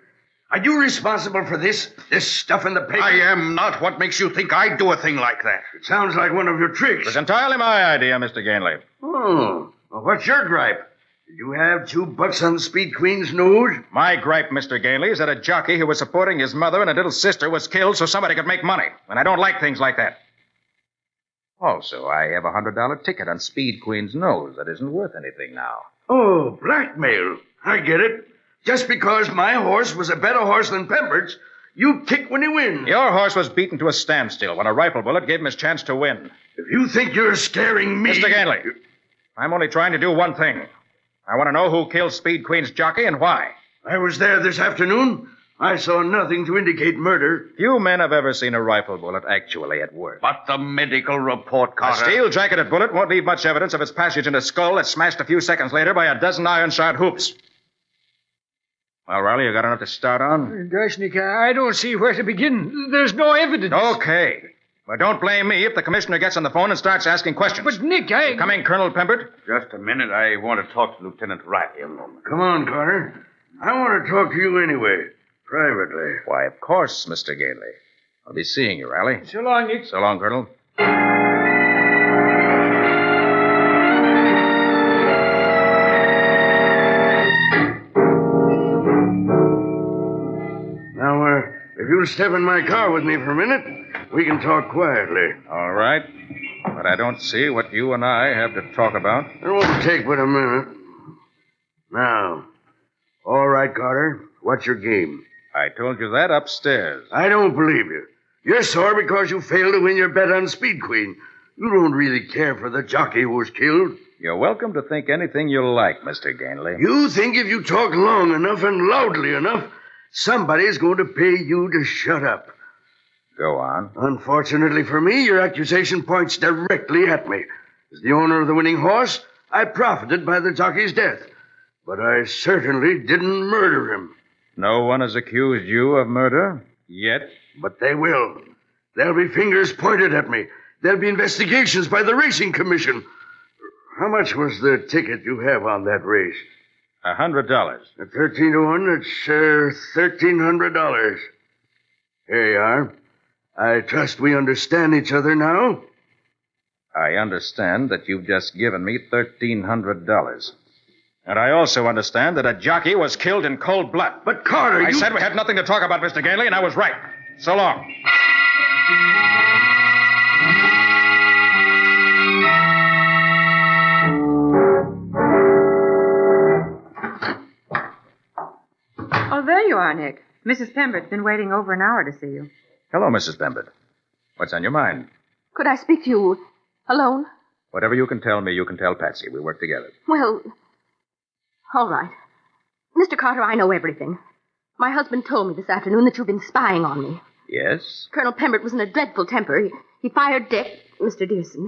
Are you responsible for this stuff in the paper? I am not. What makes you think I'd do a thing like that? It sounds like one of your tricks. It was entirely my idea, Mr. Gainley. Oh, well, what's your gripe? Did you have $2 on Speed Queen's nose? My gripe, Mr. Gainley, is that a jockey who was supporting his mother and a little sister was killed so somebody could make money. And I don't like things like that. Also, I have a $100 ticket on Speed Queen's nose that isn't worth anything now. Oh, blackmail. I get it. Just because my horse was a better horse than Pembert's, you kick when he wins. Your horse was beaten to a standstill when a rifle bullet gave him his chance to win. If you think you're scaring me... Mr. Gainley, I'm only trying to do one thing. I want to know who killed Speed Queen's jockey and why. I was there this afternoon. I saw nothing to indicate murder. Few men have ever seen a rifle bullet actually at work. But the medical report, Carter... A steel-jacketed bullet won't leave much evidence of its passage in a skull that's smashed a few seconds later by a dozen iron-shod hoops. Well, Riley, you got enough to start on? Gosh, Nick, I don't see where to begin. There's no evidence. Okay. But don't blame me if the commissioner gets on the phone and starts asking questions. But, Nick, You coming, Colonel Pembert? Just a minute. I want to talk to Lieutenant Riley a moment. Come on, Carter. I want to talk to you anyway. Privately. Why, of course, Mr. Gainley. I'll be seeing you, Riley. So long, Nick. So long, Colonel. Now, if you'll step in my car with me for a minute, we can talk quietly. All right. But I don't see what you and I have to talk about. It won't take but a minute. Now, all right, Carter. What's your game? I told you that upstairs. I don't believe you. You're sore because you failed to win your bet on Speed Queen. You don't really care for the jockey who was killed. You're welcome to think anything you like, Mr. Gainley. You think if you talk long enough and loudly enough, somebody's going to pay you to shut up. Go on. Unfortunately for me, your accusation points directly at me. As the owner of the winning horse, I profited by the jockey's death. But I certainly didn't murder him. No one has accused you of murder yet? But they will. There'll be fingers pointed at me. There'll be investigations by the racing commission. How much was the ticket you have on that race? $100. At 13 to 1, it's $1,300. Here you are. I trust we understand each other now. I understand that you've just given me $1,300. And I also understand that a jockey was killed in cold blood. But, Carter, I said we had nothing to talk about, Mr. Gainley, and I was right. So long. Oh, there you are, Nick. Mrs. Pembert's been waiting over an hour to see you. Hello, Mrs. Pembert. What's on your mind? Could I speak to you alone? Whatever you can tell me, you can tell Patsy. We work together. Well, all right. Mr. Carter, I know everything. My husband told me this afternoon that you've been spying on me. Yes? Colonel Pembert was in a dreadful temper. He fired Dick, Mr. Dearson,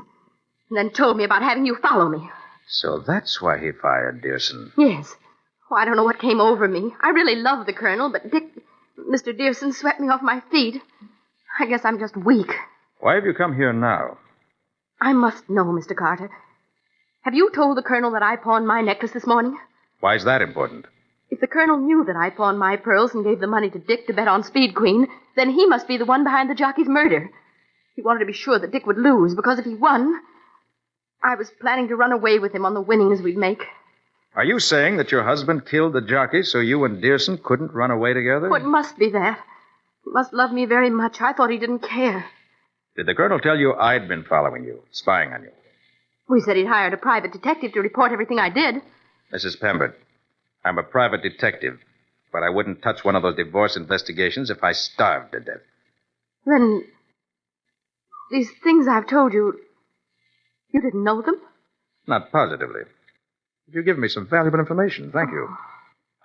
and then told me about having you follow me. So that's why he fired Dearson. Yes. Oh, I don't know what came over me. I really love the Colonel, but Mr. Dearson swept me off my feet. I guess I'm just weak. Why have you come here now? I must know, Mr. Carter. Have you told the Colonel that I pawned my necklace this morning? Why is that important? If the Colonel knew that I pawned my pearls and gave the money to Dick to bet on Speed Queen, then he must be the one behind the jockey's murder. He wanted to be sure that Dick would lose, because if he won, I was planning to run away with him on the winnings we'd make. Are you saying that your husband killed the jockey so you and Dearson couldn't run away together? Oh, it must be that. He must love me very much. I thought he didn't care. Did the Colonel tell you I'd been following you, spying on you? We said he'd hired a private detective to report everything I did. Mrs. Pembert, I'm a private detective. But I wouldn't touch one of those divorce investigations if I starved to death. Then, these things I've told you, you didn't know them? Not positively. But you give me some valuable information. Thank you.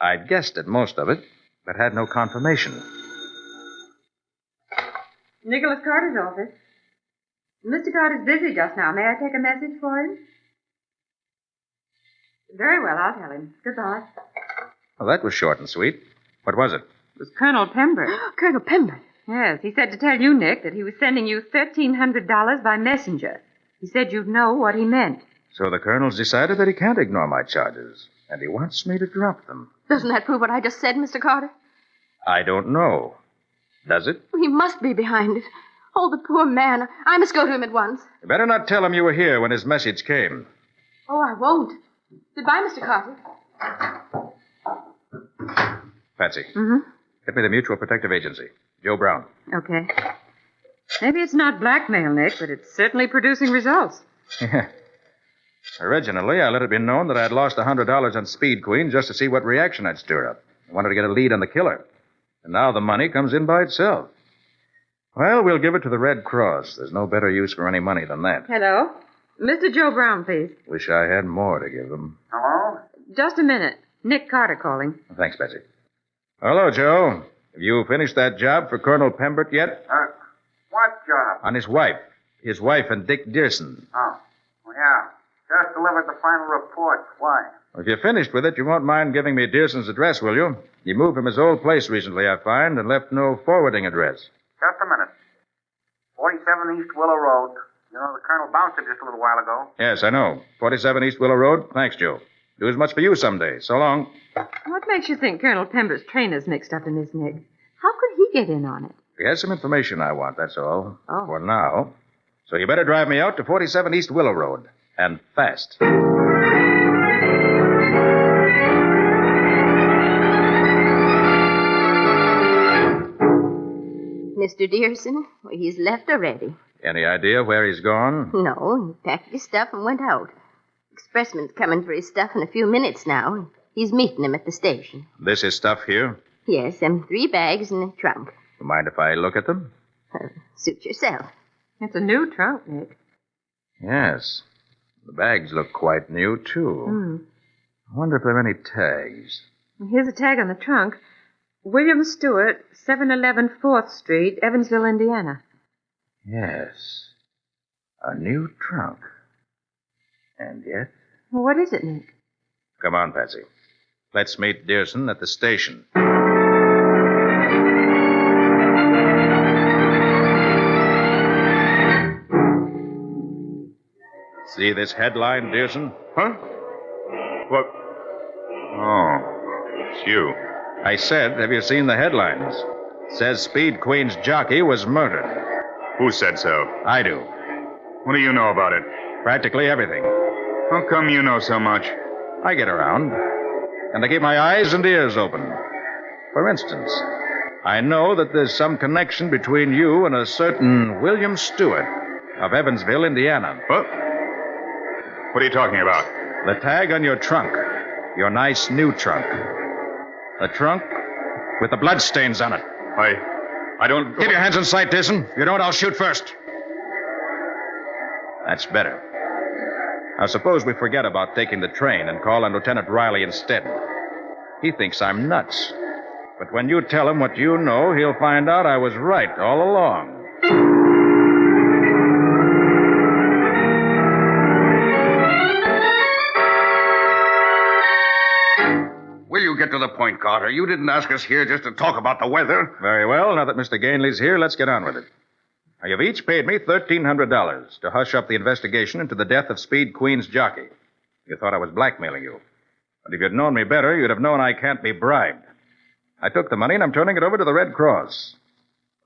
I'd guessed at most of it, but had no confirmation. Nicholas Carter's office. Mr. Carter's busy just now. May I take a message for him? Very well, I'll tell him. Goodbye. Well, that was short and sweet. What was it? It was Colonel Pembroke. Colonel Pembroke? Yes, he said to tell you, Nick, that he was sending you $1,300 by messenger. He said you'd know what he meant. So the colonel's decided that he can't ignore my charges, and he wants me to drop them. Doesn't that prove what I just said, Mr. Carter? I don't know. Does it? He must be behind it. Oh, the poor man. I must go to him at once. You better not tell him you were here when his message came. Oh, I won't. Goodbye, Mr. Carter. Patsy. Mm-hmm. Get me the Mutual Protective Agency. Joe Brown. Okay. Maybe it's not blackmail, Nick, but it's certainly producing results. Yeah. Originally, I let it be known that I'd lost $100 on Speed Queen just to see what reaction I'd stir up. I wanted to get a lead on the killer. And now the money comes in by itself. Well, we'll give it to the Red Cross. There's no better use for any money than that. Hello? Mr. Joe Brown, please. Wish I had more to give them. Hello? Just a minute. Nick Carter calling. Thanks, Betsy. Hello, Joe. Have you finished that job for Colonel Pembroke yet? What job? On his wife. His wife and Dick Dearson. Oh, well, yeah. Just delivered the final report. Why? If you're finished with it, you won't mind giving me Dearson's address, will you? He moved from his old place recently, I find, and left no forwarding address. Just a minute. 47 East Willow Road. You know, the Colonel bounced it just a little while ago. Yes, I know. 47 East Willow Road. Thanks, Joe. Do as much for you someday. So long. What makes you think Colonel Pembroke's trainer's mixed up in this, Nick? How could he get in on it? He has some information I want, that's all. Oh. For now. So you better drive me out to 47 East Willow Road. And fast. Mr. Dearson, well, he's left already. Any idea where he's gone? No, he packed his stuff and went out. Expressman's coming for his stuff in a few minutes now. He's meeting him at the station. This is stuff here? Yes, them 3 bags in the trunk. You mind if I look at them? Suit yourself. It's a new trunk, Nick. Yes. The bags look quite new, too. I wonder if there are any tags. Here's a tag on the trunk. William Stewart, 711 4th Street, Evansville, Indiana. Yes. A new trunk. And yet... Well, what is it, Nick? Come on, Patsy. Let's meet Dearson at the station. See this headline, Dearson? Huh? What? Oh, it's you. I said, have you seen the headlines? Says Speed Queen's jockey was murdered. Who said so? I do. What do you know about it? Practically everything. How come you know so much? I get around. And I keep my eyes and ears open. For instance, I know that there's some connection between you and a certain William Stewart of Evansville, Indiana. What? What are you talking about? The tag on your trunk. Your nice new trunk. The trunk with the bloodstains on it. I don't... Keep your hands in sight, Dearson. If you don't, I'll shoot first. That's better. Now, suppose we forget about taking the train and call on Lieutenant Riley instead. He thinks I'm nuts. But when you tell him what you know, he'll find out I was right all along. Will you get to the point, Carter? You didn't ask us here just to talk about the weather. Very well. Now that Mr. Gainley's here, let's get on with it. Now, you've each paid me $1,300 to hush up the investigation into the death of Speed Queen's jockey. You thought I was blackmailing you. But if you'd known me better, you'd have known I can't be bribed. I took the money and I'm turning it over to the Red Cross.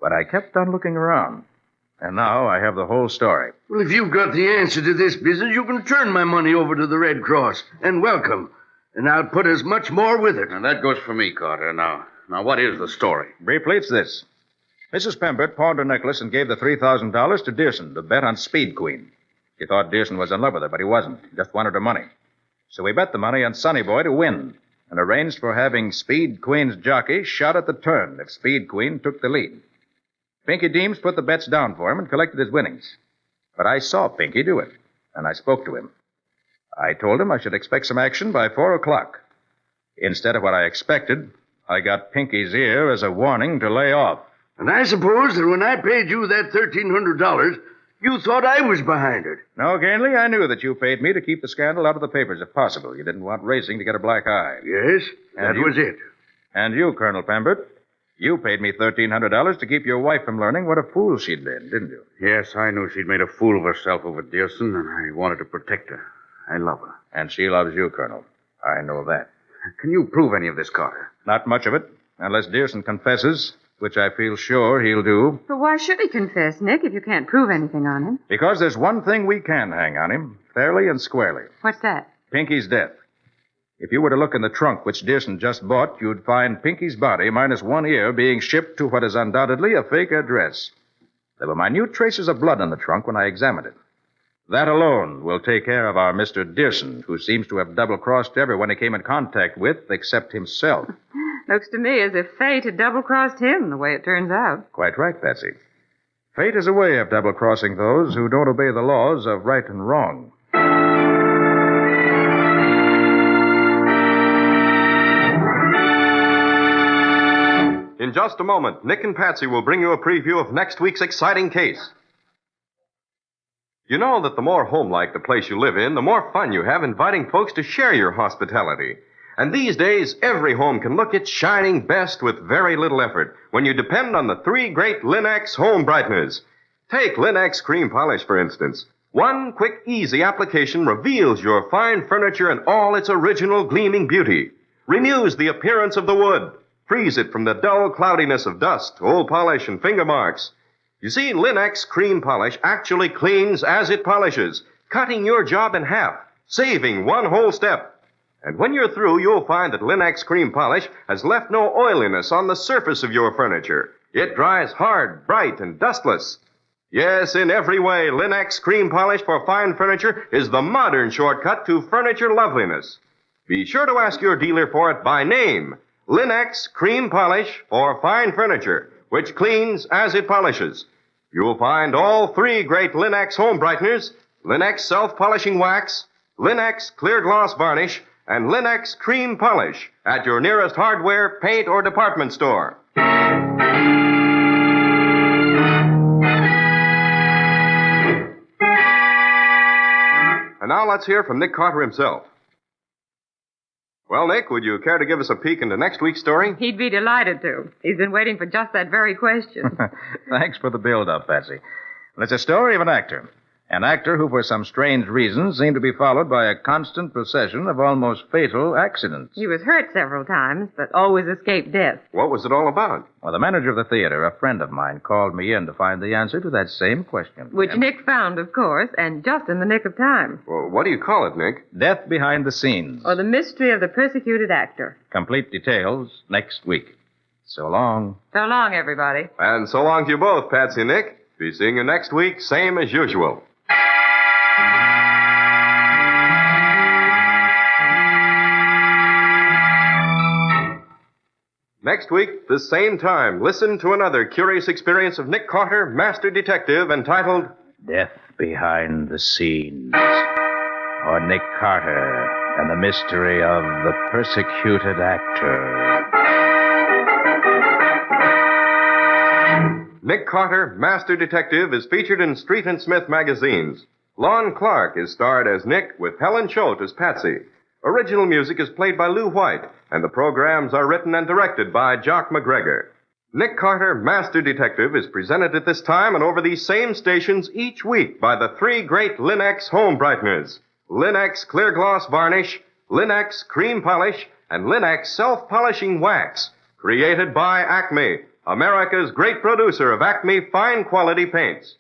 But I kept on looking around. And now I have the whole story. Well, if you've got the answer to this business, you can turn my money over to the Red Cross. And welcome. And I'll put as much more with it. And that goes for me, Carter. Now, what is the story? Briefly, it's this. Mrs. Pembroke pawned her necklace and gave the $3,000 to Dearson to bet on Speed Queen. He thought Dearson was in love with her, but he wasn't. He just wanted her money. So we bet the money on Sonny Boy to win. and arranged for having Speed Queen's jockey shot at the turn if Speed Queen took the lead. Pinky Deems put the bets down for him and collected his winnings. But I saw Pinky do it, and I spoke to him. I told him I should expect some action by 4 o'clock. Instead of what I expected, I got Pinky's ear as a warning to lay off. And I suppose that when I paid you that $1,300, you thought I was behind it. No, Gainley, I knew that you paid me to keep the scandal out of the papers if possible. You didn't want racing to get a black eye. Yes, that was it. And you, Colonel Pembert, you paid me $1,300 to keep your wife from learning what a fool she'd been, didn't you? Yes, I knew she'd made a fool of herself over Dearson, and I wanted to protect her. I love her. And she loves you, Colonel. I know that. Can you prove any of this, Carter? Not much of it, unless Dearson confesses, which I feel sure he'll do. But why should he confess, Nick, if you can't prove anything on him? Because there's one thing we can hang on him, fairly and squarely. What's that? Pinky's death. If you were to look in the trunk which Dearson just bought, you'd find Pinky's body minus one ear being shipped to what is undoubtedly a fake address. There were minute traces of blood on the trunk when I examined it. That alone will take care of our Mr. Dearson, who seems to have double-crossed everyone he came in contact with except himself. Looks to me as if fate had double-crossed him, the way it turns out. Quite right, Patsy. Fate is a way of double-crossing those who don't obey the laws of right and wrong. In just a moment, Nick and Patsy will bring you a preview of next week's exciting case. You know that the more homelike the place you live in, the more fun you have inviting folks to share your hospitality. And these days, every home can look its shining best with very little effort when you depend on the three great Linex home brighteners. Take Linex cream polish, for instance. One quick, easy application reveals your fine furniture in all its original gleaming beauty, renews the appearance of the wood, frees it from the dull cloudiness of dust, old polish, and finger marks. You see, Linex cream polish actually cleans as it polishes, cutting your job in half, saving one whole step. And when you're through, you'll find that Linex cream polish has left no oiliness on the surface of your furniture. It dries hard, bright, and dustless. Yes, in every way, Linex cream polish for fine furniture is the modern shortcut to furniture loveliness. Be sure to ask your dealer for it by name. Linex cream polish for fine furniture, which cleans as it polishes. You'll find all three great Linex home brighteners, Linex self-polishing wax, Linex clear gloss varnish, and Linex cream polish at your nearest hardware, paint, or department store. And now let's hear from Nick Carter himself. Well, Nick, would you care to give us a peek into next week's story? He'd be delighted to. He's been waiting for just that very question. Thanks for the build-up, Patsy. Well, it's a story of an actor. An actor who, for some strange reason, seemed to be followed by a constant procession of almost fatal accidents. He was hurt several times, but always escaped death. What was it all about? Well, the manager of the theater, a friend of mine, called me in to find the answer to that same question. Which Nick found, of course, and just in the nick of time. Well, what do you call it, Nick? Death Behind the Scenes. Or the mystery of the persecuted actor. Complete details next week. So long. So long, everybody. And so long to you both, Patsy and Nick. Be seeing you next week, same as usual. Next week, the same time, listen to another curious experience of Nick Carter, Master Detective, entitled Death Behind the Scenes. Or Nick Carter and the Mystery of the Persecuted Actor. Nick Carter, Master Detective, is featured in Street and Smith magazines. Lon Clark is starred as Nick with Helen Choate as Patsy. Original music is played by Lou White, and the programs are written and directed by Jock McGregor. Nick Carter, Master Detective, is presented at this time and over these same stations each week by the three great Linex home brighteners. Linex clear gloss varnish, Linex cream polish, and Linex self-polishing wax. Created by Acme, America's great producer of Acme fine quality paints.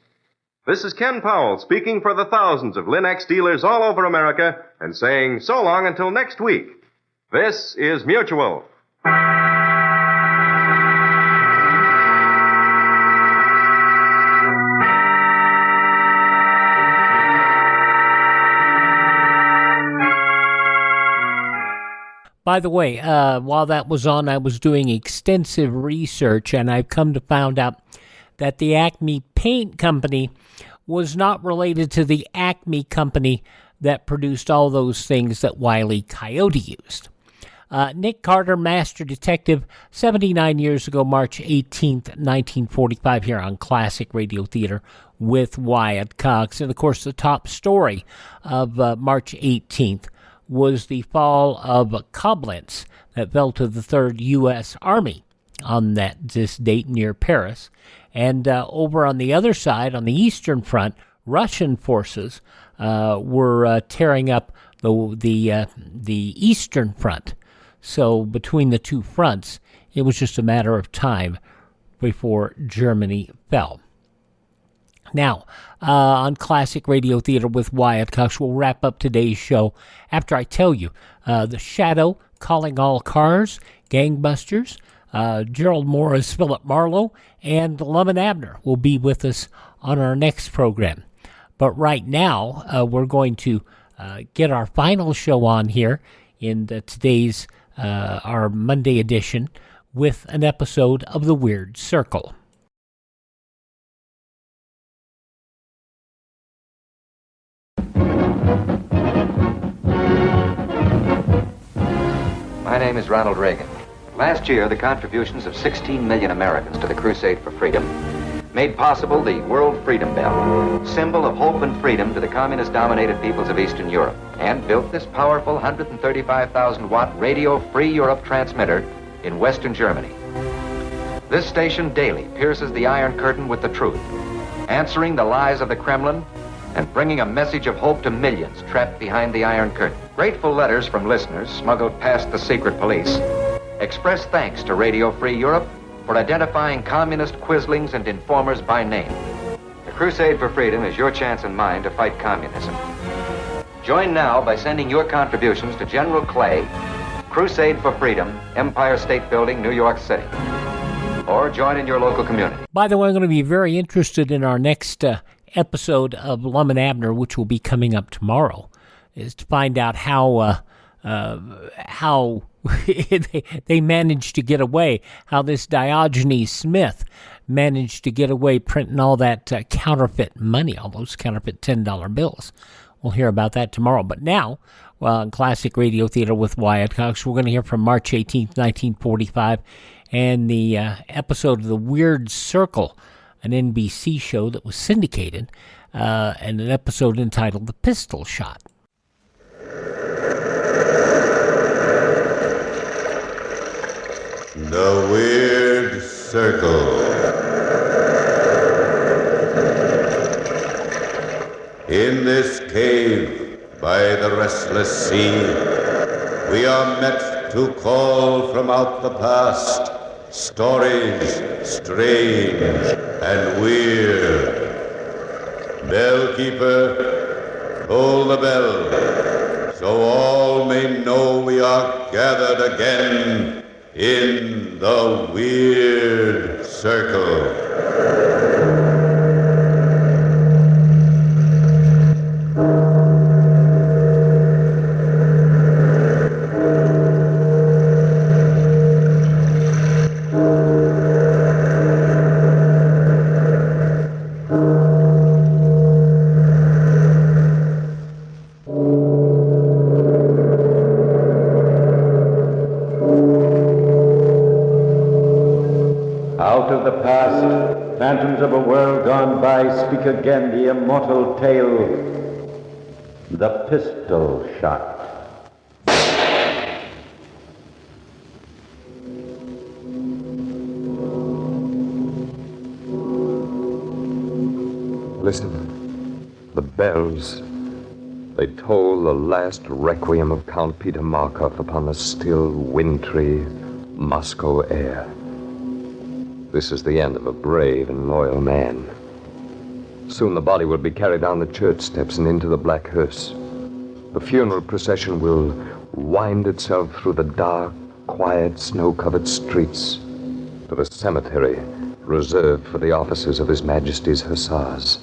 This is Ken Powell speaking for the thousands of Linex dealers all over America and saying so long until next week. This is Mutual. By the way, while that was on, I was doing extensive research, and I've come to find out that the Acme Paint Company was not related to the Acme Company that produced all those things that Wile E. Coyote used. Nick Carter, Master Detective, 79 years ago, March 18th, 1945, here on Classic Radio Theater with Wyatt Cox. And, of course, the top story of March 18th was the fall of Koblenz that fell to the 3rd U.S. Army on this date near Paris. And over on the other side, on the Eastern Front, Russian forces were tearing up the Eastern Front. So between the two fronts, it was just a matter of time before Germany fell. Now, on Classic Radio Theater with Wyatt Cox, we'll wrap up today's show after I tell you The Shadow, Calling All Cars, Gangbusters, Gerald Moore as Philip Marlowe, and Lum and Abner will be with us on our next program. But right now, we're going to get our final show on here in today's our Monday edition with an episode of The Weird Circle. My name is Ronald Reagan. Last year, the contributions of 16 million Americans to the crusade for freedom made possible the World Freedom Bell, symbol of hope and freedom to the communist-dominated peoples of Eastern Europe, and built this powerful 135,000-watt Radio Free Europe transmitter in Western Germany. This station daily pierces the Iron Curtain with the truth, answering the lies of the Kremlin and bringing a message of hope to millions trapped behind the Iron Curtain. Grateful letters from listeners smuggled past the secret police express thanks to Radio Free Europe for identifying communist quislings and informers by name. The Crusade for Freedom is your chance and mine to fight communism. Join now by sending your contributions to General Clay, Crusade for Freedom, Empire State Building, New York City. Or join in your local community. By the way, I'm going to be very interested in our next episode of Lum and Abner, which will be coming up tomorrow, is to find out how they managed to get away, how this Diogenes Smith managed to get away printing all that counterfeit money, all those counterfeit $10 bills. We'll hear about that tomorrow. But now, on Classic Radio Theater with Wyatt Cox, we're going to hear from March 18th, 1945, and the episode of The Weird Circle, an NBC show that was syndicated, and an episode entitled The Pistol Shot. The Weird Circle. In this cave by the restless sea, we are met to call from out the past stories strange and weird. Bellkeeper, toll the bell, so all may know we are gathered again in the Weird Circle. Phantoms of a world gone by speak again the immortal tale, the pistol shot. Listen, the bells, they toll the last requiem of Count Peter Markov upon the still, wintry Moscow air. This is the end of a brave and loyal man. Soon the body will be carried down the church steps and into the black hearse. The funeral procession will wind itself through the dark, quiet, snow-covered streets to the cemetery reserved for the officers of His Majesty's Hussars.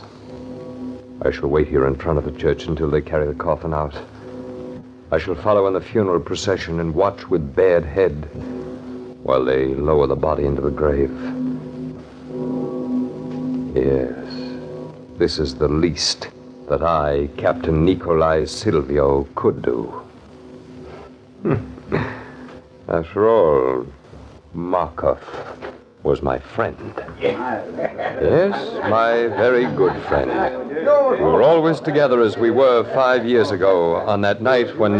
I shall wait here in front of the church until they carry the coffin out. I shall follow in the funeral procession and watch with bared head while they lower the body into the grave. Yes, this is the least that I, Captain Nikolai Silvio, could do. After all, Markov was my friend. Yes, my very good friend. We were always together as we were 5 years ago on that night when...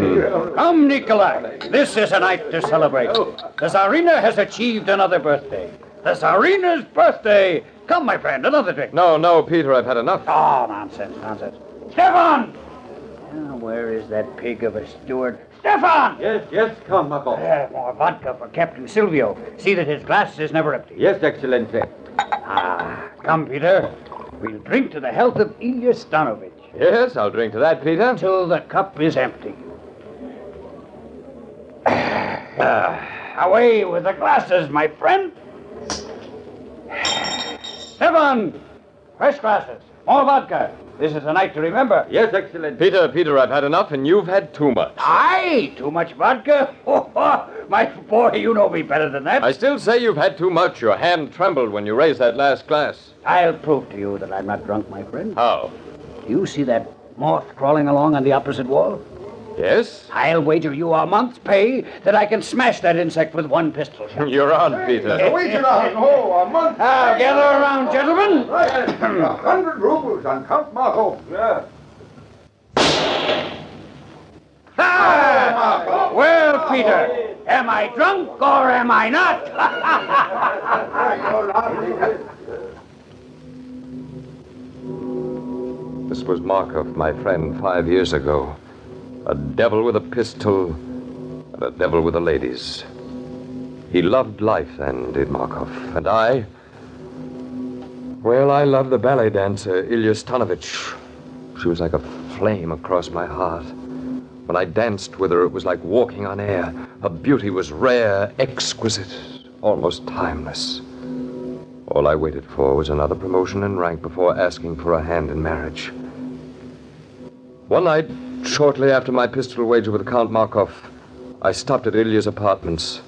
Come, Nikolai. This is a night to celebrate. The Tsarina has achieved another birthday. The Tsarina's birthday. Come, my friend, another drink. No, Peter, I've had enough. Oh, nonsense. Stefan! Where is that pig of a steward? Stefan! Yes, come, Markov. More vodka for Captain Silvio. See that his glass is never empty. Yes, Excellency. Come, Peter. We'll drink to the health of Ilya Stanovich. Yes, I'll drink to that, Peter. Till the cup is empty. Away with the glasses, my friend. Stefan! Fresh glasses. More vodka. This is a night to remember. Yes, Excellency. Peter, I've had enough, and you've had too much. Aye, too much vodka? My boy, you know me better than that. I still say you've had too much. Your hand trembled when you raised that last glass. I'll prove to you that I'm not drunk, my friend. How? Do you see that moth crawling along on the opposite wall? Yes? I'll wager you a month's pay that I can smash that insect with one pistol shot. You're on, Peter. A month. Now, gather around, gentlemen. 100 rubles on Count Markov. Well, Peter, am I drunk or am I not? This was Markov, my friend, 5 years ago. A devil with a pistol and a devil with the ladies. He loved life then, did Markov. And I... Well, I loved the ballet dancer, Ilya Stanovich. She was like a flame across my heart. When I danced with her, it was like walking on air. Her beauty was rare, exquisite, almost timeless. All I waited for was another promotion in rank before asking for a hand in marriage. One night, shortly after my pistol wager with Count Markov, I stopped at Ilya's apartments.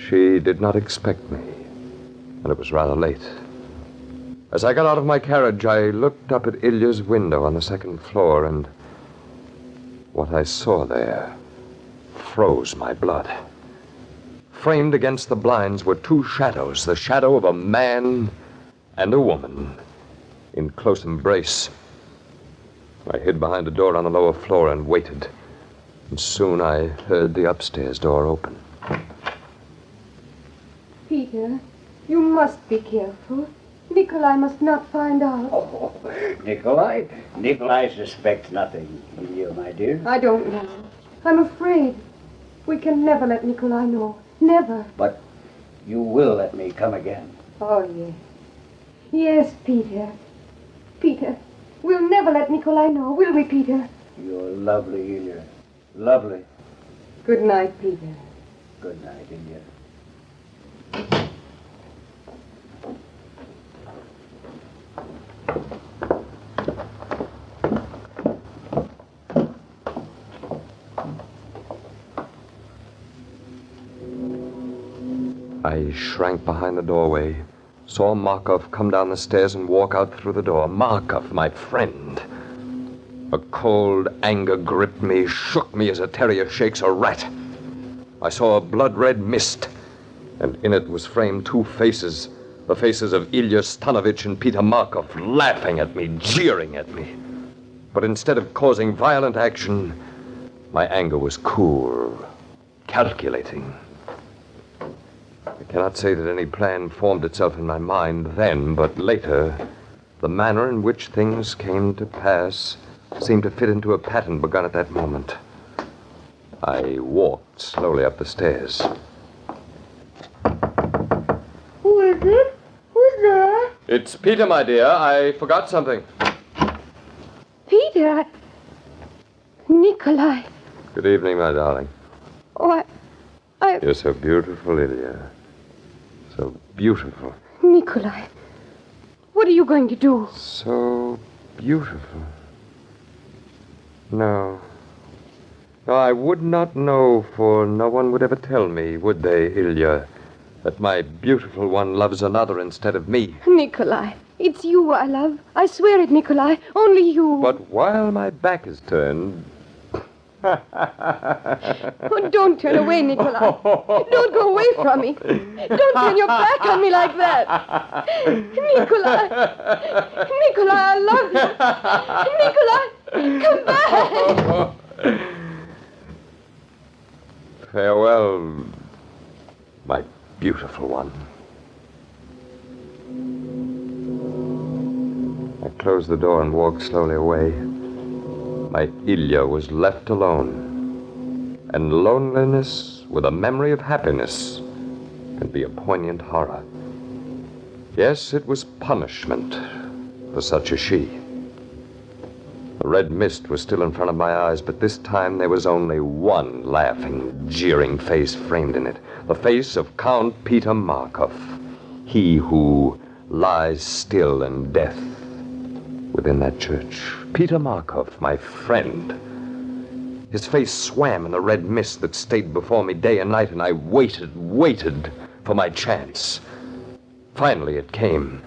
She did not expect me, and it was rather late. As I got out of my carriage, I looked up at Ilya's window on the second floor, and what I saw there froze my blood. Framed against the blinds were two shadows, the shadow of a man and a woman in close embrace. I hid behind a door on the lower floor and waited. And soon I heard the upstairs door open. Peter, you must be careful. Nikolai must not find out. Oh, Nikolai? Nikolai suspects nothing, Ilya, my dear. I don't know. I'm afraid. We can never let Nikolai know. Never. But you will let me come again. Oh, yes. Yes, Peter. Peter, we'll never let Nikolai know, will we, Peter? You're lovely, Ilya. Lovely. Good night, Peter. Good night, Ilya. I shrank behind the doorway, saw Markov come down the stairs and walk out through the door. Markov, my friend. A cold anger gripped me, shook me as a terrier shakes a rat. I saw a blood-red mist, and in it was framed two faces, the faces of Ilya Stanovich and Peter Markov, laughing at me, jeering at me. But instead of causing violent action, my anger was cool, calculating. I cannot say that any plan formed itself in my mind then, but later, the manner in which things came to pass seemed to fit into a pattern begun at that moment. I walked slowly up the stairs. Who is it? Who's there? It's Peter, my dear. I forgot something. Peter, Nikolai. Good evening, my darling. Oh, I... You're so beautiful, Ilya. So beautiful. Nikolai, what are you going to do? So beautiful. No, No, I would not know, for no one would ever tell me, would they, Ilya, that my beautiful one loves another instead of me. Nikolai, it's you I love. I swear it, Nikolai. Only you. But while my back is turned... Oh, don't turn away, Nikolai. Don't go away from me. Don't turn your back on me like that. Nikolai. Nikolai, I love you. Nikolai, come back. Farewell, my beautiful one. I closed the door and walked slowly away. My Ilya was left alone. And loneliness with a memory of happiness can be a poignant horror. Yes, it was punishment for such as she. The red mist was still in front of my eyes, but this time there was only one laughing, jeering face framed in it. The face of Count Peter Markov. He who lies still in death within that church. Peter Markov, my friend. His face swam in the red mist that stayed before me day and night, and I waited for my chance. Finally it came.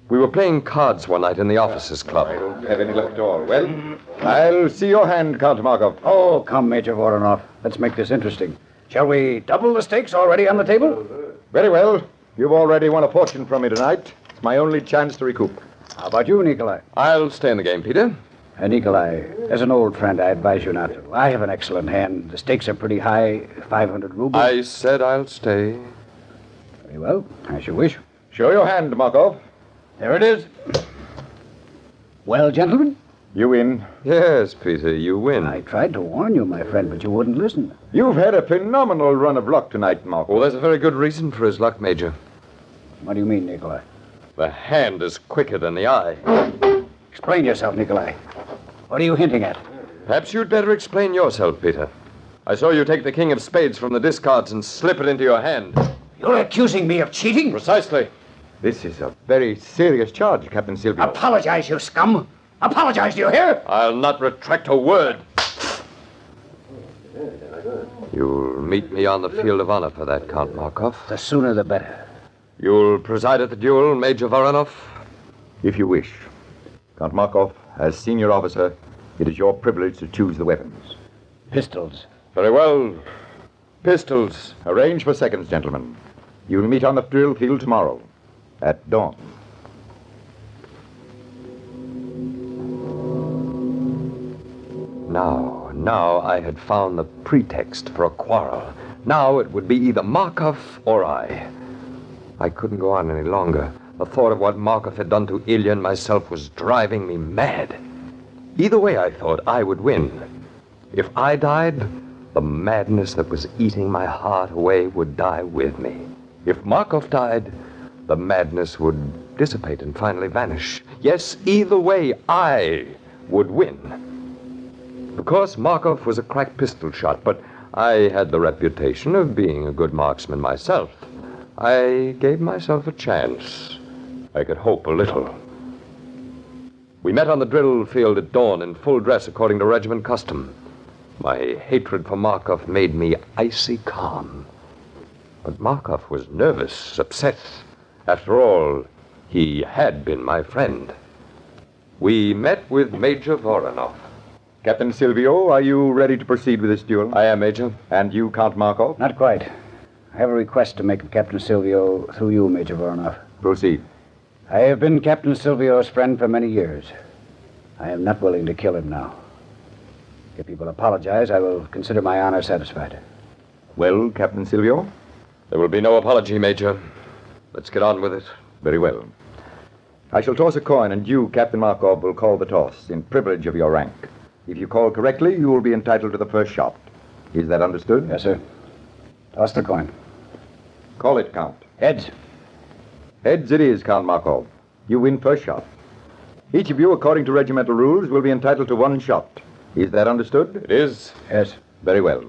We were playing cards one night in the officers' club. I don't have any luck at all. Well, I'll see your hand, Count Markov. Oh, come, Major Voronov. Let's make this interesting. Shall we double the stakes already on the table? Very well. You've already won a fortune from me tonight. It's my only chance to recoup. How about you, Nikolai? I'll stay in the game, Peter. Nikolai, as an old friend, I advise you not to. I have an excellent hand. The stakes are pretty high, 500 rubles. I said I'll stay. Very well, as you wish. Show your hand, Markov. There it is. Well, gentlemen? You win. Yes, Peter, you win. I tried to warn you, my friend, but you wouldn't listen. You've had a phenomenal run of luck tonight, Markov. Well, there's a very good reason for his luck, Major. What do you mean, Nikolai? The hand is quicker than the eye. Explain yourself, Nikolai. What are you hinting at? Perhaps you'd better explain yourself, Peter. I saw you take the king of spades from the discards and slip it into your hand. You're accusing me of cheating? Precisely. This is a very serious charge, Captain Silvio. Apologize, you scum. Apologize, do you hear? I'll not retract a word. You'll meet me on the field of honor for that, Count Markov. The sooner the better. You'll preside at the duel, Major Voronov? If you wish. Count Markov, as senior officer, it is your privilege to choose the weapons. Pistols. Very well. Pistols. Arrange for seconds, gentlemen. You'll meet on the drill field tomorrow, at dawn. Now I had found the pretext for a quarrel. Now it would be either Markov or I. I couldn't go on any longer. The thought of what Markov had done to Ilya and myself was driving me mad. Either way, I thought I would win. If I died, the madness that was eating my heart away would die with me. If Markov died, the madness would dissipate and finally vanish. Yes, either way, I would win. Of course, Markov was a crack pistol shot, but I had the reputation of being a good marksman myself. I gave myself a chance. I could hope a little. We met on the drill field at dawn in full dress according to regiment custom. My hatred for Markov made me icy calm. But Markov was nervous, upset. After all, he had been my friend. We met with Major Voronov. Captain Silvio, are you ready to proceed with this duel? I am, Major. And you, Count Markov? Not quite. I have a request to make of Captain Silvio through you, Major Voronov. Proceed. I have been Captain Silvio's friend for many years. I am not willing to kill him now. If you will apologize, I will consider my honor satisfied. Well, Captain Silvio? There will be no apology, Major. Let's get on with it. Very well. I shall toss a coin, and you, Captain Markov, will call the toss in privilege of your rank. If you call correctly, you will be entitled to the first shot. Is that understood? Yes, sir. Toss the coin. Call it, Count. Heads. Heads it is, Count Markov. You win first shot. Each of you, according to regimental rules, will be entitled to one shot. Is that understood? It is. Yes. Very well.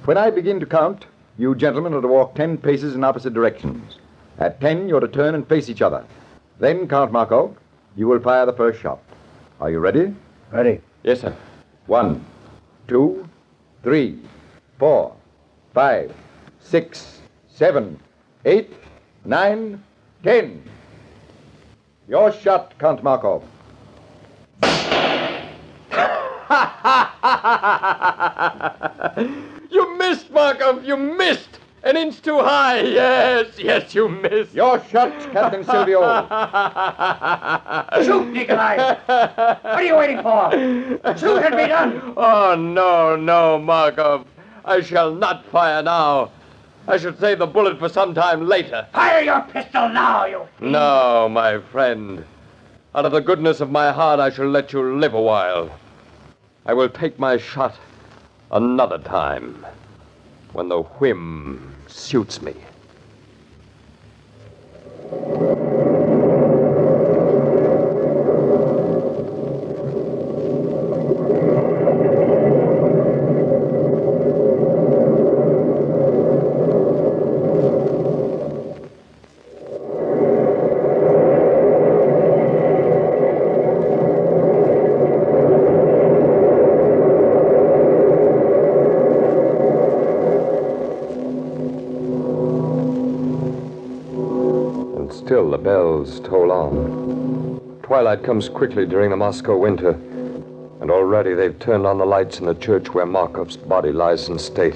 When I begin to count, you gentlemen are to walk 10 paces in opposite directions. At 10, you're to turn and face each other. Then, Count Markov, you will fire the first shot. Are you ready? Ready. Yes, sir. 1, 2, 3, 4, 5, 6, 7, 8, 9, 10. Your shot, Count Markov. You missed, Markov. You missed. An inch too high. Yes, you missed. Your shot, Captain Silvio. Shoot, Nikolai. What are you waiting for? Shoot and be done. Oh, no, Markov. I shall not fire now. I should save the bullet for some time later. Fire your pistol now, you... No, my friend. Out of the goodness of my heart, I shall let you live a while. I will take my shot another time, when the whim suits me. Still, the bells toll on. Twilight comes quickly during the Moscow winter, and already they've turned on the lights in the church where Markov's body lies in state,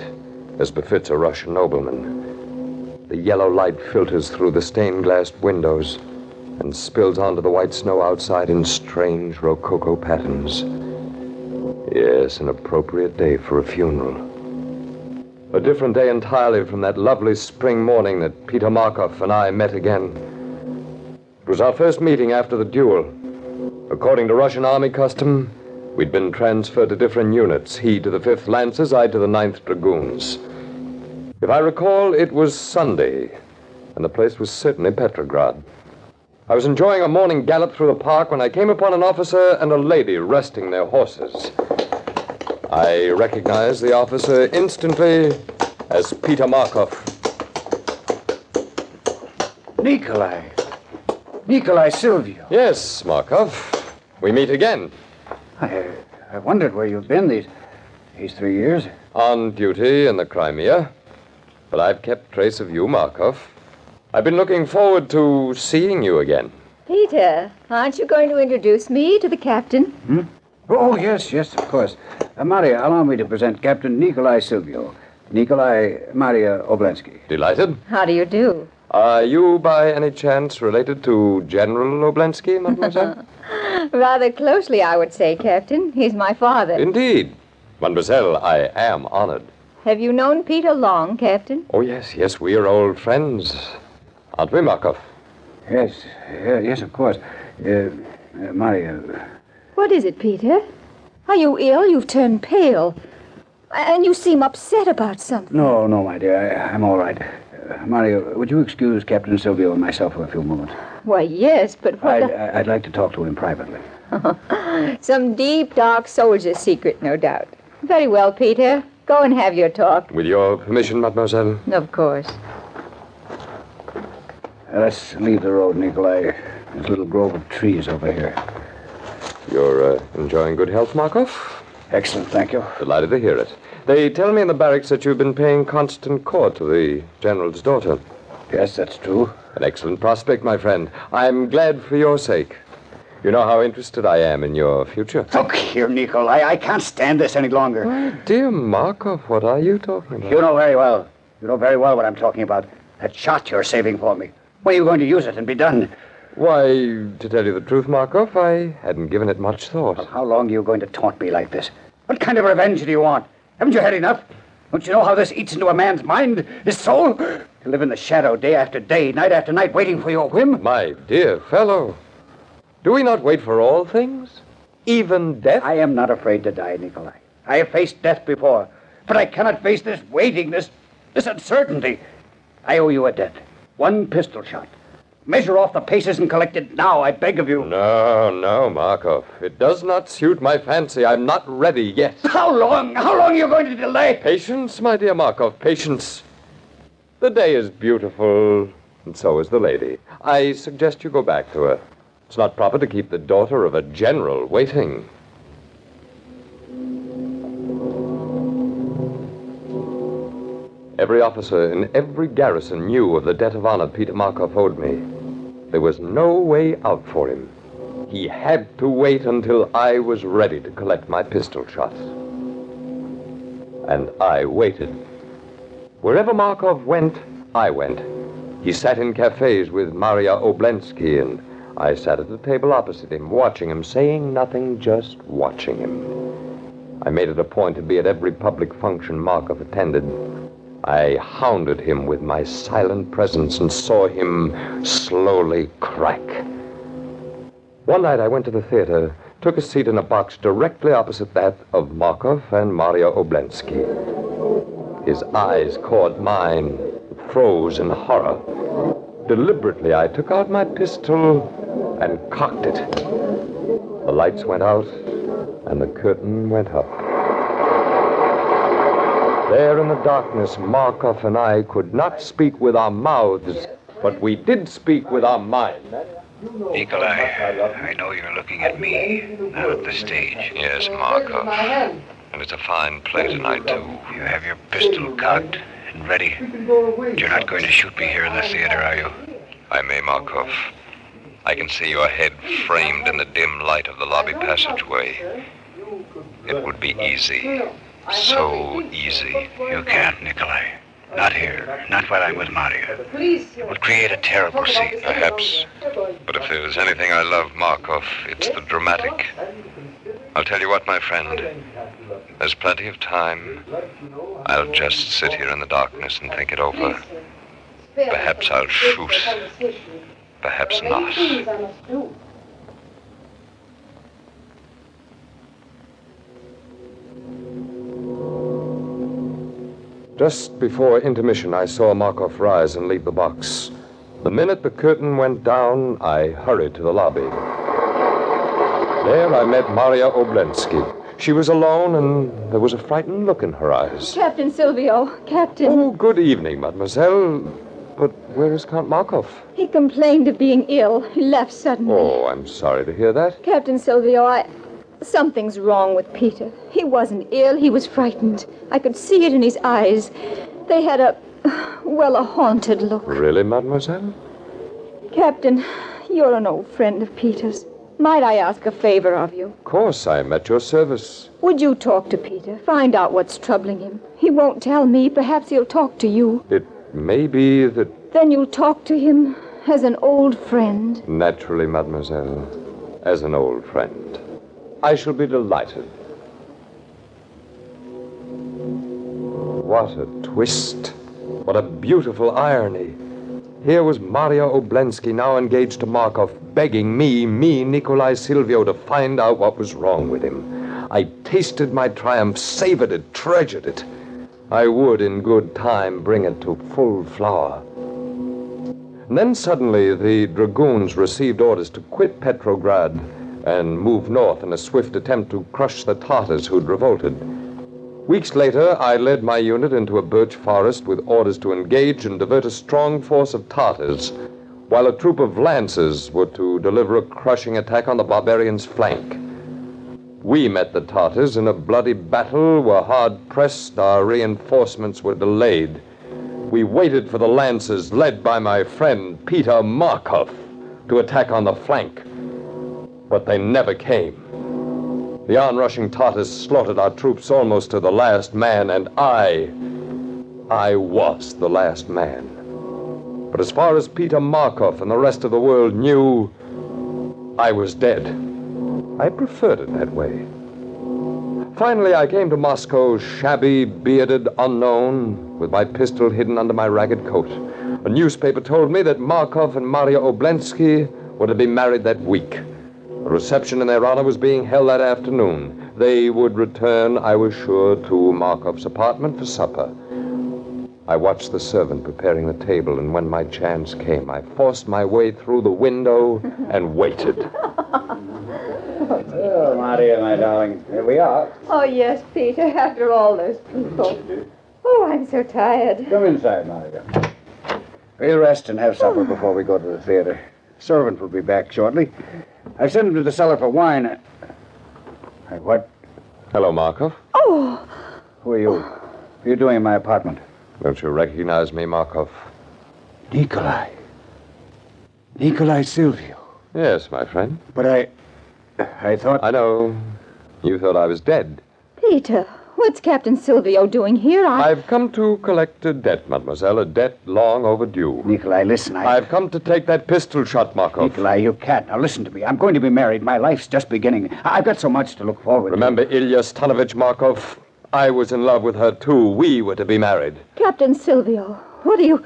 as befits a Russian nobleman. The yellow light filters through the stained-glass windows and spills onto the white snow outside in strange rococo patterns. Yes, an appropriate day for a funeral. A different day entirely from that lovely spring morning that Peter Markov and I met again. It was our first meeting after the duel. According to Russian Army custom, we'd been transferred to different units, he to the 5th Lancers, I to the 9th Dragoons. If I recall, it was Sunday, and the place was certainly Petrograd. I was enjoying a morning gallop through the park when I came upon an officer and a lady resting their horses. I recognized the officer instantly as Peter Markov. Nikolai Silvio. Yes, Markov. We meet again. I wondered where you've been these 3 years. On duty in the Crimea. But I've kept trace of you, Markov. I've been looking forward to seeing you again. Peter, aren't you going to introduce me to the captain? Oh, yes, of course. Maria, allow me to present Captain Nikolai Silvio. Nikolai Maria Oblensky. Delighted. How do you do? Are you, by any chance, related to General Oblensky, mademoiselle? Rather closely, I would say, Captain. He's my father. Indeed. Mademoiselle, I am honored. Have you known Peter long, Captain? Oh, yes, we are old friends. Aren't we, Markov? Yes, of course. Maria... What is it, Peter? Are you ill? You've turned pale. And you seem upset about something. No, my dear. I'm all right. Maria, would you excuse Captain Silvio and myself for a few moments? Why, yes, but what... I'd like to talk to him privately. Some deep, dark soldier's secret, no doubt. Very well, Peter. Go and have your talk. With your permission, mademoiselle? Of course. Let's leave the road, Nikolai. There's a little grove of trees over here. You're enjoying good health, Markov? Excellent, thank you. Delighted to hear it. They tell me in the barracks that you've been paying constant court to the General's daughter. Yes, that's true. An excellent prospect, my friend. I'm glad for your sake. You know how interested I am in your future. Look here, Nikolai. I can't stand this any longer. My dear Markov, what are you talking about? You know very well what I'm talking about. That shot you're saving for me. When are you going to use it and be done? Why, to tell you the truth, Markov, I hadn't given it much thought. Well, how long are you going to taunt me like this? What kind of revenge do you want? Haven't you had enough? Don't you know how this eats into a man's mind, his soul? To live in the shadow day after day, night after night, waiting for your whim? My dear fellow, do we not wait for all things? Even death? I am not afraid to die, Nikolai. I have faced death before, but I cannot face this waiting, this uncertainty. I owe you a debt. 1 pistol shot. Measure off the paces and collect it now, I beg of you. No, Markov. It does not suit my fancy. I'm not ready yet. How long? How long are you going to delay? Patience, my dear Markov, patience. The day is beautiful, and so is the lady. I suggest you go back to her. It's not proper to keep the daughter of a general waiting. Every officer in every garrison knew of the debt of honor Peter Markov owed me. There was no way out for him. He had to wait until I was ready to collect my pistol shots. And I waited. Wherever Markov went, I went. He sat in cafes with Maria Oblensky, and I sat at the table opposite him, watching him, saying nothing, just watching him. I made it a point to be at every public function Markov attended. I hounded him with my silent presence and saw him slowly crack. One night I went to the theater, took a seat in a box directly opposite that of Markov and Maria Oblensky. His eyes caught mine, froze in horror. Deliberately, I took out my pistol and cocked it. The lights went out, and the curtain went up. There in the darkness, Markov and I could not speak with our mouths, but we did speak with our minds. Nikolai, I know you're looking at me, not at the stage. Yes, Markov. And it's a fine play tonight, too. You have your pistol cocked and ready. But you're not going to shoot me here in the theater, are you? I may, Markov. I can see your head framed in the dim light of the lobby passageway. It would be easy. So easy. You can't, Nikolai. Not here. Not while I'm with Maria. It would create a terrible scene. Perhaps. But if there's anything I love, Markov, it's the dramatic. I'll tell you what, my friend. There's plenty of time. I'll just sit here in the darkness and think it over. Perhaps I'll shoot. Perhaps not. Just before intermission, I saw Markov rise and leave the box. The minute the curtain went down, I hurried to the lobby. There I met Maria Oblensky. She was alone, and there was a frightened look in her eyes. Captain Silvio, Captain. Oh, good evening, mademoiselle. But where is Count Markov? He complained of being ill. He left suddenly. Oh, I'm sorry to hear that. Captain Silvio, something's wrong with Peter. He wasn't ill. He was frightened. I could see it in his eyes. They had a haunted look. Really, mademoiselle? Captain, you're an old friend of Peter's. Might I ask a favor of you? Of course, I am at your service. Would you talk to Peter? Find out what's troubling him. He won't tell me. Perhaps he'll talk to you. It may be that... Then you'll talk to him as an old friend. Naturally, mademoiselle. As an old friend. I shall be delighted. What a twist. What a beautiful irony. Here was Maria Oblensky, now engaged to Markov, begging me, Nikolai Silvio, to find out what was wrong with him. I tasted my triumph, savored it, treasured it. I would, in good time, bring it to full flower. And then suddenly the dragoons received orders to quit Petrograd and move north in a swift attempt to crush the Tartars who'd revolted. Weeks later, I led my unit into a birch forest with orders to engage and divert a strong force of Tartars, while a troop of lancers were to deliver a crushing attack on the barbarians' flank. We met the Tartars in a bloody battle where, hard-pressed, our reinforcements were delayed. We waited for the lancers, led by my friend Peter Markov, to attack on the flank. But they never came. The onrushing Tartars slaughtered our troops almost to the last man, and I was the last man. But as far as Peter Markov and the rest of the world knew, I was dead. I preferred it that way. Finally, I came to Moscow, shabby, bearded, unknown, with my pistol hidden under my ragged coat. A newspaper told me that Markov and Maria Oblensky were to be married that week. A reception in their honor was being held that afternoon. They would return, I was sure, to Markov's apartment for supper. I watched the servant preparing the table, and when my chance came, I forced my way through the window and waited. Oh, Maria, my darling, here we are. Oh, yes, Peter, after all those people. Oh, I'm so tired. Come inside, Maria. We'll rest and have supper before we go to the theater. Servant will be back shortly. I've sent him to the cellar for wine. What? Hello, Markov. Oh! Who are you? What are you doing in my apartment? Don't you recognize me, Markov? Nikolai. Nikolai Silvio. Yes, my friend. But I thought... I know. You thought I was dead. Peter, what's Captain Silvio doing here? I've come to collect a debt, mademoiselle, a debt long overdue. Nikolai, listen, I've come to take that pistol shot, Markov. Nikolai, you can't. Now, listen to me. I'm going to be married. My life's just beginning. I've got so much to look forward Remember Ilya Stanovich, Markov? I was in love with her, too. We were to be married. Captain Silvio, what are you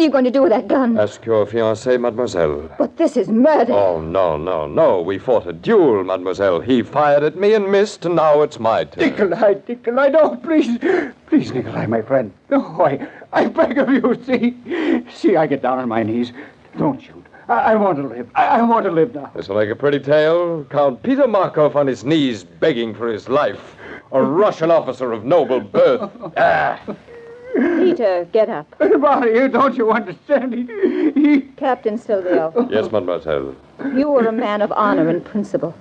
going to do with that gun? Ask your fiancé, mademoiselle. But this is murder. Oh, no. We fought a duel, mademoiselle. He fired at me and missed, and now it's my turn. Nikolai, no, please. Please, Nikolai, my friend. No, I beg of you, See, I get down on my knees. Don't shoot. I want to live. I want to live now. It's like a pretty tale. Count Peter Markov on his knees begging for his life. A Russian officer of noble birth. Peter, get up. Maria, don't you understand? Captain Silvio. Yes, mademoiselle. You were a man of honor and principle.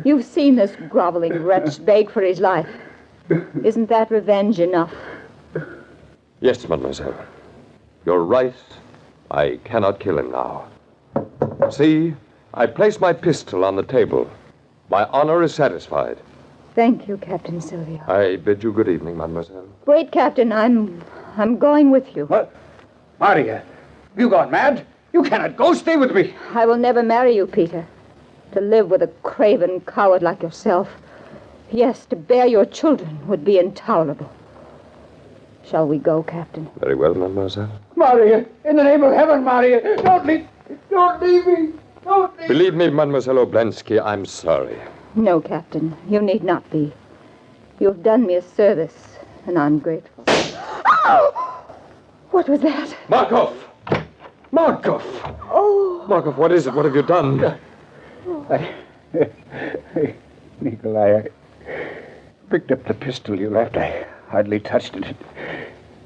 You've seen this groveling wretch beg for his life. Isn't that revenge enough? Yes, mademoiselle. You're right. I cannot kill him now. See, I place my pistol on the table. My honor is satisfied. Thank you, Captain Silvio. I bid you good evening, mademoiselle. Wait, Captain. I'm going with you. What? Maria, you gone mad? You cannot go. Stay with me. I will never marry you, Peter. To live with a craven coward like yourself. Yes, to bear your children would be intolerable. Shall we go, Captain? Very well, mademoiselle. Maria, in the name of heaven, Maria, don't leave me. Don't leave me. Believe me, Mademoiselle Oblensky, I'm sorry. No, Captain. You need not be. You've done me a service, and I'm grateful. Oh! What was that? Markov! Oh! Markov, what is it? What have you done? Nikolai, I picked up the pistol you left. I hardly touched it.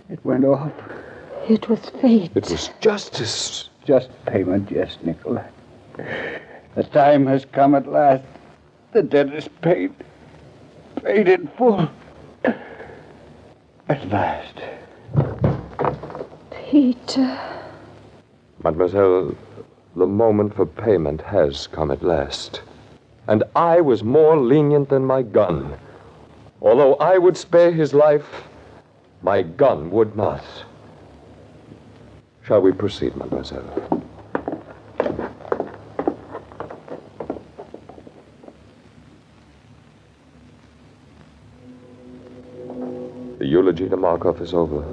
It went off. It was fate. It was justice. Just payment, yes, Nikolai. The time has come at last. The debt is paid. Paid in full. At last. Peter. Mademoiselle, the moment for payment has come at last. And I was more lenient than my gun. Although I would spare his life, my gun would not. Shall we proceed, mademoiselle? The eulogy to Markov is over.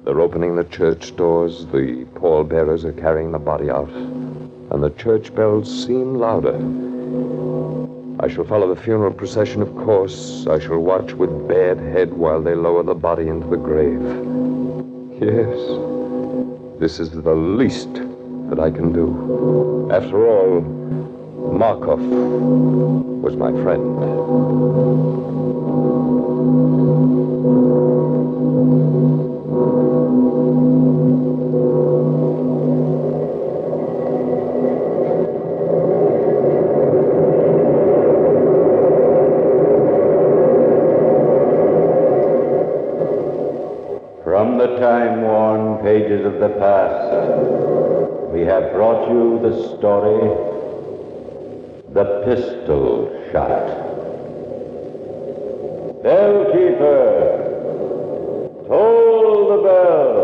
They're opening the church doors, the pallbearers are carrying the body out, and the church bells seem louder. I shall follow the funeral procession, of course. I shall watch with bared head while they lower the body into the grave. Yes, this is the least that I can do. After all, Markov was my friend. From the time-worn pages of the past, we have brought you the story, The Pistol Shot. Bellkeeper, toll the bell.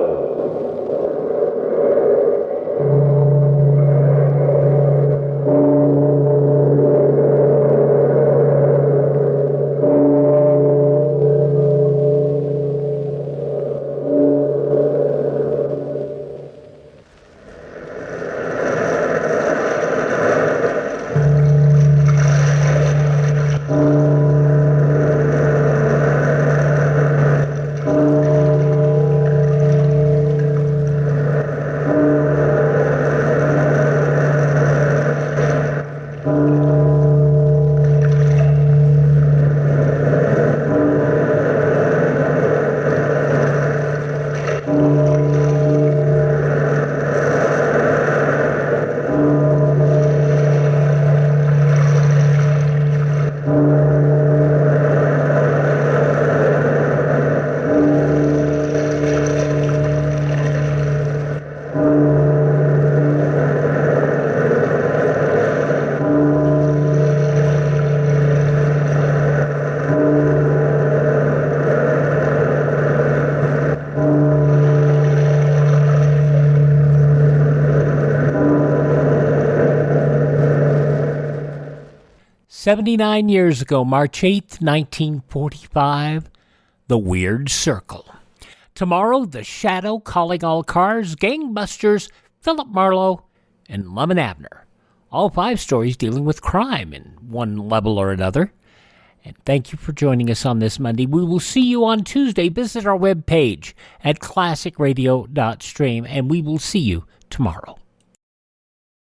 79 years ago, March 8th, 1945, The Weird Circle. Tomorrow, The Shadow, Calling All Cars, Gangbusters, Philip Marlowe, and Lum and Abner. All 5 stories dealing with crime in one level or another. And thank you for joining us on this Monday. We will see you on Tuesday. Visit our webpage at classicradio.stream, and we will see you tomorrow.